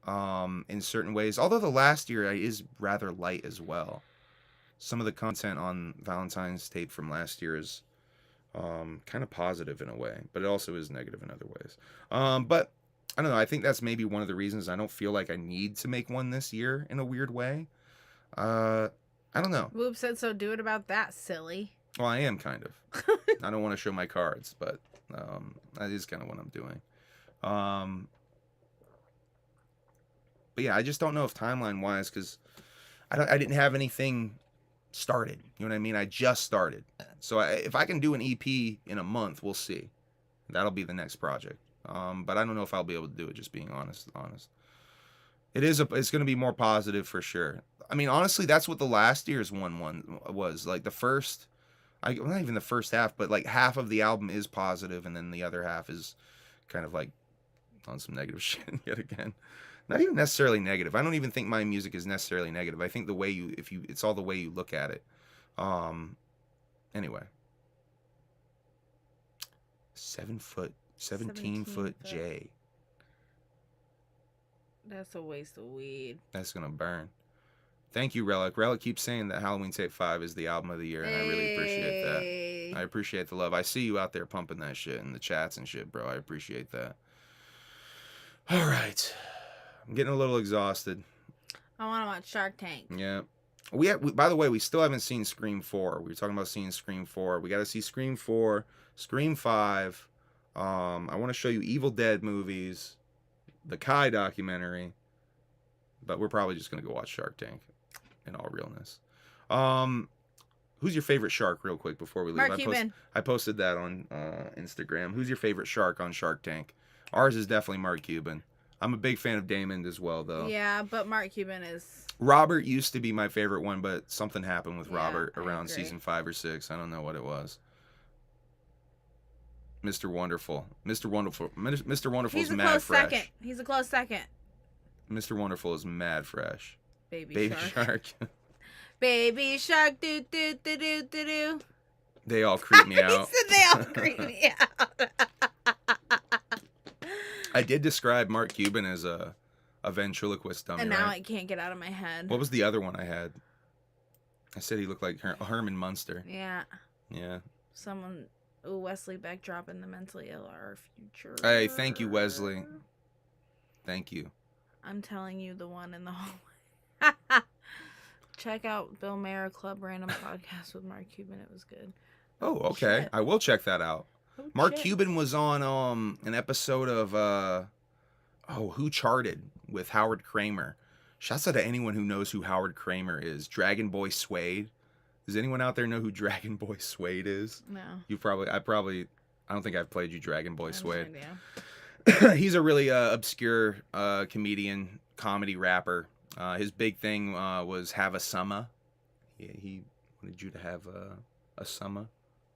in certain ways. Although the last year is rather light as well. Some of the content on Valentine's tape from last year is kind of positive in a way, but it also is negative in other ways. But I don't know. I think that's maybe one of the reasons I don't feel like I need to make one this year in a weird way. I don't know. Whoop said so. Do it about that, silly. Well, I am kind of. I don't want to show my cards, but that is kind of what I'm doing. But yeah, I just don't know if timeline wise, because I didn't have anything started. You know what I mean? I just started. So if I can do an EP in a month, we'll see. That'll be the next project. But I don't know if I'll be able to do it. Just being honest. It's going to be more positive for sure. I mean, honestly, that's what the last year's one was. Like the first, not even the first half, but like half of the album is positive, and then the other half is kind of like on some negative shit yet again. Not even necessarily negative. I don't even think my music is necessarily negative. I think it's all the way you look at it. Anyway. 17 foot J. That's a waste of weed. That's gonna burn. Thank you, Relic. Relic keeps saying that Halloween Tape 5 is the album of the year, and I really appreciate that. I appreciate the love. I see you out there pumping that shit in the chats and shit, bro. I appreciate that. All right. I'm getting a little exhausted. I want to watch Shark Tank. Yeah. By the way, we still haven't seen Scream 4. We were talking about seeing Scream 4. We got to see Scream 4, Scream 5. I want to show you Evil Dead movies, the Kai documentary, but we're probably just going to go watch Shark Tank in all realness. Who's your favorite shark, real quick, before we leave? Mark Cuban. I posted that on Instagram. Who's your favorite shark on Shark Tank? Ours is definitely Mark Cuban. I'm a big fan of Damon as well, though. Yeah, but Mark Cuban is... Robert used to be my favorite one, but something happened with Robert around season 5 or 6. I don't know what it was. Mr. Wonderful. Mr. Wonderful is mad fresh. Second. He's a close second. Mr. Wonderful is mad fresh. Baby shark. Baby shark, do do do do do do. They all creep me out. He said they all creep me out. I did describe Mark Cuban as a ventriloquist dummy, and now right? I can't get out of my head. What was the other one I had? I said he looked like Herman Munster. Yeah. Yeah. Someone... Ooh, Wesley Beck dropping the mentally ill are our future. Hey, thank you, Wesley. Thank you. I'm telling you, the one in the hallway. Check out Bill Maher Club Random Podcast with Mark Cuban. It was good. Oh, okay. Shit. I will check that out. Oh, Mark shit. Cuban was on an episode of Who Charted with Howard Kramer. Shouts out to anyone who knows who Howard Kramer is. Dragon Boy Suede. Does anyone out there know who Dragon Boy Suede is? No. I don't think I've played you Dragon Boy Suede. No. He's a really obscure comedian, comedy rapper. His big thing was have a summer. He wanted you to have a summer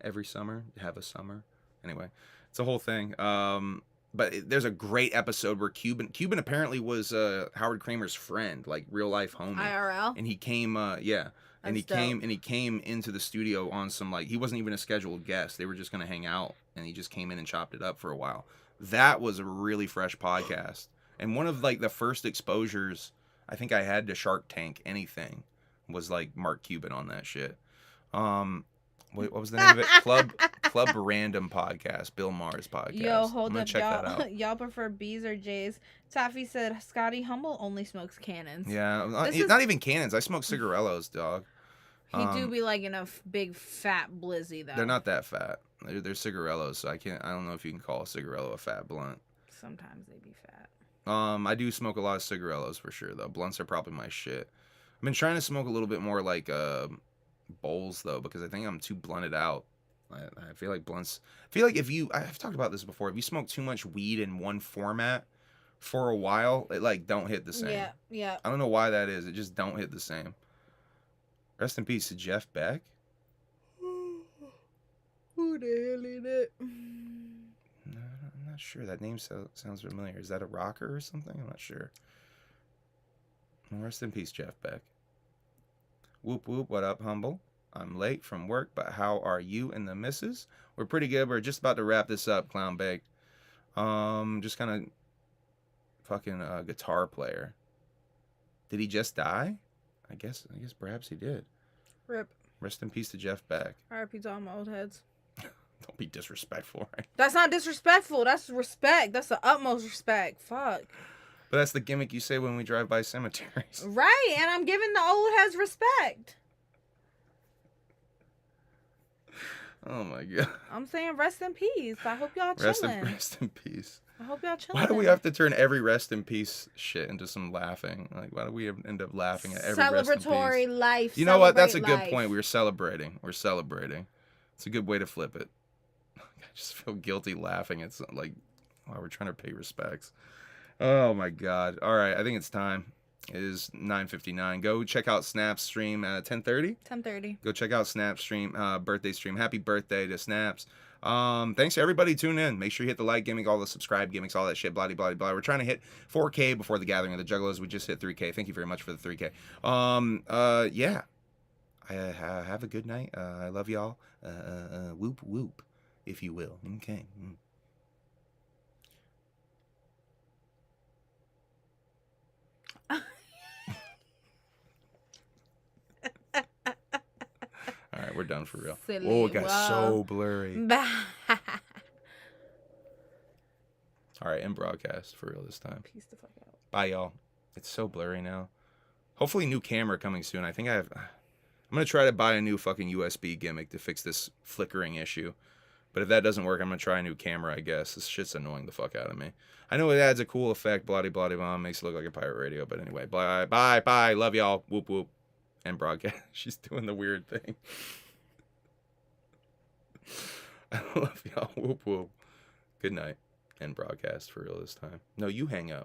every summer. Have a summer. Anyway, it's a whole thing. But there's a great episode where Cuban apparently was Howard Kramer's friend, like real life homie. IRL. And he came, And he came into the studio on some, like, he wasn't even a scheduled guest. They were just gonna hang out, and he just came in and chopped it up for a while. That was a really fresh podcast, and one of like the first exposures I think I had to Shark Tank anything was like Mark Cuban on that shit. What was the name of it? Club Random Podcast, Bill Maher's podcast. Yo, hold up, check that out. y'all prefer B's or J's? Taffy said Scotty Humble only smokes cannons. Yeah, not even cannons. I smoke cigarillos, dog. He do be like in a big fat blizzy though. They're not that fat. They're cigarillos, so I don't know if you can call a cigarillo a fat blunt. Sometimes they be fat. I do smoke a lot of cigarillos for sure though. Blunts are probably my shit. I've been trying to smoke a little bit more like bowls though, because I think I'm too blunted out. I feel like blunts. I feel like I've talked about this before. If you smoke too much weed in one format for a while, it like don't hit the same. Yeah. I don't know why that is. It just don't hit the same. Rest in peace to Jeff Beck. Who the hell is that? No, I'm not sure. That name sounds familiar. Is that a rocker or something? I'm not sure. Well, rest in peace, Jeff Beck. Whoop whoop, what up, humble? I'm late from work, but how are you and the missus? We're pretty good. We're just about to wrap this up, Clown Baked. Just kind of fucking guitar player. Did he just die? I guess perhaps he did. Rip. Rest in peace to Jeff Beck. R.I.P. to all my old heads. Don't be disrespectful, right? That's not disrespectful. That's respect. That's the utmost respect. Fuck. But that's the gimmick you say when we drive by cemeteries. Right, and I'm giving the old heads respect. Oh my god. I'm saying rest in peace. I hope y'all chilling. Rest in peace. I hope y'all chilling. Why do we have to turn every rest in peace shit into some laughing? Like, why do we end up laughing at every rest in peace? Celebratory life. You know what? That's a good point. We're celebrating. It's a good way to flip it. I just feel guilty laughing. It's like, While we're trying to pay respects. Oh my god. All right, I think it's time. It is 9:59. Go check out Snap's stream at 10:30. 10:30. Go check out Snap's stream, birthday stream. Happy birthday to Snaps. Thanks to everybody tuning in. Make sure you hit the like gimmick, all the subscribe gimmicks, all that shit, blah, blah, blah. We're trying to hit 4K before the gathering of the Juggalos. We just hit 3K. Thank you very much for the 3K. Yeah. Have a good night. I love y'all. Whoop, whoop, if you will. Okay. All right, we're done for real. Silly. Oh, it got so blurry. All right, end broadcast for real this time. Peace the fuck out. Bye, y'all. It's so blurry now. Hopefully, new camera coming soon. I think I'm gonna try to buy a new fucking USB gimmick to fix this flickering issue. But if that doesn't work, I'm gonna try a new camera. I guess this shit's annoying the fuck out of me. I know it adds a cool effect. Bloody bloody bomb makes it look like a pirate radio. But anyway, bye bye bye. Love y'all. Whoop whoop. And broadcast. She's doing the weird thing. I love y'all. Whoop whoop. Good night. And broadcast for real this time. No, you hang up.